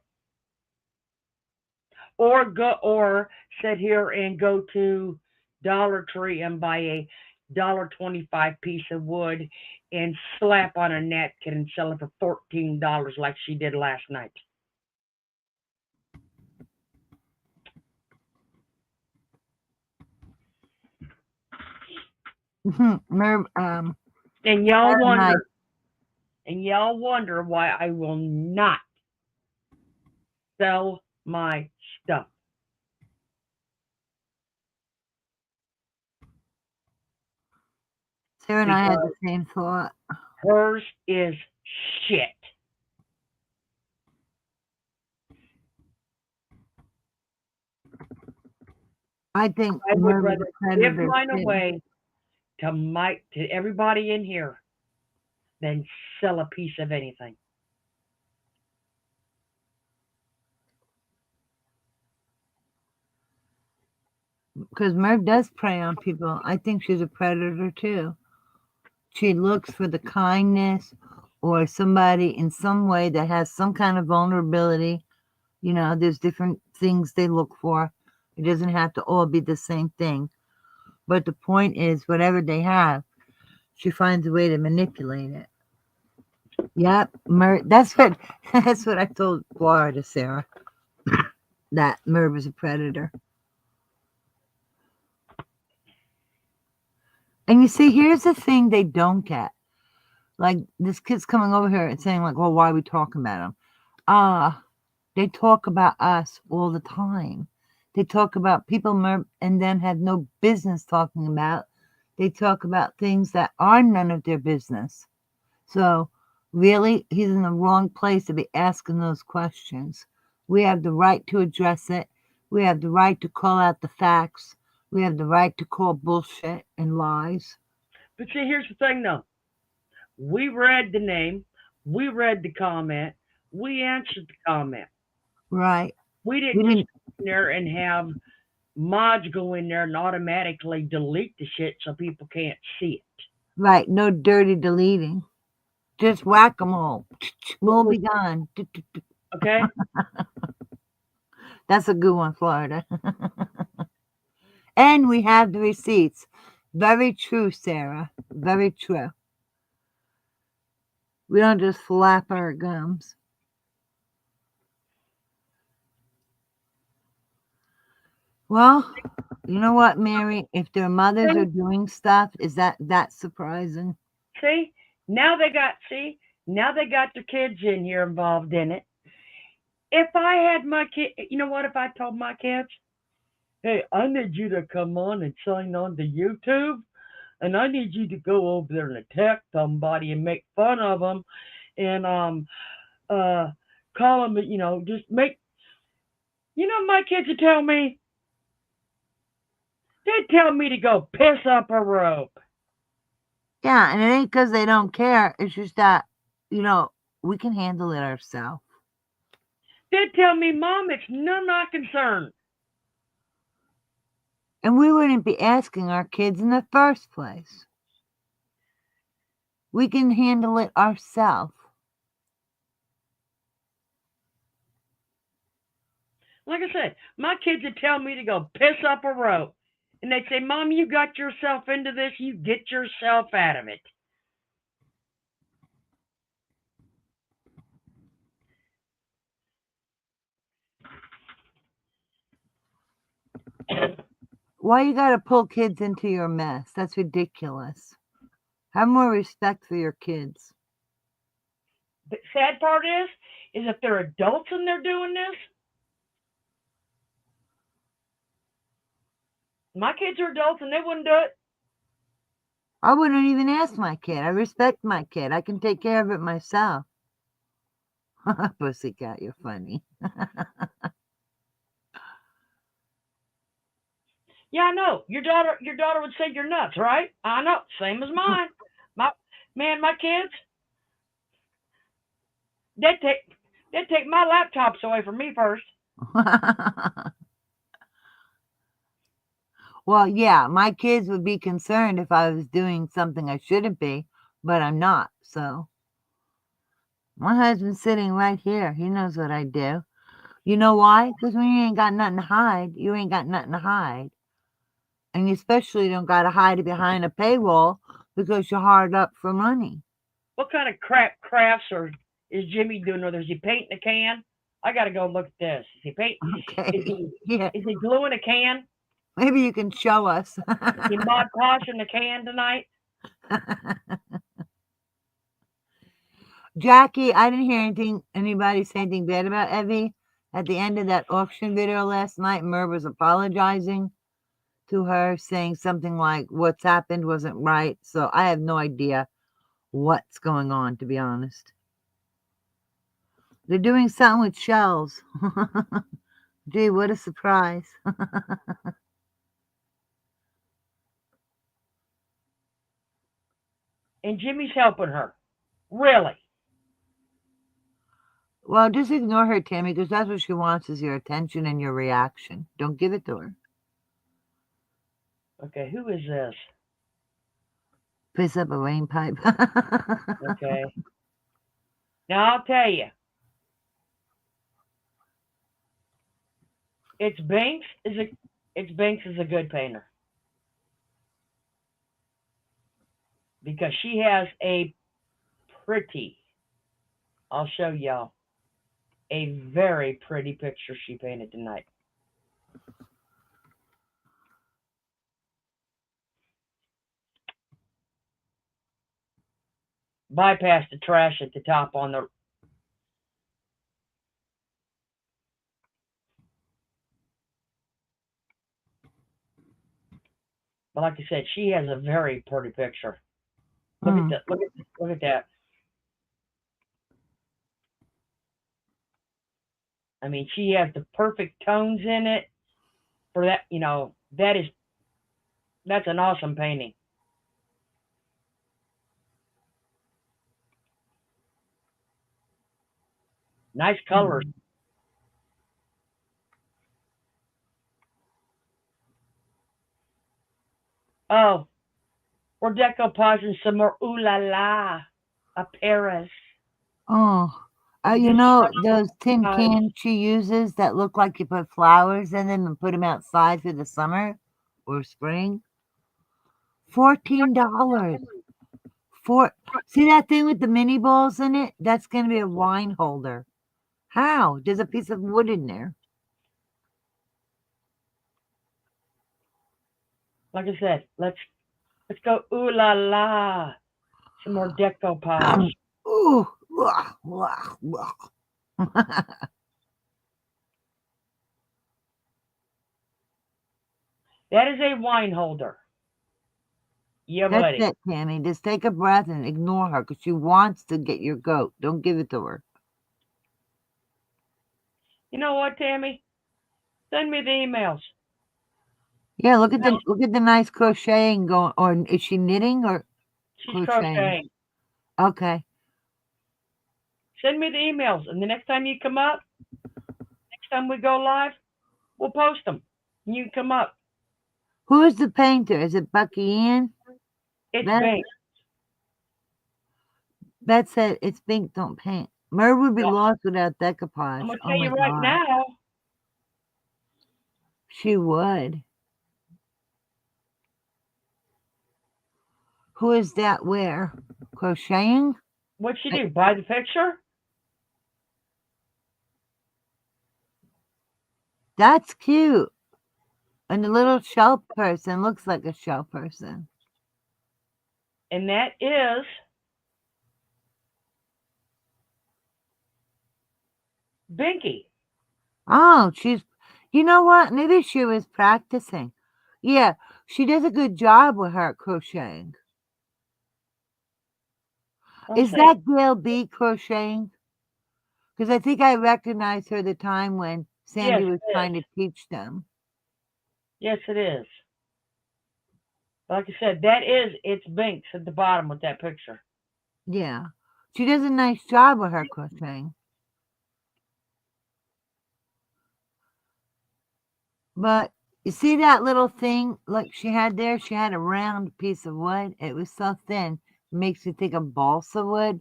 Or sit here and go to Dollar Tree and buy a $1.25 piece of wood and slap on a napkin and sell it for $14 like she did last night. Merv, And y'all Sarah and I, wonder why I will not sell my stuff. Sarah and I had the Because same thought. hers is shit. I think I would Merv is rather a give predator mine too. away to everybody in here than sell a piece of anything. Because Merv does prey on people. I think she's a predator too. She looks for the kindness or somebody in some way that has some kind of vulnerability. You know, there's different things they look for. It doesn't have to all be the same thing. But the point is, whatever they have, she finds a way to manipulate it. Yep, that's what that's what I told Florida Sarah. That Merv is a predator. And you see, here's the thing they don't get. Like this kid's coming over here and saying, like, well, why are we talking about him? They talk about us all the time. They talk about people Merv and then have no business talking about. They talk about things that are none of their business. So really, he's in the wrong place to be asking those questions. We have the right to address it. We have the right to call out the facts. We have the right to call bullshit and lies. But see, here's the thing though. We read the name, we read the comment, we answered the comment. Right. We We didn't just didn't, go in there and have mods go in there and automatically delete the shit so people can't see right. No dirty deleting. Just whack 'em all. We'll be it. gone. Okay? That's a good one, Florida. And we have the receipts. Very true, Sarah. Very true. We don't just flap our gums. Well, you know what, Mary? If their mothers are doing stuff, is that surprising? See? Now they got their kids in here involved in it. If I had my kid, you know what? If I told my kids, hey, I need you to come on and sign on to YouTube, and I need you to go over there and attack somebody and make fun of them, and uh call them, just make, my kids would tell me, they'd tell me to go piss up a rope. Yeah, and it ain't because they don't care. It's just that, you know, we can handle it ourselves. They'd tell me, Mom, it's none of my concern. And we wouldn't be asking our kids in the first place. We can handle it ourselves. Like I said, my kids would tell me to go piss up a rope. And they'd say, Mom, you got yourself into this, you get yourself out of it. Why you gotta pull kids into your mess? That's ridiculous. Have more respect for your kids. The sad part is if they're adults and they're doing this, my kids are adults and they wouldn't do it. I wouldn't even ask my kid. I respect my kid. I can take care of it myself. Pussycat, you're funny. Yeah, I know. Your daughter would say you're nuts, right? I know. Same as mine. My kids, they'd take my laptops away from me first. Well, yeah, my kids would be concerned if I was doing something I shouldn't be, but I'm not. So my husband's sitting right here. He knows what I do. You know why? Because when you ain't got nothing to hide, you ain't got nothing to hide. And you especially don't got to hide it behind a paywall because you're hard up for money. What kind of crafts is Jimmy doing? Or is he painting a can? I got to go look at this. Is he paint? Okay. Yeah. Is he gluing a can? Maybe you can show us. Is he Mod Podging the can tonight? Jackie, I didn't hear anybody say anything bad about Evie. At the end of that auction video last night, Merv was apologizing to her, saying something like, what's happened wasn't right. So I have no idea what's going on, to be honest. They're doing something with shells. Gee, what a surprise. And Jimmy's helping her. Really? Well, just ignore her, Tammy, because that's what she wants is your attention and your reaction. Don't give it to her. Okay, who is this? Piss up a rain pipe. Okay. Now I'll tell you. Banks is a good painter. Because she has a pretty, I'll show y'all, a very pretty picture she painted tonight. Bypass the trash at the top on the... But like I said, she has a very pretty picture. Look at that. Look at that. I mean, she has the perfect tones in it. For that, that's an awesome painting. Nice colors. Oh, we're decoupaging some more ooh la la a Paris. Oh, you know those tin cans she uses that look like you put flowers in them and put them outside for the summer or spring? $14. See that thing with the mini balls in it? That's going to be a wine holder. How? There's a piece of wood in there. Like I said, let's go ooh la la. Some more decoupage. Ooh. That is a wine holder. Yeah, buddy. That's it, Tammy. Just take a breath and ignore her because she wants to get your goat. Don't give it to her. You know what, Tammy? Send me the emails. Yeah, look at the nice crocheting going. Or is she knitting or she's crocheting? Okay. Send me the emails, and the next time you come up, next time we go live, we'll post them. And you can come up. Who is the painter? Is it Bucky Ian? It's Bink. That said, it's Bink don't paint. Merv would be lost without decoupage. I'm going to tell you right now. She would. Who is that where? Crocheting? What'd she do? Buy the picture? That's cute. And the little shell person looks like a shell person. And that is Binky. Oh, you know what? Maybe she was practicing. Yeah, she does a good job with her crocheting. I'll Is say, that Gail B crocheting? Because I think I recognized her the time when Sandy yes, was it trying is. to teach them. Yes, it is. Like I said, it's Binks at the bottom with that picture. Yeah. She does a nice job with her crocheting. But you see that little thing like she had there? She had a round piece of wood. It was so thin. Makes you think of balsa wood.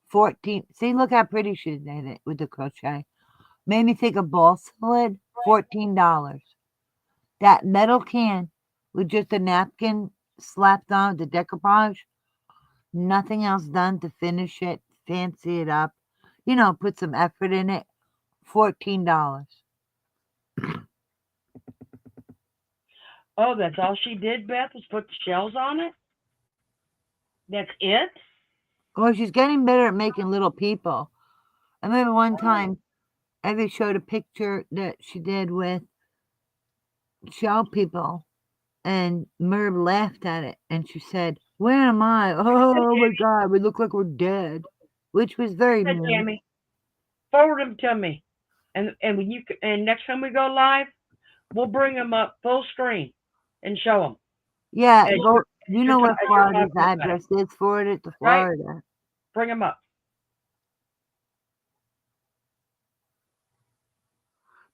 14. See, look how pretty she did it with the crochet. Made me think of balsa wood. $14. That metal can with just a napkin slapped on the decoupage. Nothing else done to finish it, fancy it up. Put some effort in it. $14. Oh, that's all she did, Beth, was put the shells on it? That's it? Well, she's getting better at making little people. I remember one time Evie showed a picture that she did with shell people, and Merv laughed at it, and she said, "Where am I? Oh my God, we look like we're dead," which was very Said mean. Tammy, forward them to me. And and next time we go live, we'll bring them up full screen and show them Yeah, as go. You know where as you're Florida's talking about it, address is. Forward it to right? Florida. Bring them up.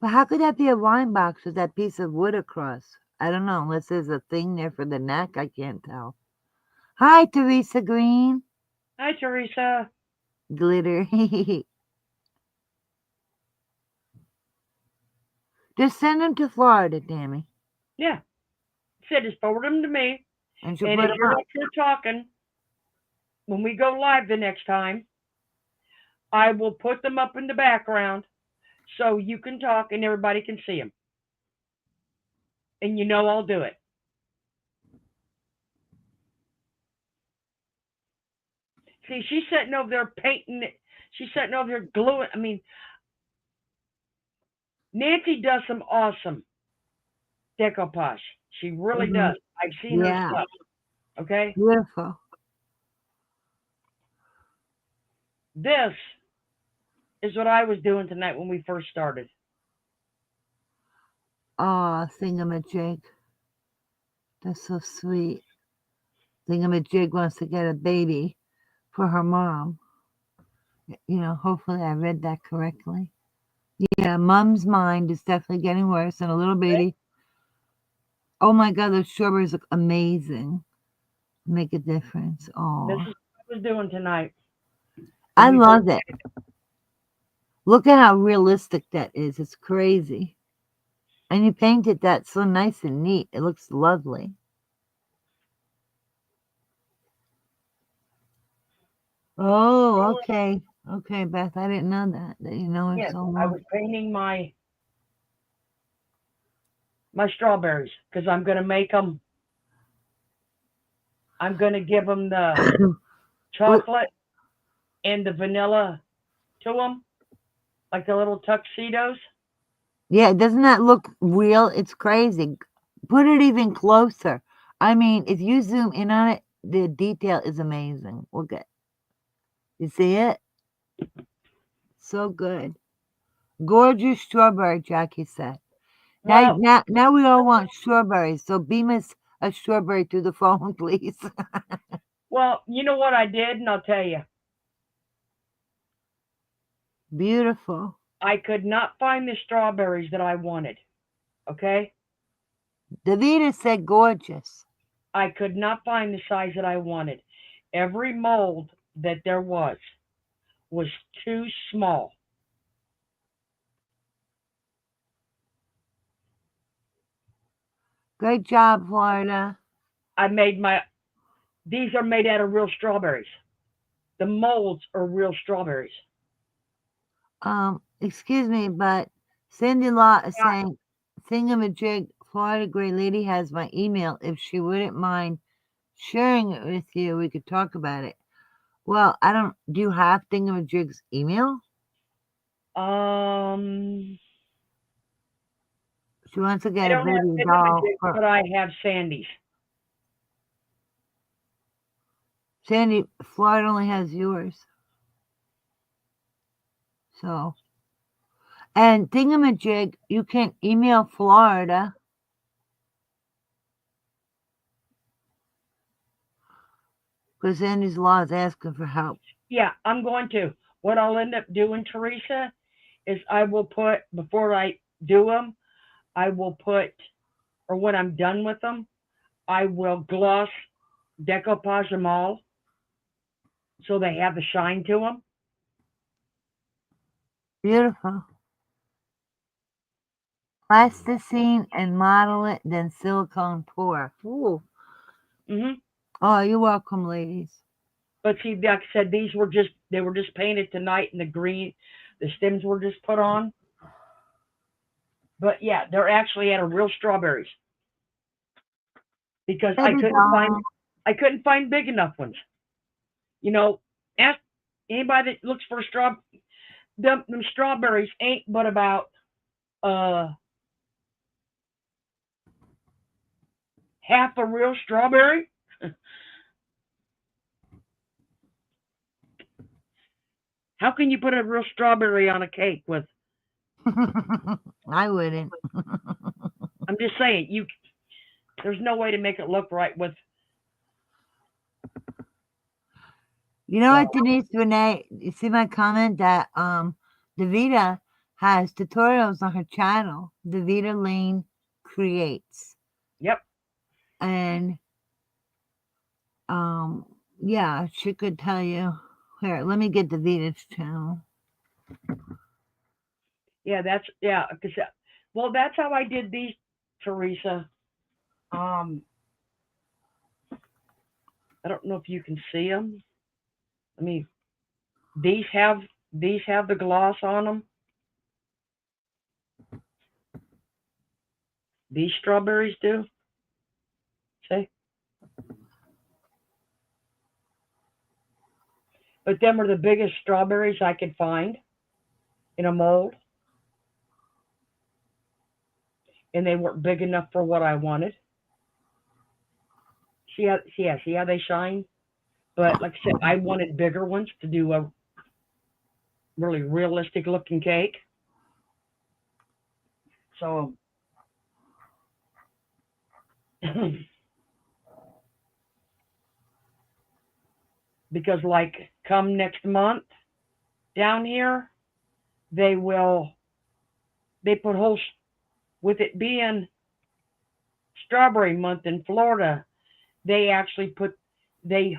But how could that be a wine box with that piece of wood across? I don't know, unless there's a thing there for the neck. I can't tell. Hi, Teresa Green. Hi, Teresa. Glitter. Just send them to Florida, Tammy. Yeah, said just forward them to me. And she'll And put as them you're up. up here talking, when we go live the next time, I will put them up in the background so you can talk and everybody can see them. And I'll do it. See, she's sitting over there painting it. She's sitting over there gluing. I mean, Nancy does some awesome decoupage. She really Mhm. does. I've seen her Yeah, stuff. Okay? beautiful. This is what I was doing tonight when we first started. Oh, thingamajig. That's so sweet. Thingamajig wants to get a baby for her mom. Hopefully I read that correctly. Yeah, mom's mind is definitely getting worse, and a little Okay? baby. Oh my God, those strawberries look amazing. Make a difference. This Oh, is what I was doing tonight when I we first. love it. Look at how realistic that is. It's crazy. And you painted that so nice and neat. It looks lovely. Oh, okay. Okay, Beth, I didn't know that you know it Yes, so I well. was painting my strawberries because I'm gonna make them. I'm gonna give them the Wait, chocolate and the vanilla to them, like the little tuxedos. yeah, doesn't that look real? It's crazy. Put it even closer. I mean, if you zoom in on it, the detail is amazing. Look at you see it? So good. Gorgeous strawberry, Jackie said. Now, Well, now, now we all want strawberries. So beam us a strawberry through the phone, please. you know what I did, and I'll tell you. Beautiful. I could not find the strawberries that I wanted. Okay, Davida said gorgeous. I could not find the size that I wanted. Every mold that there was too small. Great job, Florida. I made my. These are made out of real strawberries. The molds are real strawberries. Excuse me, but Cindy Law is saying thingamajig Florida Gray Lady has my email. If she wouldn't mind sharing it with you, we could talk about it. Well, I don't. Do you have Thingamajig's email? She wants to I get a don't have baby doll. Thingamajig, but I have Sandy's. Sandy, Florida only has yours. So, and Thingamajig, you can email Florida. Because Sandy's law is asking for help. Yeah, I'm going to. What I'll end up doing, Teresa, is I will put, before I do them, I will put, or when I'm done with them, I will gloss decoupage them all so they have the shine to them. Beautiful. Plasticine and model it, then silicone pour. Ooh. Mhm. Oh, you're welcome, ladies. But see, like I said, they were just painted tonight in the green. The stems were just put on. But yeah, they're actually out of real strawberries because Baby doll. I couldn't find big enough ones. You know, ask anybody that looks for them strawberries ain't but about half a real strawberry. How can you put a real strawberry on a cake with? I wouldn't. I'm just saying, there's no way to make it look right with. You know what, Denise Renee? You see my comment that Davita has tutorials on her channel. Davita Lane Creates. Yep. And yeah, she could tell you. Here, let me get Davita's channel. Yeah, well, that's how I did these, Teresa. I don't know if you can see them. I mean, these have the gloss on them. These strawberries do. See? But them are the biggest strawberries I could find in a mold. And they weren't big enough for what I wanted. See how they shine? But like I said, I wanted bigger ones to do a really realistic looking cake. So because like come next month down here, they put whole, with it being strawberry month in Florida, they actually put the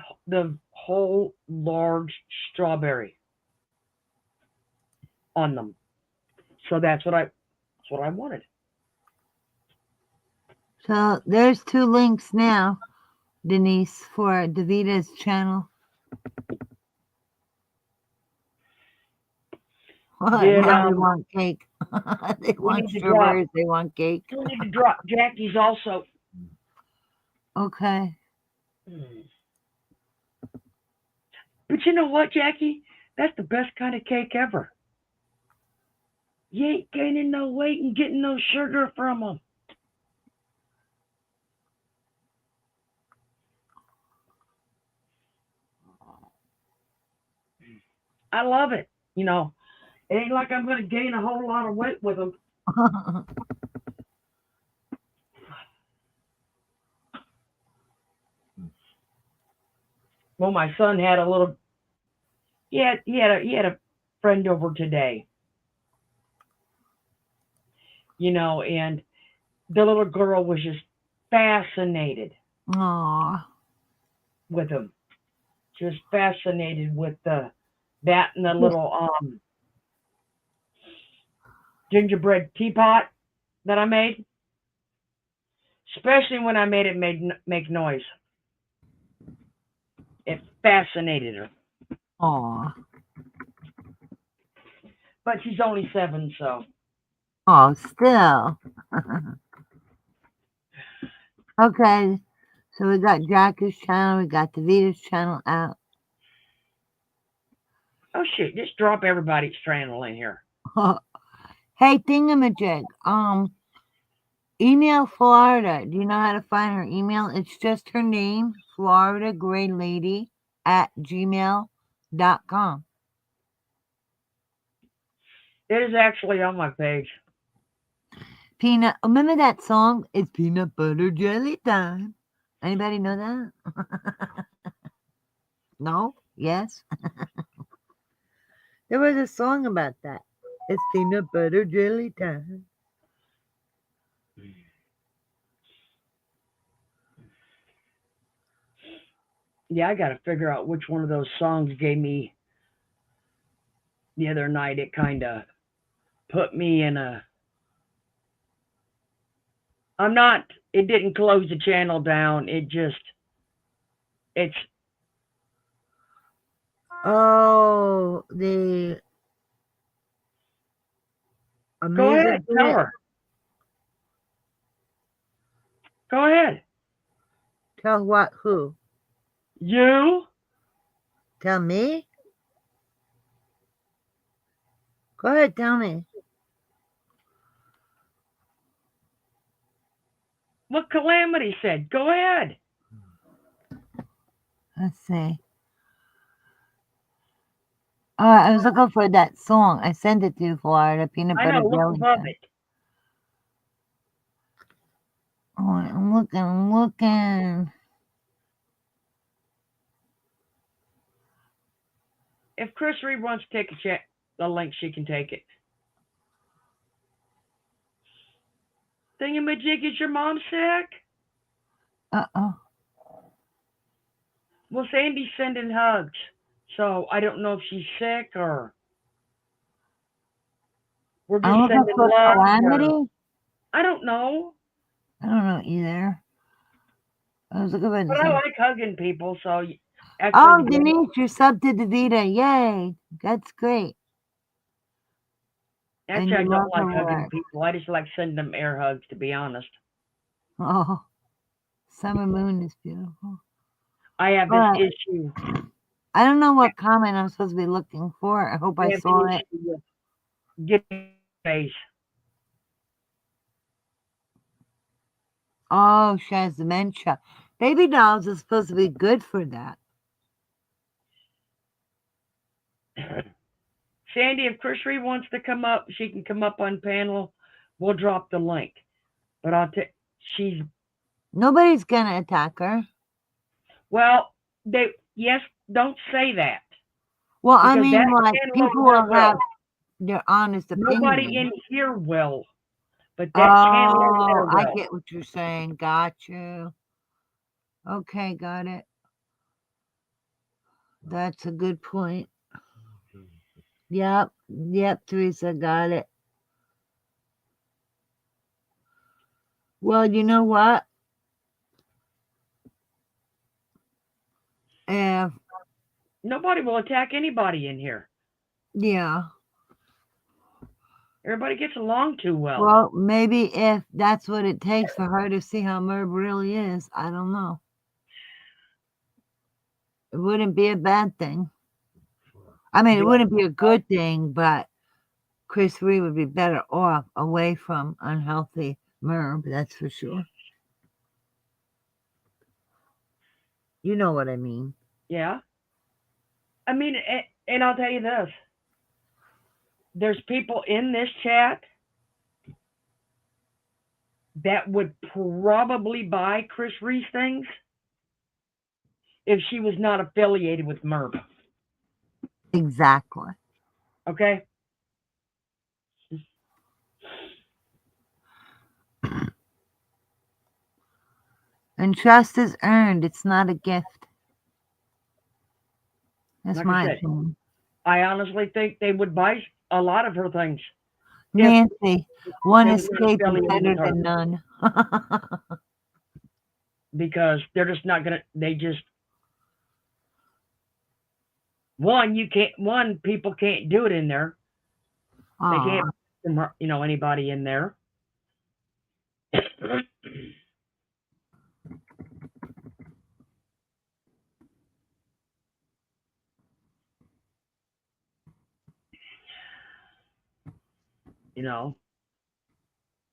whole large strawberry on them. So that's what I wanted. So there's 2 links now, Denise, for Davita's channel. Now they want cake. They want strawberries. They want cake. We need to drop Jackie's also. Okay. But you know what, Jackie? That's the best kind of cake ever. You ain't gaining no weight and getting no sugar from them. I love it. You know, it ain't like I'm going to gain a whole lot of weight with them. Well, my son had a little. He had a friend over today. You know, and the little girl was just fascinated. Aww. With him, just fascinated with that and the little gingerbread teapot that I made. Especially when I made it make noise. It fascinated her. Aww. But she's only 7, so. Oh, still. Okay, so we got Jackie's channel, we got Davita's channel out. Oh shit! Just drop everybody's channel in here. Hey, Thingamajig, email Florida. Do you know how to find her email? It's just her name, Florida Gray Lady @gmail.com. It is actually on my page. Peanut. Remember that song? It's peanut butter jelly time. Anybody know that? No? Yes? There was a song about that. It's peanut butter jelly time. Yeah, I got to figure out which one of those songs gave me the other night. It kind of put me in a. I'm not. It didn't close the channel down. It just. It's. Oh, the Go ahead. music Tell bit. her. Go ahead. Tell what? Who? You. Tell me? Go ahead, tell me. What Calamity said. Go ahead. Let's see. I was looking for that song. I sent it to you, Florida. Peanut I butter know. Look jelly above time. it. Oh, I'm looking. If Chris Reed wants to take the link, she can take it. Thingamajig, is your mom sick? Uh-oh. Well, Sandy's sending hugs, so I don't know if she's sick or we're just I'm looking sending for love. Calamity? I don't know, I don't know either. I was looking for but the I same. like hugging people, so Oh, actually, Denise, you're sub to Davita. Yay. That's great. And actually, I you don't love like her hugging work. people. I just like sending them air hugs, to be honest. Oh, Summer Moon is beautiful. I have All this right. issue. I don't know what comment I'm supposed to be looking for. I hope I I have saw the it. issue with getting face. Oh, she has dementia. Baby dolls is supposed to be good for that. Sandy, if Chris Reed wants to come up, she can come up on panel. We'll drop the link. But she's Nobody's gonna attack her. well. Yes, don't say that Well, I because mean, that like channel people over there will have will. their honest Nobody opinion. in here will, but that channel over there Oh, I will. get what you're saying. Got you. Okay, got it. That's a good point. Yep, Teresa, got it. Well, you know what? If Nobody will attack anybody in here. yeah, Everybody gets along too well. well, maybe if that's what it takes for her to see how Merv really is, I don't know. It wouldn't be a bad thing. I mean, it wouldn't be a good thing, but Chris Reed would be better off away from unhealthy Merv, that's for sure. You know what I mean. Yeah. I mean, and I'll tell you this. There's people in this chat that would probably buy Chris Reed's things if she was not affiliated with Merv. Exactly. Okay? And trust is earned, it's not a gift. That's Like my I said, opinion. I honestly think they would buy a lot of her things. Nancy, one they were not escape is affiliated better with her. than none. Because they're just not gonna. They just people can't do it in there. They Aw. can't, anybody in there. you know,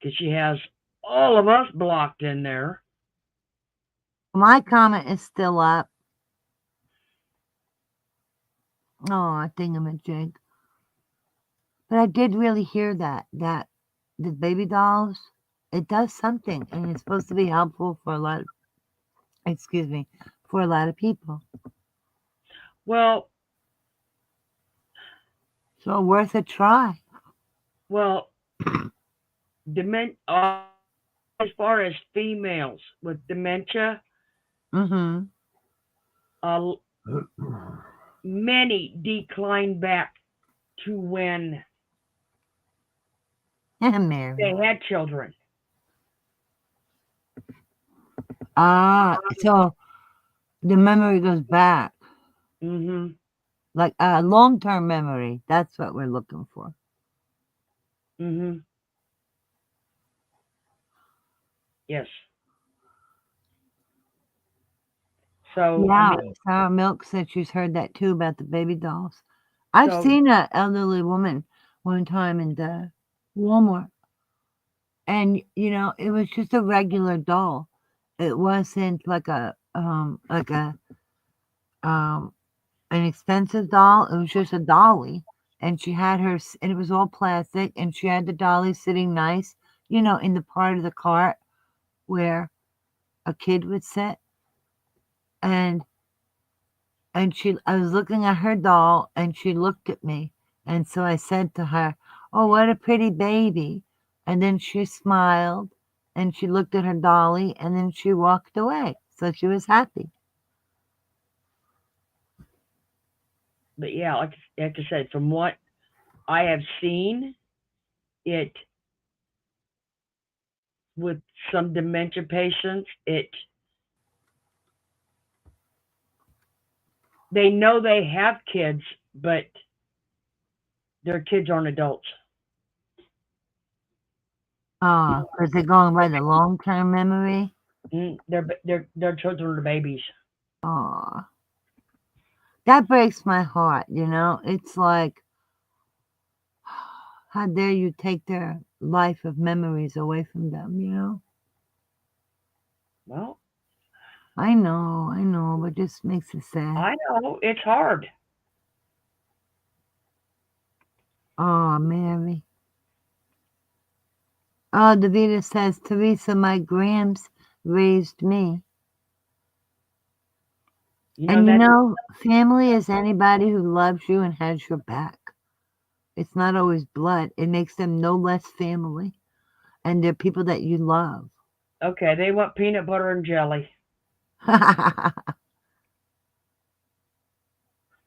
because she has all of us blocked in there. My comment is still up. Oh, thingamajig. But I did really hear that the baby dolls, it does something, and it's supposed to be helpful for a lot of, excuse me, for a lot of people. Well, So worth a try. well, as far as females with dementia, Mm-hmm. uh, many decline back to when Mary. they had children. So the memory goes back. Mm-hmm. Like a long-term memory. That's what we're looking for. Mm-hmm. Yes. So, I Yeah, mean, Sarah Milk said she's heard that too about the baby dolls. I've so, seen an elderly woman one time in the Walmart, and it was just a regular doll. It wasn't like a an expensive doll. It was just a dolly, and she had and it was all plastic, and she had the dolly sitting nice, in the part of the cart where a kid would sit, and I was looking at her doll, and she looked at me, and so I said to her, "Oh, what a pretty baby," and then she smiled, and she looked at her dolly, and then she walked away. So she was happy. but yeah, like I said, from what I have seen, it with some dementia patients, they know they have kids, but their kids aren't adults. Because they're going by the long-term memory. Their children are babies. Aw, that breaks my heart. It's like, how dare you take their life of memories away from them? Well, I know, but it just makes it sad. I know it's hard. Oh, Mary. Oh, Davida says, Teresa, my Grams raised me. And family is anybody who loves you and has your back. It's not always blood. It makes them no less family. And they're people that you love. Okay, they want peanut butter and jelly.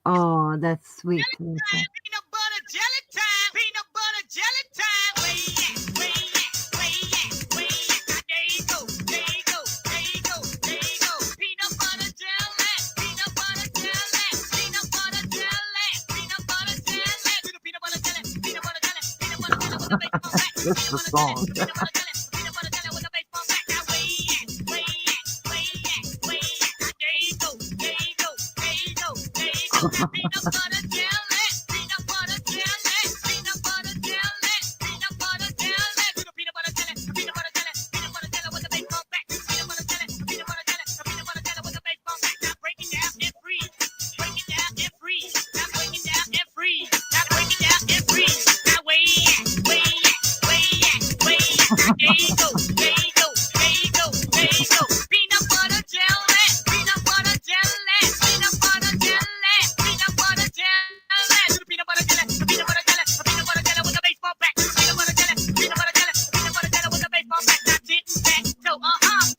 Oh, that's sweet, Teresa. Peanut butter jelly time. Peanut butter jelly time. Where you at? Where you at? Where you at? Where you at? There you go. There you go. There you go. There you go. Peanut butter jelly. Peanut butter jelly. Peanut butter jelly. Peanut butter jelly. Do the peanut butter jelly. Peanut butter jelly. Peanut butter jelly with a baseball bat. Just the song. Peanut butter jelly. Peanut butter jelly with a baseball bat. Now where you at? Where you at? Where you at? Where you at? There you go. There you go. There you go. There you go. Peanut butter jelly. Peanut butter jelly. Peanut butter jelly. Peanut butter jelly. Do the peanut butter jelly. Peanut butter jelly. Peanut butter jelly with a baseball bat. Peanut butter jelly. Peanut butter jelly. Peanut butter jelly with a baseball bat. Now break it down and freeze. Break it down and freeze. Now break it down and freeze. Now break it down and freeze. Now where you at? Where you at? Where you at? Where you at? Now there you go. There you go. There you go. There you go. Peanut butter jelly. Peanut butter jelly. Peanut butter jelly. Peanut butter jelly. Do the peanut butter jelly. The peanut butter jelly. The peanut butter jelly with a baseball bat. The peanut butter jelly. Peanut butter jelly. Peanut butter jelly with a baseball bat. Now tit tat toe.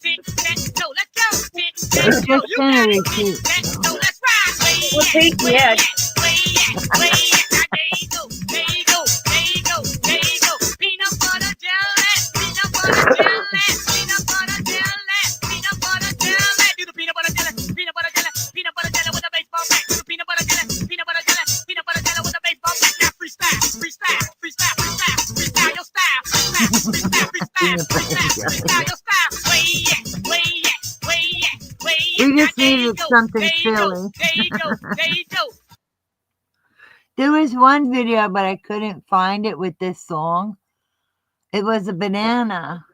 Tit tat toe. Let's go. Tit tat It's toe. just You got it. generally Tit cute. tat toe. Let's ride. Where you Well, at? thank you, Where you Ed. at? Where you at? Where you at? Now there you go. There you go. There you go. There you go. Peanut butter jelly. Peanut butter jelly. Peanut butter jelly. Peanut butter jelly. Do the peanut butter jelly. Peanut butter jelly. Peanut butter jelly with a baseball bat. Do the peanut butter jelly. Peanut butter jelly. Peanut butter jelly with a baseball bat. Now freestyle. Freestyle. Freestyle. Freestyle. Freestyle your style. Freestyle. Freestyle. Freestyle. Freestyle. Freestyle your style. Where you at? Where you at? Where you at? Where you at? We Now just there you needed go. something There you go. silly. There you go. There you go. There was one video, but I couldn't find it with this song. It was a banana,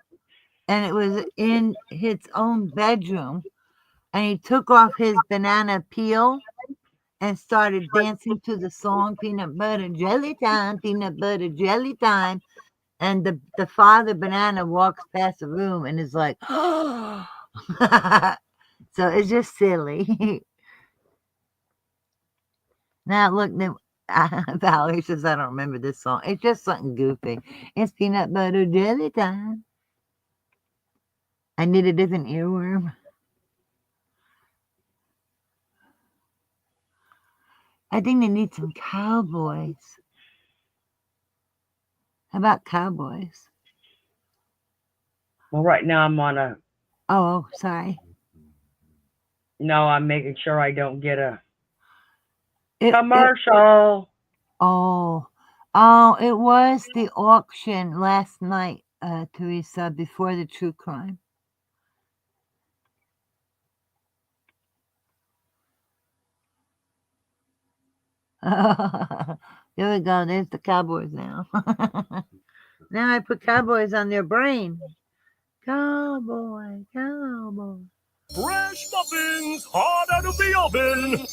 and it was in its own bedroom. And he took off his banana peel and started dancing to the song "Peanut Butter Jelly Time, Peanut Butter Jelly Time." And the father banana walks past the room and is like, so it's just silly. Now look, Valerie says I don't remember this song. It's just something goofy. It's peanut butter jelly time. I need a different earworm. I think they need some cowboys. How about cowboys? Well, right now I'm on a. Oh, sorry. No, I'm making sure I don't get a It, commercial. oh, it was the auction last night, Teresa, before the true crime. There we go. There's the cowboys now. Now I put cowboys on their brain. Cowboy, cowboy. Fresh muffins, hot out of the oven.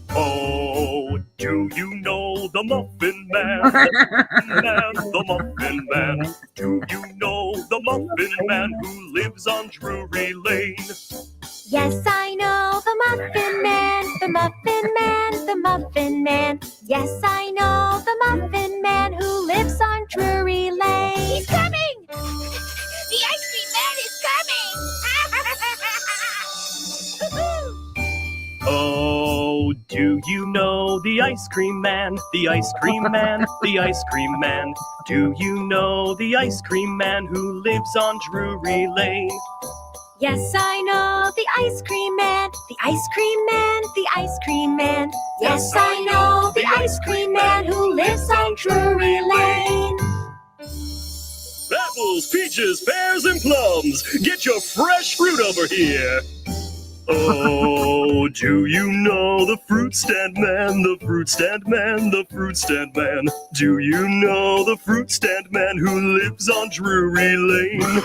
Oh, do you know the Muffin Man? The Muffin Man. Do you know the Muffin Man who lives on Drury Lane? Yes, I know the Muffin Man, the Muffin Man, the Muffin Man. Yes, I know the Muffin Man who lives on Drury Lane. He's coming! The ice cream man is coming! Oh, do you know the Ice Cream Man? The Ice Cream Man, the Ice Cream Man. Do you know the Ice Cream Man who lives on Drury Lane? Yes, I know the ice cream man, the ice cream man, the ice cream man. Yes, I know the ice cream man who lives on Drury Lane. Apples, peaches, pears, and plums. Get your fresh fruit over here. Oh, do you know the fruit stand man, the fruit stand man, the fruit stand man? Do you know the fruit stand man who lives on Drury Lane?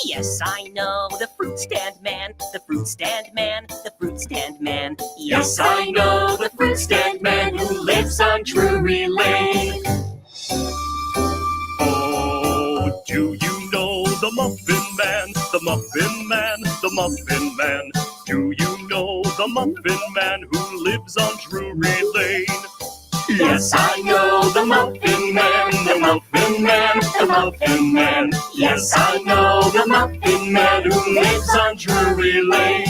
Yes, I know the fruit stand man, the fruit stand man, the fruit stand man. Yes, I know the fruit stand man who lives on Drury Lane. Oh, do you know the Muffin Man, the Muffin Man, the Muffin Man? Do you know the Muffin Man who lives on Drury Lane? Yes, I know the Muffin Man, the Muffin Man, the Muffin Man. Yes, I know the Muffin Man who lives on Drury Lane.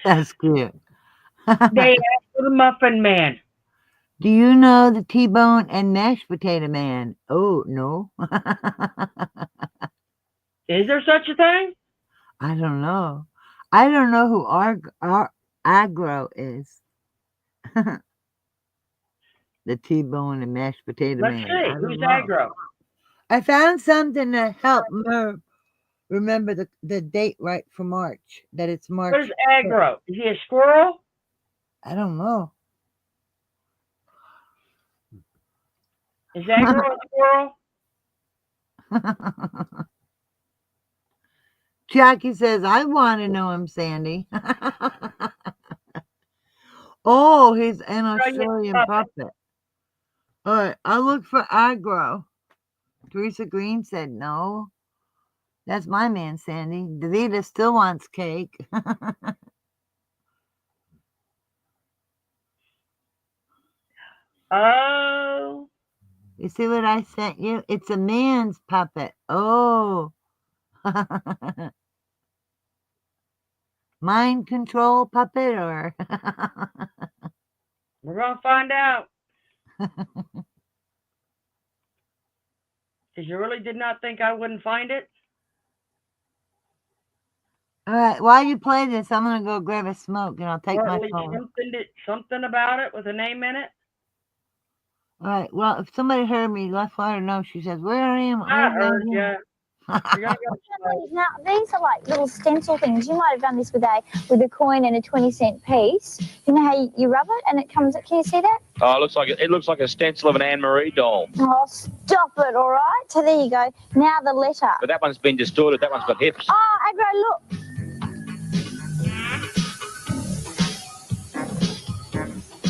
That's cute. They asked for the Muffin Man. Do you know the T-Bone and Mashed Potato Man? Oh, no. Is there such a thing? I don't know. I don't know who Agro is. The T-Bone and Mashed Potato Let's Man. see. I don't Who's know. aggro? I found something to help Merv remember the date right for March. That it's March. What is aggro? Is he a squirrel? I don't know. Is aggro a squirrel? Jackie says, I want to know him, Sandy. Oh, he's an Australian puppet. All right, I'll look for aggro. Teresa Green said no. That's my man, Sandy. Davida still wants cake. Oh. You see what I sent you? It's a man's puppet. Oh. Mind control puppet or We're going to find out. Because you really did not think I wouldn't find it? all right, while you play this, I'm gonna go grab a smoke and I'll take Or my at least phone. something about it with a name in it? All right, well, if somebody heard me, let Florida know. She says, where I am. I heard you. We're gonna go. Now these are like little stencil things. You might have done this with a coin and a 20-cent piece. You know how you rub it and it comes. Can you see that? Oh, it looks like a stencil of an Anne Marie doll. Oh, stop it! All right. So there you go. Now the letter. But that one's been distorted. That one's got hips. Oh, Agro, look.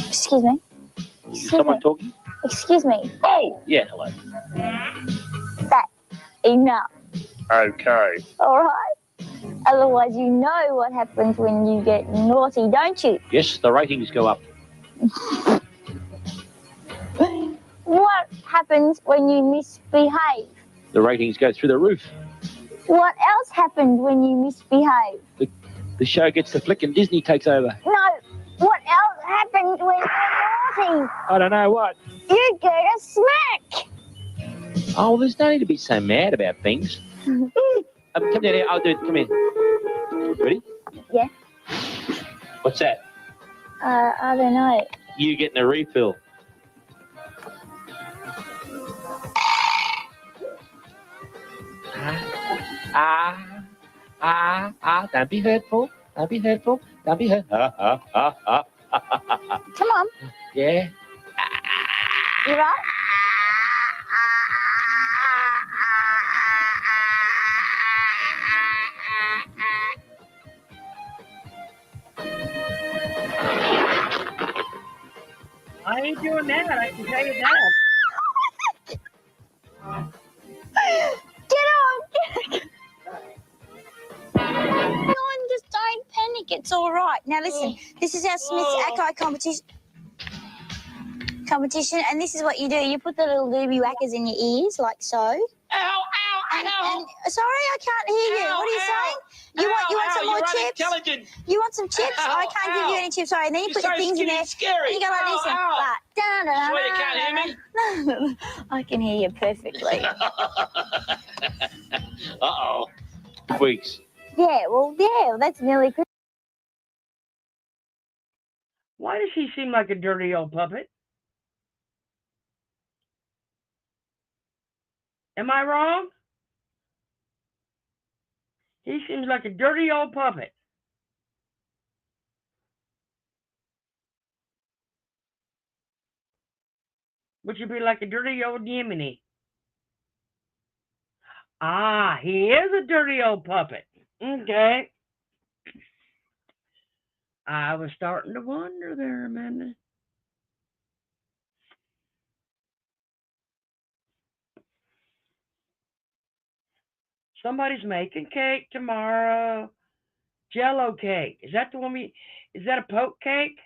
Excuse me. Someone talking? Excuse me. Oh, yeah, hello. That enough. Okay. All right. Otherwise, you know what happens when you get naughty, don't you? Yes, the ratings go up. What happens when you misbehave? The ratings go through the roof. What else happens when you misbehave? The show gets the flick and Disney takes over. No. What else happens when you're naughty? I don't know what. You get a smack. Oh, well, there's no need to be so mad about things. Come down here. I'll do it. Come in. Ready? Yeah. What's that? I don't know. You getting a refill. Don't be hurtful. Don't be hurtful. Don't be hurt. Come on. Yeah. You right? I ain't doing that. I can tell you that. Get on! Just don't panic. It's all right. Now listen. This is our Smith's Acai competition, and this is what you do. You put the little doobie whackers in your ears, like so. Ow, ow, and sorry, I can't hear you. What are you saying? You want some more chips? You want some chips? I can't give you any chips. Sorry. And then you put your things in there. Scary. And you go like this. And like, Swear you can't hear me? I can hear you perfectly. Uh-oh. Weeks. Yeah, that's nearly Christmas. Why does he seem like a dirty old puppet? Am I wrong? He seems like a dirty old puppet. Which would be like a dirty old Yemeni. Ah, he is a dirty old puppet. Okay. I was starting to wonder there, Amanda. Somebody's making cake tomorrow. Jello cake. Is that the one is that a poke cake?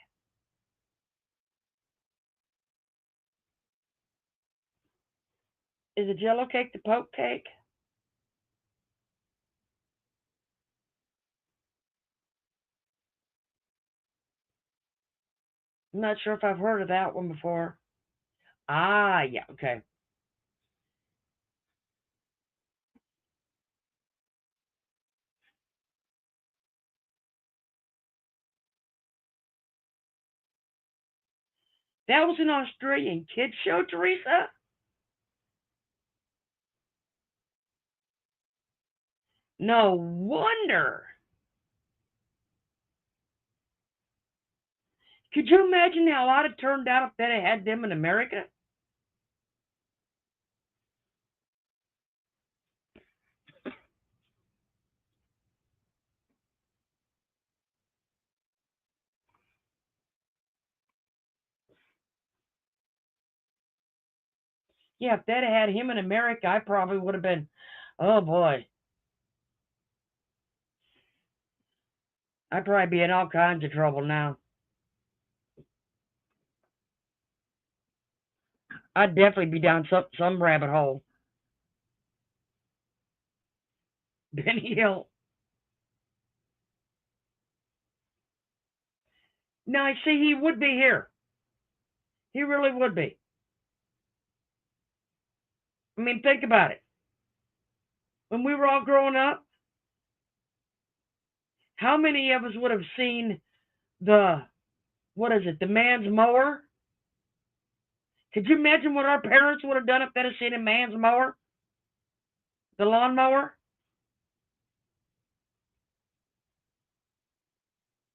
Is a Jello cake the poke cake? I'm not sure if I've heard of that one before. Ah, yeah, okay. That was an Australian kids show, Teresa? No wonder. Could you imagine how odd it turned out if that had them in America? Yeah, if that had him in America, I probably would have been, oh boy. I'd probably be in all kinds of trouble now. I'd definitely be down some rabbit hole. Benny Hill. No, I see he would be here. He really would be. I mean, think about it. When we were all growing up, how many of us would have seen the man's mower? Could you imagine what our parents would have done if they'd have seen a man's mower? The lawnmower?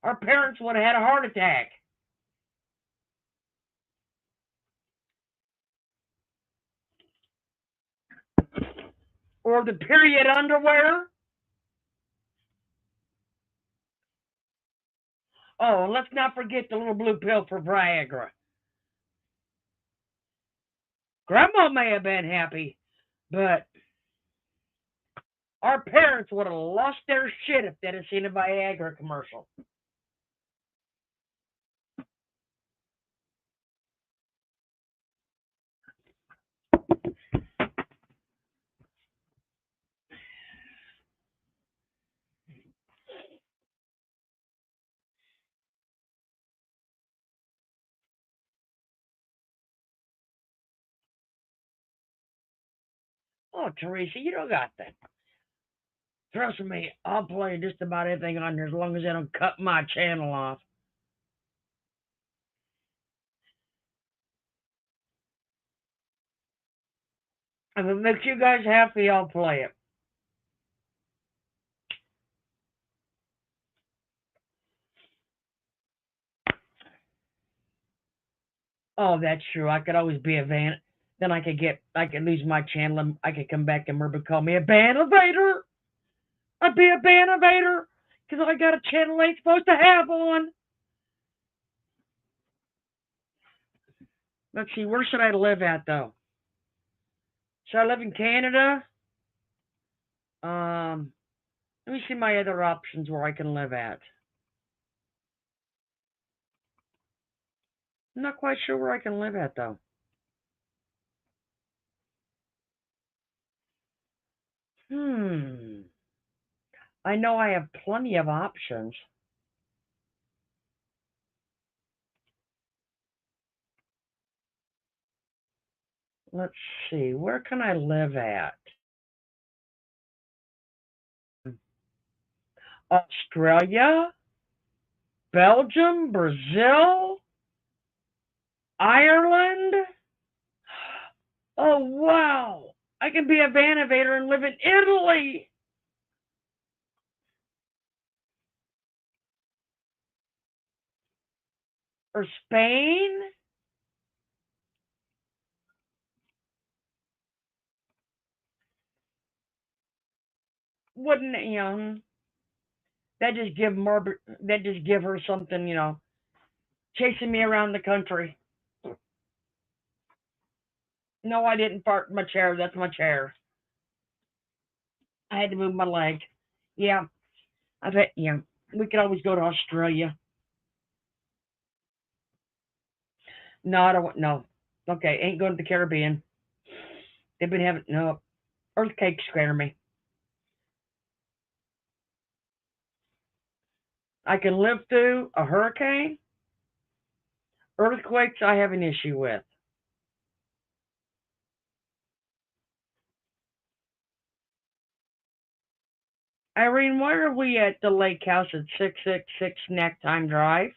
Our parents would have had a heart attack. Or the period underwear? Oh, let's not forget the little blue pill for Viagra. Grandma may have been happy, but our parents would have lost their shit if they'd have seen a Viagra commercial. Oh, Teresa, you don't got that. Trust me, I'll play just about anything on here as long as they don't cut my channel off. If it makes you guys happy, I'll play it. Oh, that's true. I could always be a van. Then I could lose my channel and I could come back and Merba call me a ban evader. I'd be a ban evader because I got a channel I ain't supposed to have on. Let's see, where should I live at though? Should I live in Canada? Let me see my other options where I can live at. I'm not quite sure where I can live at though. I know I have plenty of options. Let's see, where can I live at? Australia, Belgium, Brazil, Ireland. Oh, wow. I can be a van evader and live in Italy. Or Spain. Wouldn't it, that just give her something, chasing me around the country. No, I didn't fart in my chair. That's my chair. I had to move my leg. Yeah, I bet, we could always go to Australia. No, I don't want, no. Okay, ain't going to the Caribbean. They've been having, no, earthquakes scare me. I can live through a hurricane. Earthquakes, I have an issue with. Irene, why are we at the lake house at 666 Snack Time Drive?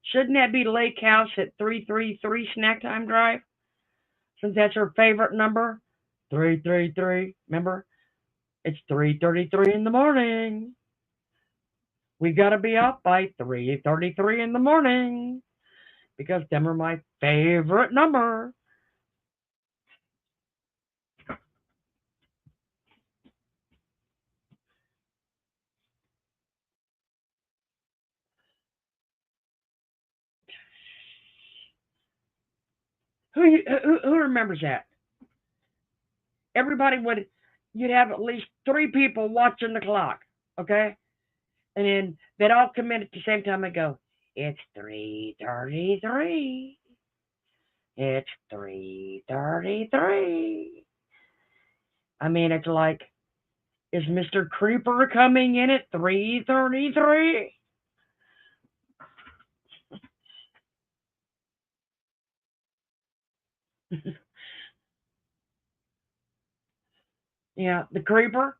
Shouldn't that be lake house at 333 Snack Time Drive? Since that's her favorite number. 333, remember? It's 3:33 in the morning. We gotta be up by 3:33 in the morning. Because them are my favorite number. Who remembers that? You'd have at least 3 people watching the clock, okay? And then they'd all come in at the same time and go, it's 3:33. It's 3:33. I mean, it's like, is Mr. Creeper coming in at 3:33? Yeah, the Creeper.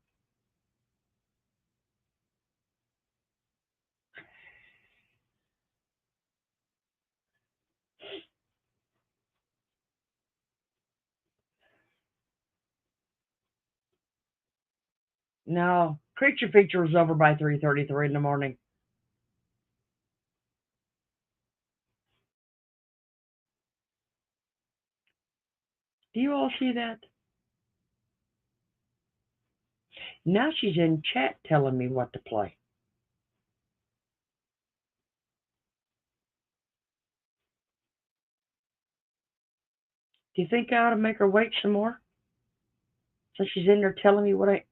No, Creature Feature was over by 3:33 in the morning. Do you all see that? Now she's in chat telling me what to play. Do you think I ought to make her wait some more? So she's in there telling me what I...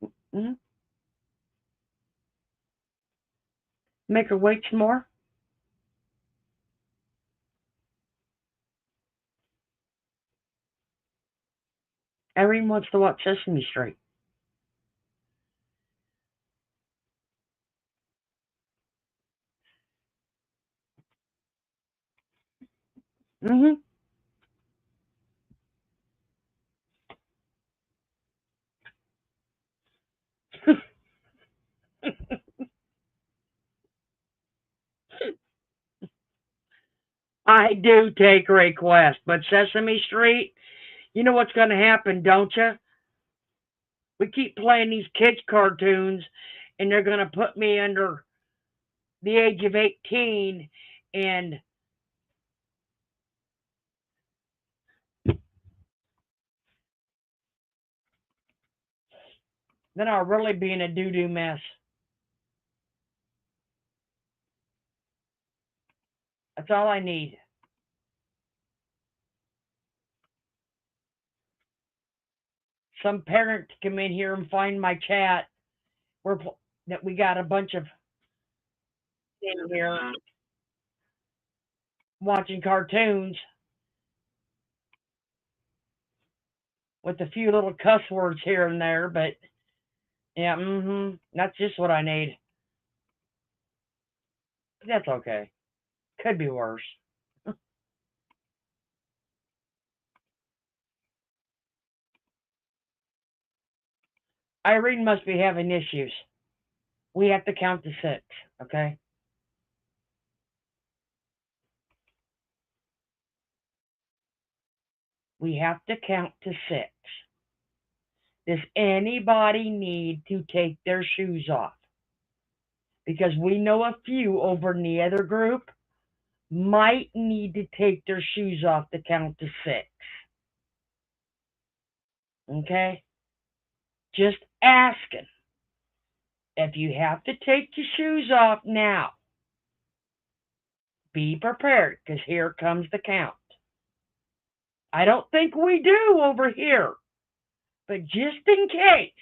Make her wait some more? Irene wants to watch Sesame Street. Mm-hmm. I do take requests, but Sesame Street, you know what's going to happen, don't you? We keep playing these kids' cartoons, and they're going to put me under the age of 18, and then I'll really be in a doo-doo mess. That's all I need. Some parent to come in here and find my chat. That we got a bunch of in here watching cartoons with a few little cuss words here and there, but yeah, that's just what I need. That's okay. Could be worse. Irene must be having issues. We have to count to 6, okay? We have to count to 6. Does anybody need to take their shoes off? Because we know a few over in the other group might need to take their shoes off to count to 6. Okay? Just asking. If you have to take your shoes off now, be prepared, because here comes the count. I don't think we do over here, but just in case.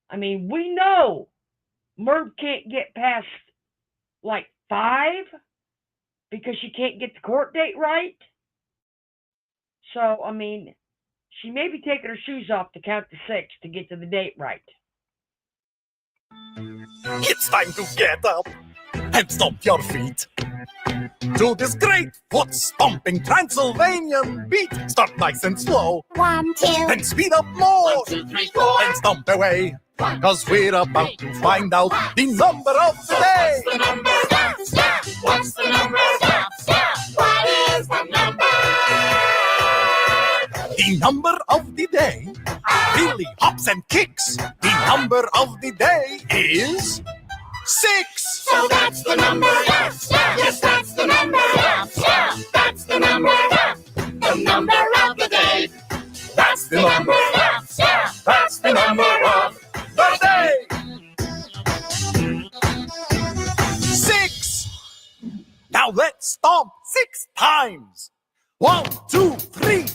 I mean, we know Merv can't get past like 5 because she can't get the court date right. So, I mean, she may be taking her shoes off to count to 6 to get to the date right. It's time to get up and stomp your feet to this great foot stomping Transylvanian beat. Start nice and slow. 1, 2. And speed up more. 1, 2, 3, 4. And stomp away. Cause we're about to find out the number of the day. What's the number? Stop, stop. What's the number? Stop, stop. What is the number? The number of the day really hops and kicks. The number of the day is 6. So that's the number. Yes, yes. Yes, that's the number. Yes, yes. That's the number. Yes. The number of the day. That's the number. Yes, yes. That's the number of the day. 6. Now let's stomp 6 times. 1, 2, 3,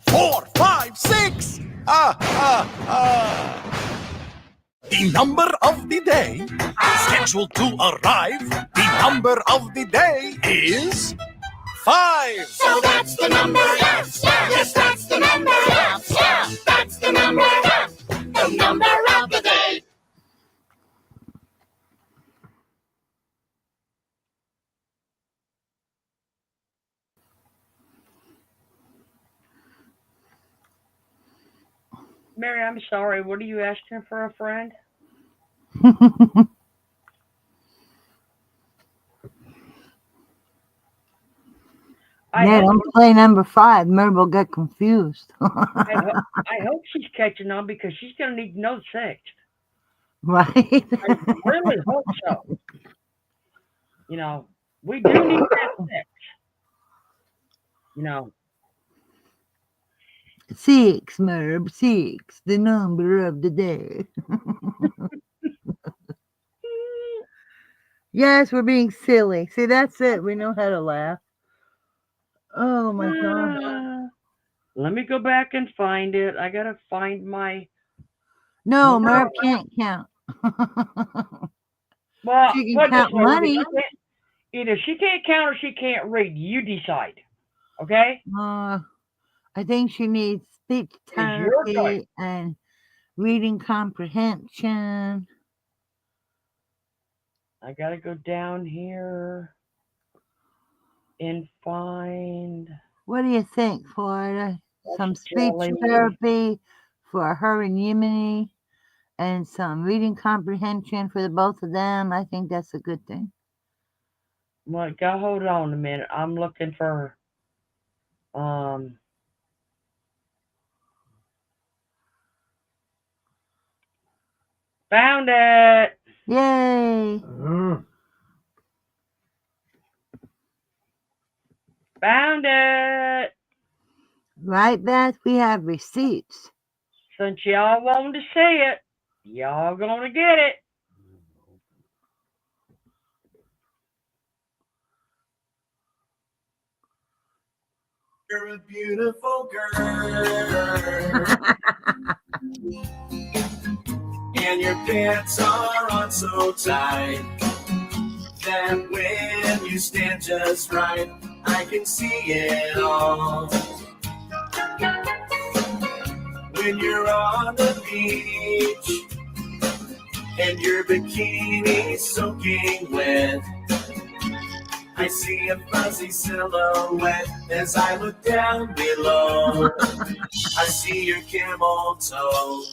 4, 5, 6. The number of the day scheduled to arrive. The number of the day is 5. So that's the number. Yes, yes. Yes, that's the number. Yes, yes. That's the number. Yes. The number of the day. Mary, I'm sorry. What are you asking for a friend? Yeah, don't play number 5. Merv will get confused. I hope she's catching on because she's going to need to know 6. Right? I really hope so. We do need that 6. 6, Merv, 6, the number of the day. Yes, we're being silly. See, that's it. We know how to laugh. Oh my gosh. Let me go back and find it. I gotta find my. No, Merv can't count. Well, She put can it this count way, money. either she can't count or she can't read. You decide. Okay? I think she needs speech therapy and reading comprehension. I gotta go down here and find. What do you think, Florida? Some speech Jelly. therapy for her and Yemeni and some reading comprehension for the both of them. I think that's a good thing. Well, hold on a minute. I'm looking for found it. Yay. Found it. Right, Beth? We have receipts. Since y'all wanted to see it, y'all gonna get it. You're a beautiful girl. And your pants are on so tight that when you stand just right, I can see it all. When you're on the beach and your bikini soaking wet, I see a fuzzy silhouette as I look down below. I see your camel toe,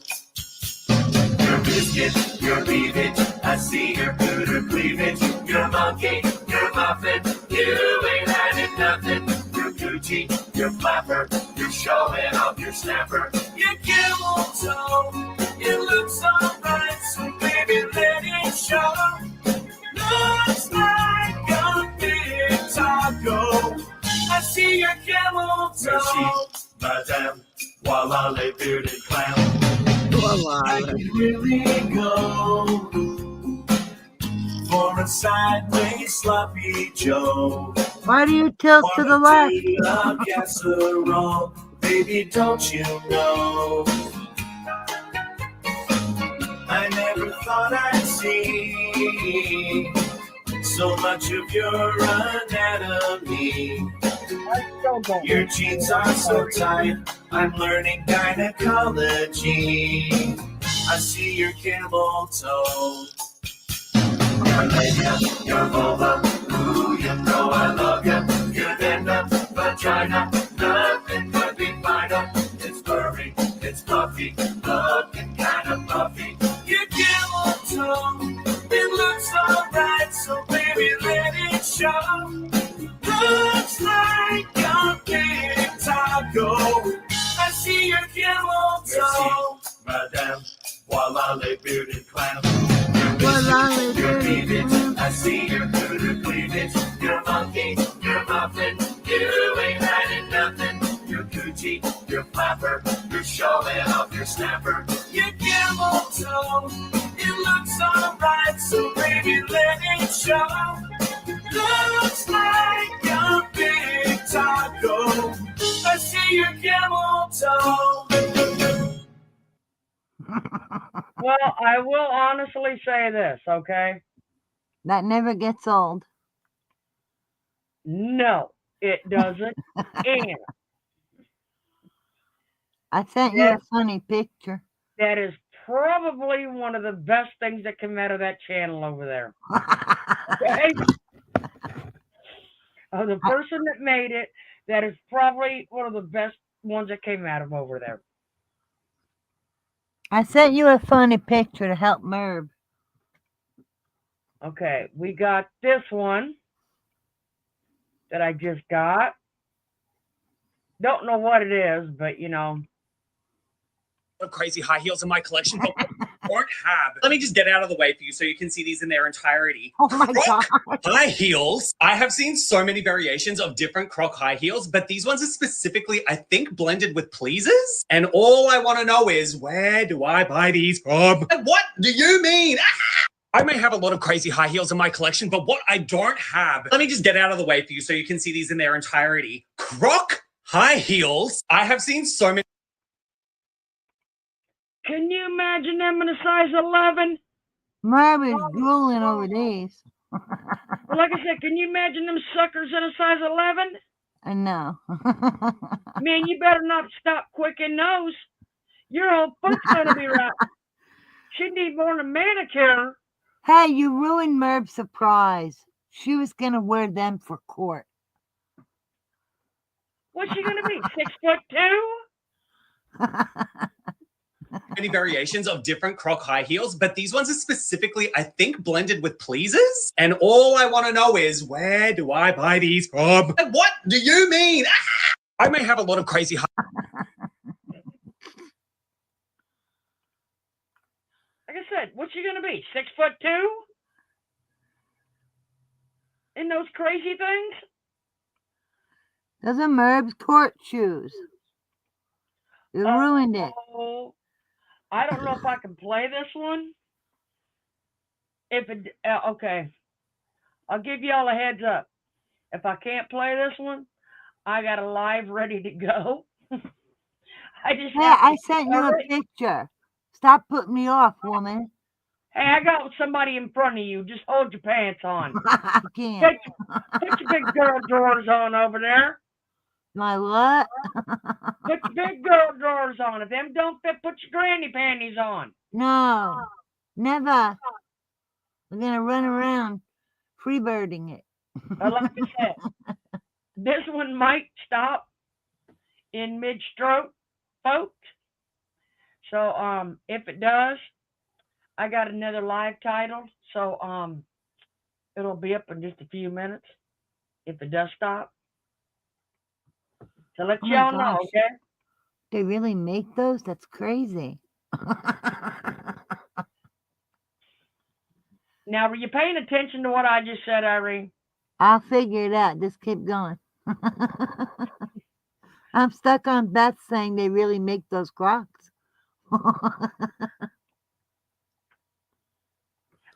your biscuit, your cleavage. I see your cooter cleavage, your monkey, your muffin. You ain't had it nothing. Your coochie, your flapper, you're showing off your snapper. Your camel toe, it looks alright, so baby let it show. Looks like a big taco. I see your camel toe. Madame, voila, les bearded clown. I could really go for a sideways sloppy Joe. Why do you tilt to the left? A casserole, baby, don't you know? I never thought I'd see so much of your anatomy. Your jeans are so tight, I'm learning gynecology. I see your camel toe, your labia, your vulva. Ooh, you know I love ya. Your venda, vagina, nothing could be finer. It's furry, it's puffy, looking kinda puffy. Your camel toe, it looks alright, so baby let it show. Looks like a big taco. I see your camel toe. Madame, voila, les bearded clown. Your cleavage, I see your cooter cleavage. Your monkey, your muffin, you ain't had it nothing. Your coochie, your flapper, you're showing off your snapper. Your camel toe, it looks alright, so baby let it show. Looks like a big taco. I see your camel toe. Well, I will honestly say this, okay? That never gets old. No, it doesn't. And I sent you a funny picture. that is probably one of the best things that came out of that channel over there. Okay? Of the person that made it, that is probably one of the best ones that came out of over there. I sent you a funny picture to help Merv. Okay, we got this one that I just got. Don't know what it is, but you know. Crazy high heels in my collection, but don't have. Let me just get out of the way for you so you can see these in their entirety. Oh my Croc God. high heels. I have seen so many variations of different Croc high heels, but these ones are specifically, I think, blended with pleases. And all I want to know is, where do I buy these from? What do you mean? I may have a lot of crazy high heels in my collection, but what I don't have, let me just get out of the way for you so you can see these in their entirety. Croc high heels. I have seen so many. Can you imagine them in a size 11? Merv is drooling over these. Well, like I said, can you imagine them suckers in a size 11? I know. Man, you better not stop quick in those. Your whole foot's gonna be right. She need more than a manicure. Hey, you ruined Merv's surprise. She was gonna wear them for court. What's she gonna be? 6'2"? Many variations of different Croc high heels, but these ones are specifically, I think, blended with pleases. And all I want to know is, where do I buy these from? What do you mean? I may have a lot of crazy high. Like I said, what's she gonna be? 6'2"? In those crazy things? Those are Merv's court shoes. You ruined it. I don't know if I can play this one. If it, okay, I'll give y'all a heads up. If I can't play this one, I got a live ready to go. I sent you a picture. Stop putting me off, woman. Hey, I got somebody in front of you. Just hold your pants on. I can't. Put your big girl drawers on over there. My what? Put your big girl drawers on. If them don't fit, put your granny panties on. No, never. We're gonna run around freebirding it. But like I said, this one might stop in mid-stroke, folks. So if it does, I got another live title. So it'll be up in just a few minutes if it does stop. So let y'all know, okay? They really make those? That's crazy. Now, were you paying attention to what I just said, Irene? I'll figure it out. Just keep going. I'm stuck on Beth saying they really make those Crocs.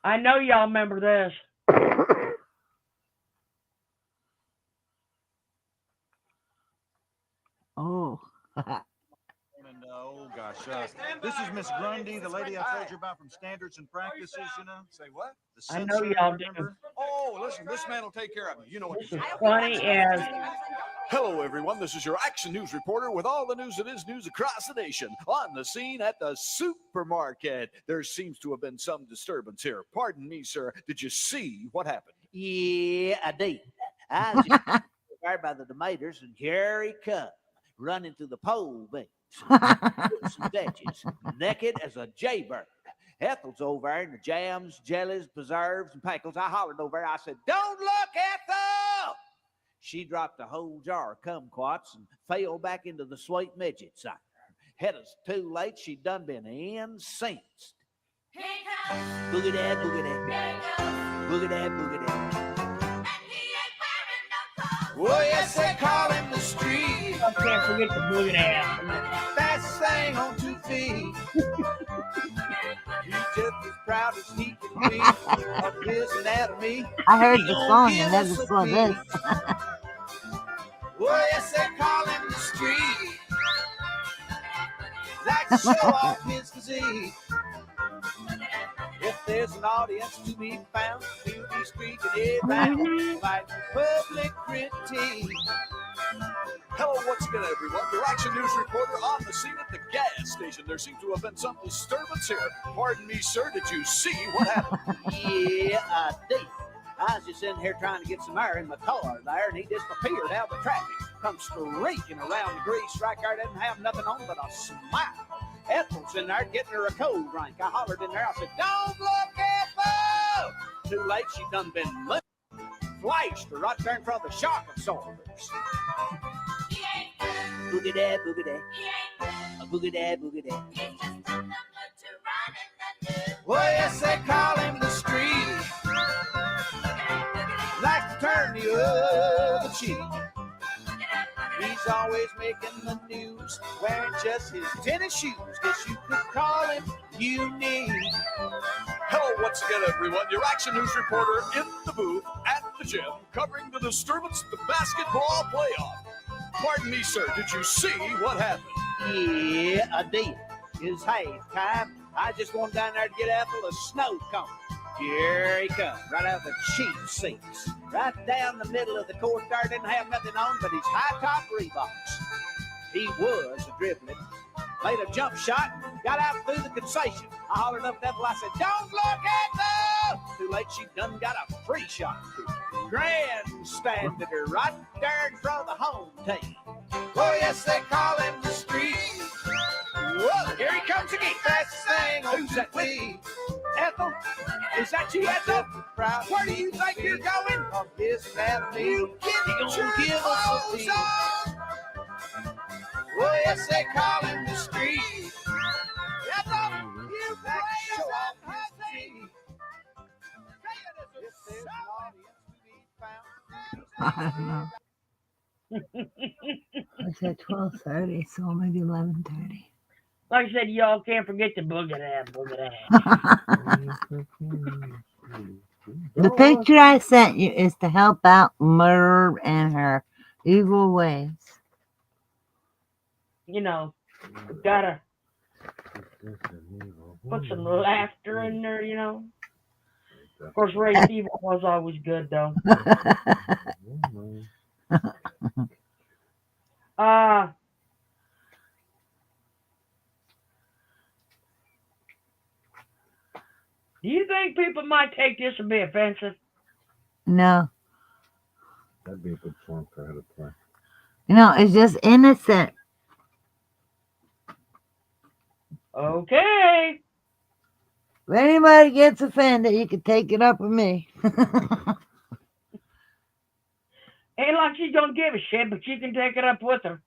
I know y'all remember this. Oh. Oh gosh, this is Miss Grundy, the lady I told you about from Standards and Practices. You know, say what? I know y'all do. Oh, listen, this man will take care of you. You know what? This is funny as. Hello, everyone. This is your Action News reporter with all the news that is news across the nation. On the scene at the supermarket, there seems to have been some disturbance here. Pardon me, sir. Did you see what happened? Yeah, I did. I was just right by the tomatoes, and here he come, running through the pole beans, some veggies, naked as a jaybird. Ethel's over there in the jams, jellies, preserves, and pickles. I hollered over there. I said, "Don't look, Ethel!" She dropped a whole jar of kumquats and fell back into the sweet midget cider. Had us too late. She done been incensed. Boogie dad, boogie dad. Boogie dad, boogie dad. Well, yes, they call him the street. I can't forget the boogie dad. Fastest thing on 2 feet. He's just as proud as he can be of his anatomy. I heard the song and never saw this. Well, yes, they call him the street. Like to show off his physique. If there's an audience to be found, he'll be streaking it round like public critique. Hello once again, everyone. Your Action News reporter on the scene at the gas station. There seems to have been some disturbance here. Pardon me, sir. Did you see what happened? Yeah, I did. I was just in here trying to get some air in my car there, and he disappeared out of the traffic. Come streaking around the grease right there, didn't have nothing on but a smile. Ethel's in there getting her a cold drink. I hollered in there. I said, "Don't look, Ethel!" Too late, she done been moved. Flashed her right there in front of the shock absorbers. boogie da, boogie da. A boogie da, boogie da. Well, yes, they call him the street. Like to turn the other cheek. He's always making the news, wearing just his tennis shoes. Guess you could call him unique. Hello once again, everyone. Your Action News reporter in the booth at the gym, covering the disturbance of the basketball playoff. Pardon me, sir, did you see what happened? Yeah, I did. It's halftime. I just went down there to get a full of snow cones. Here he comes, right out of the cheap seats. Right down the middle of the court there, didn't have nothing on but his high-top Reeboks. He was dribbling, made a jump shot, got out through the concession. I hollered up that I said, don't look at them! Too late, she done got a free shot. Grandstanded her right there in front of the home team. Oh, yes, they call him the street. Whoa, here he comes again. Fastest thing Who's that with me? Ethel? Is that you, Ethel? Proud. Where do you think you're going? On his family. You gonna give us a piece. Oh, yes, they call him the street. Ethel, you Back play show us off up, his Hussy. teeth. If there's an audience to be found. I don't know. I said 12:30, so maybe 11:30. Like I said, y'all can't forget the boogie da, boogie da. The picture I sent you is to help out Merv and her evil ways. You know, gotta put some laughter in there, you know. Of course, Ray Stevens was always good, though. Do you think people might take this and be offensive? No. That'd be a good song for her to play. It's just innocent. Okay. If anybody gets offended, you can take it up with me. Ain't like she's gonna give a shit, but you can take it up with her.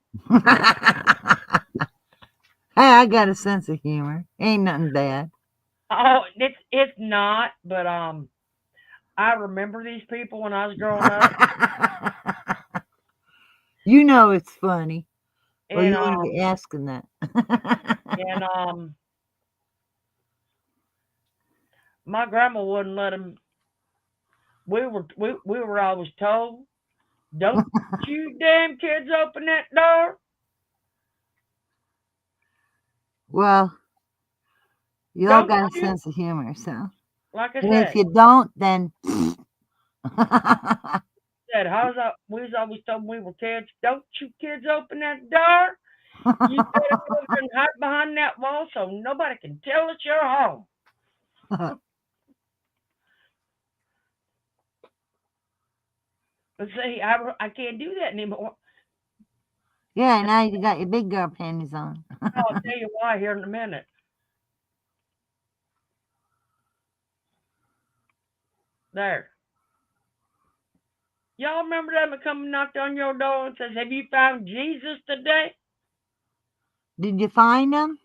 Hey, I got a sense of humor. Ain't nothing bad. Oh, it's not, but I remember these people when I was growing up. You know it's funny. Or And you wouldn't be asking that. and my grandma wouldn't let him. We were always told, don't you damn kids open that door. Well, you all Don't got a you? sense of humor, so. Like I And said, if you don't, then. we was always told when we were kids, don't you kids open that door. You better go and hide behind that wall so nobody can tell us you're home. But see, I can't do that anymore. Yeah, now you got your big girl panties on. I'll tell you why here in a minute. There. Y'all remember them that come and knocked on your door and says, have you found Jesus today? Did you find them?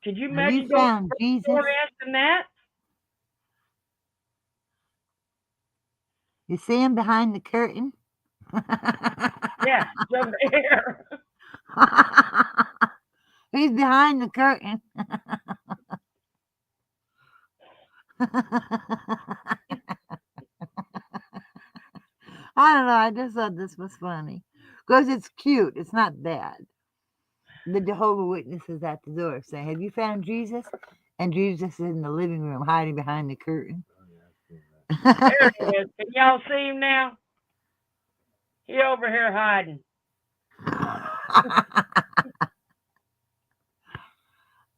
Could you Have imagine you going found to the Jesus? store asking that? You see him behind the curtain? Yeah, it's over here. He's behind the curtain. I don't know. I just thought this was funny. Because it's cute. It's not bad. The Jehovah's Witnesses at the door say, have you found Jesus? And Jesus is in the living room hiding behind the curtain. There he is. Can y'all see him now? He over here hiding.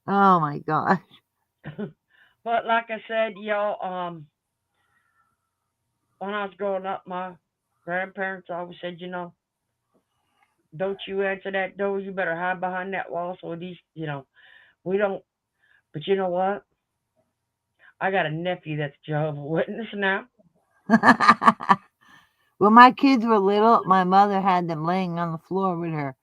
Oh my gosh. But like I said, y'all, when I was growing up, my grandparents always said, don't you answer that door. You better hide behind that wall. So these, we don't. But you know what? I got a nephew that's Jehovah's Witness now. When my kids were little, my mother had them laying on the floor with her.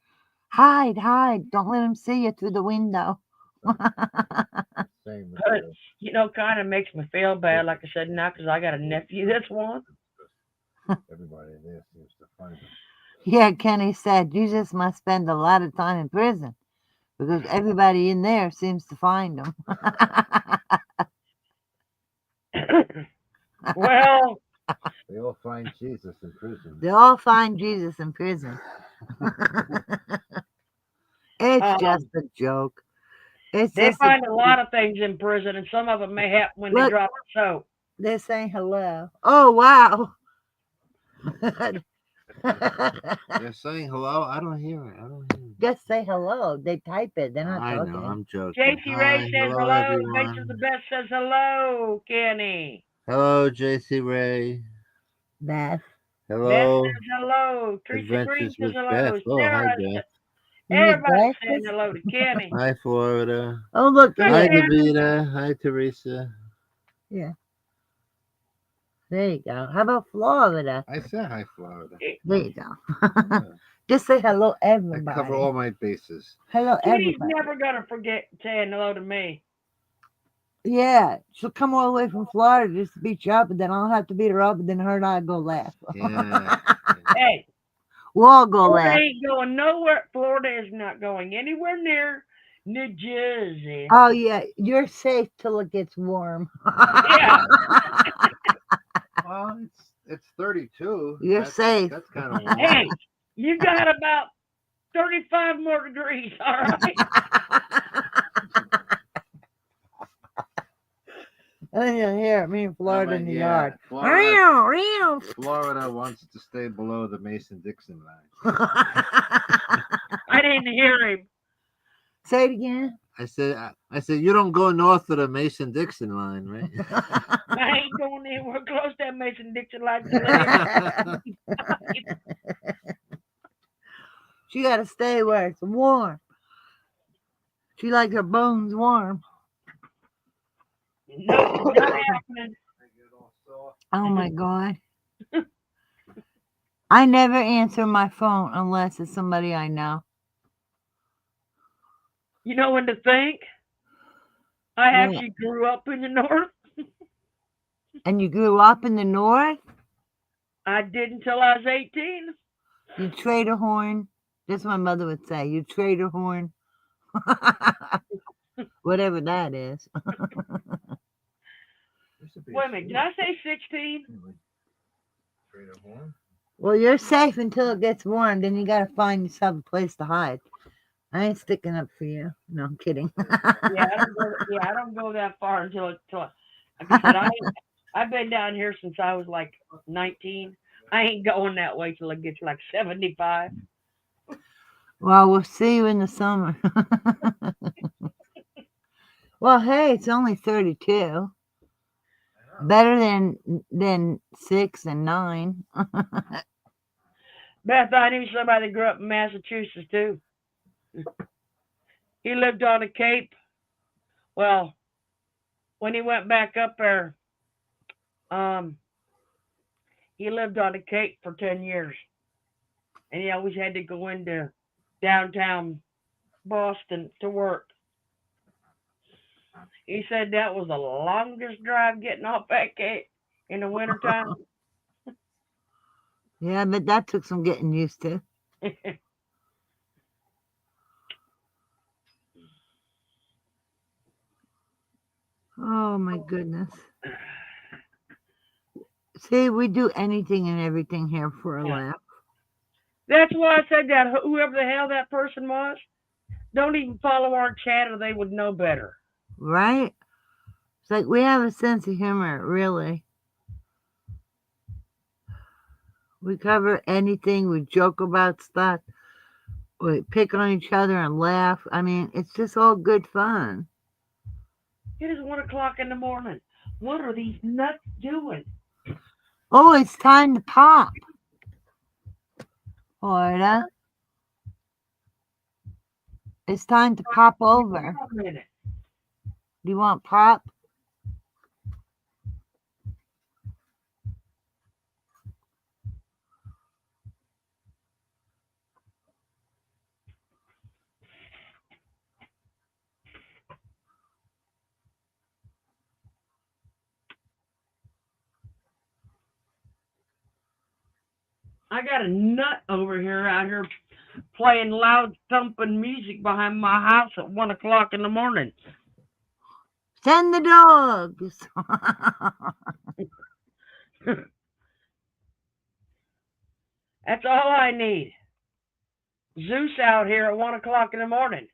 Hide, hide. Don't let them see you through the window. Same with But, you know, kind of makes me feel bad, like I said, now because I got a nephew that's one. everybody there seems to find them. Yeah, Kenny said, Jesus must spend a lot of time in prison because everybody in there seems to find them. Well, They all find Jesus in prison. They all find Jesus in prison. It's just a joke. It's they just a find a lot of things in prison, and some of them may happen when they Look. drop the soap. They're saying hello. Oh, wow. They're saying hello. I don't hear it. I don't hear it. Just say hello. They type it. They're not I talking. know. I'm joking. JC Ray Hi, says hello, hello. Makes everyone. the best says hello, Kenny. Hello, JC Ray. Beth. Beth Hello. says hello. Teresa Green Adventures says with hello. Beth. Oh, hi, Sarah Beth. says, everybody's saying hello to Kenny. Hi, Florida. Oh, look. Hi, Sarah. Davita. Hi, Teresa. Yeah. There you go. How about Florida? I said hi, Florida. There you go. Just say hello, I everybody. cover all my bases. Hello, Kenny's everybody. never going to forget saying hello to me. Yeah, she'll come all the way from Florida just to beat you up, and then I'll have to beat her up, and then her and I go laugh. Yeah. Hey, We'll all go Florida laugh. ain't going nowhere. Florida is not going anywhere near New Jersey. Oh yeah, you're safe till it gets warm. Yeah. Well, it's 32. You're safe. That's kind of warm. Hey, you got about 35 more degrees, all right? And then you'll hear me in Florida in the yard. Florida wants to stay below the Mason-Dixon line. I didn't hear him. Say it again. I said you don't go north of the Mason-Dixon line, right? I ain't going anywhere close to that Mason-Dixon line. She got to stay where it's warm. She likes her bones warm. No, not happening. Oh my God. I never answer my phone unless it's somebody I know. You know when to think? I actually grew up in the north. And you grew up in the north? I did until I was 18. You traitor horn. That's what my mother would say. You traitor horn. Whatever that is. Wait a minute, did I say 16? Well, you're safe until it gets warm. Then you got to find yourself a place to hide. I ain't sticking up for you. No, I'm kidding. Yeah, I don't go that far until like I said, I've been down here since I was like 19. I ain't going that way till it gets like 75. Well, we'll see you in the summer. Well, hey, it's only 32. Better than 6 and 9. Beth, I knew somebody that grew up in Massachusetts too. He lived on the Cape. Well, when he went back up there, he lived on the Cape for 10 years. And he always had to go into downtown Boston to work. He said that was the longest drive getting off that Cape in the wintertime. Yeah, but that took some getting used to. Oh my goodness. See, we do anything and everything here for a laugh. That's why I said that whoever the hell that person was, don't even follow our chat or they would know better. Right? It's like we have a sense of humor, really. We cover anything, we joke about stuff, we pick on each other and laugh. I mean, it's just all good fun. It is 1 o'clock in the morning. What are these nuts doing? Oh, it's time to pop. Florida. It's time to pop over. Do you want pop? I got a nut over here out here playing loud thumping music behind my house at 1 o'clock in the morning. Send the dogs. That's all I need. Zeus out here at 1 o'clock in the morning.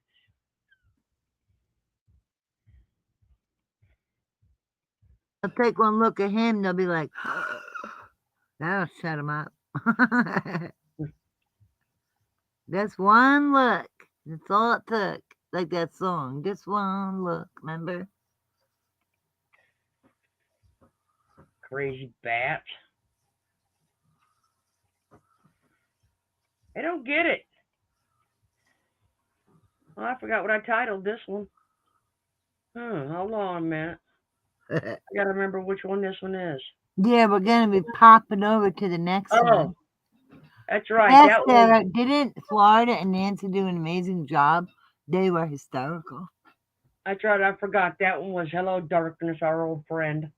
I'll take one look at him, they'll be like, that'll shut him up. Just one look. That's all it took. Like that song. Just one look, remember? Crazy bat. I don't get it. Oh, I forgot what I titled this one. Hold on a minute. I gotta remember which one this one is. Yeah, we're gonna be popping over to the next one. That's right. Yes, That Sarah. one. Didn't Florida and Nancy do an amazing job? They were hysterical. That's right. I forgot that one was Hello Darkness, Our Old Friend.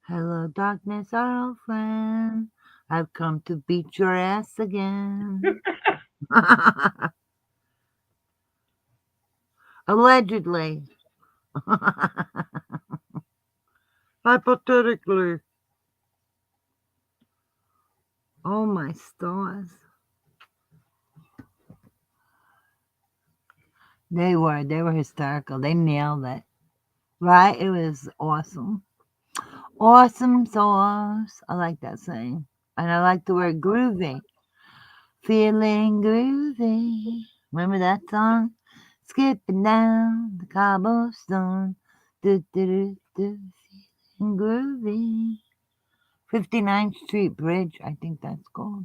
Hello, darkness, our old friend. I've come to beat your ass again. Allegedly. Hypothetically. Oh my stars. They were hysterical. They nailed it. Right? It was awesome. Awesome sauce. I like that saying. And I like the word groovy. Feeling groovy. Remember that song? Skipping down the cobblestone. Do, do, do, do. Feeling groovy. 59th Street Bridge, I think that's called.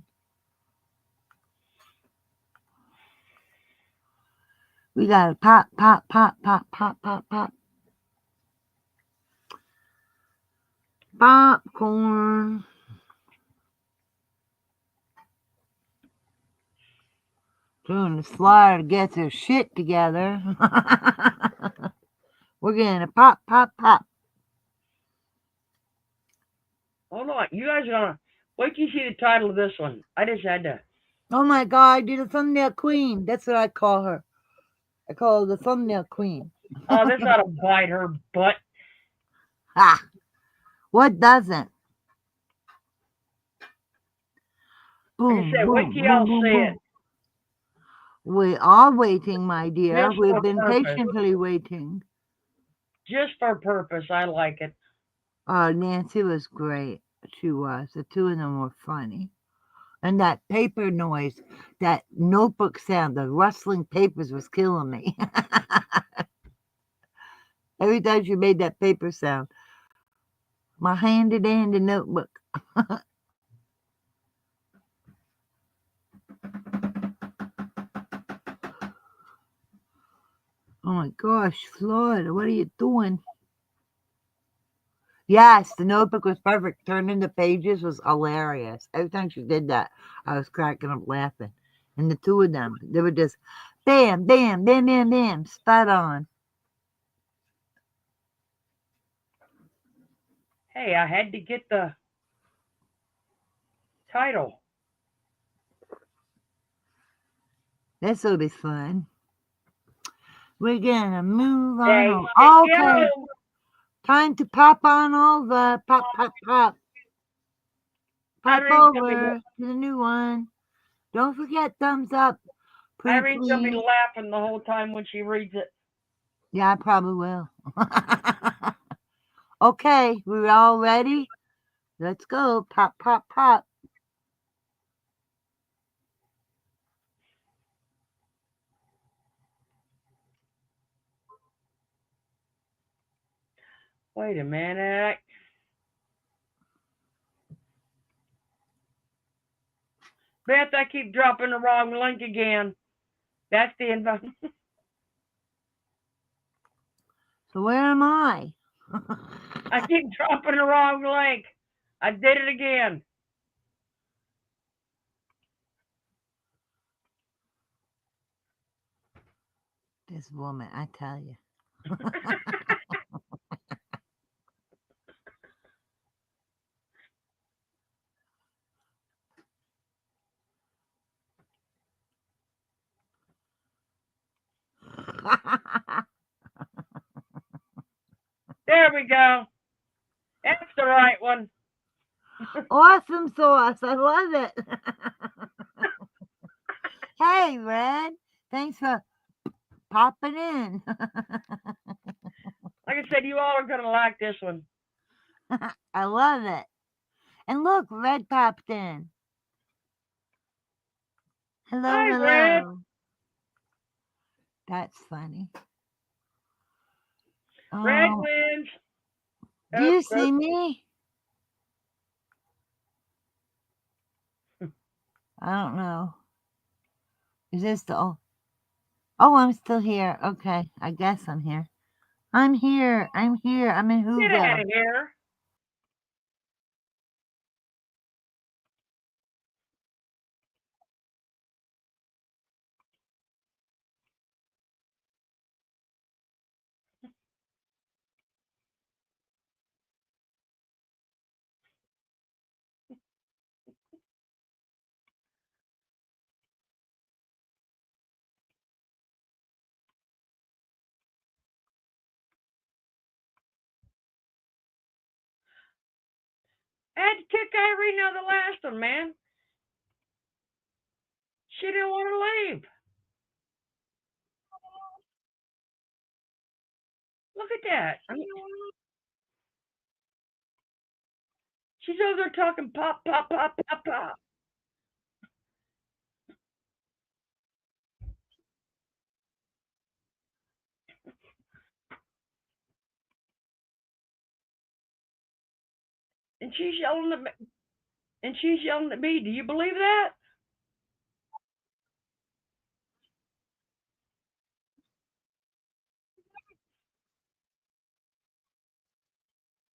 We gotta pop, pop, pop, pop, pop, pop, pop. Popcorn. Soon as Florida gets her shit together, we're gonna pop, pop, pop. Hold on. You guys are gonna wait till you see the title of this one. I just had to. Oh my god, you're the thumbnail queen. That's what I call her. I call her the thumbnail queen. Oh, this ought to bite her butt. Ha! What doesn't? Boom, Like I said, boom, wait till boom, y'all boom, see boom. it. We are waiting, my dear. Just We've for been purpose. patiently waiting. Just for purpose. I like it. Nancy was great. She was. The two of them were funny. And that paper noise, that notebook sound, the rustling papers was killing me. Every time she made that paper sound. My handy dandy notebook. Oh my gosh, Florida, what are you doing? Yes, the notebook was perfect. Turning the pages was hilarious. Every time she did that, I was cracking up laughing. And the two of them, they were just bam, bam, bam, bam, bam, spot on. Hey, I had to get the title. This will be fun. We're gonna move on. Hey, Okay. Time to pop on over. Pop, pop, pop. Pop over to the new one. Don't forget thumbs up. Irene's gonna be laughing the whole time when she reads it. Yeah, I probably will. Okay, we're all ready? Let's go. Pop, pop, pop. Wait a minute. Beth, I keep dropping the wrong link again. That's the invite. So where am I? I keep dropping the wrong link. I did it again. This woman, I tell you. There we go. That's the right one. Awesome sauce. I love it. Hey, Red. Thanks for popping in. Like I said, you all are going to like this one. I love it. And look, Red popped in. Hello, Hi, hello. Red. That's funny. Red wins. Do you see me? I don't know. Is this the... Oh, I'm still here. Okay, I guess I'm here. I'm here. I'm here. I'm in Get out of Whoville. here. I had to kick Irene out of the last one, man. She didn't want to leave. Look at that. She's over there talking pop, pop, pop, pop, pop. And she's yelling at me. Do you believe that?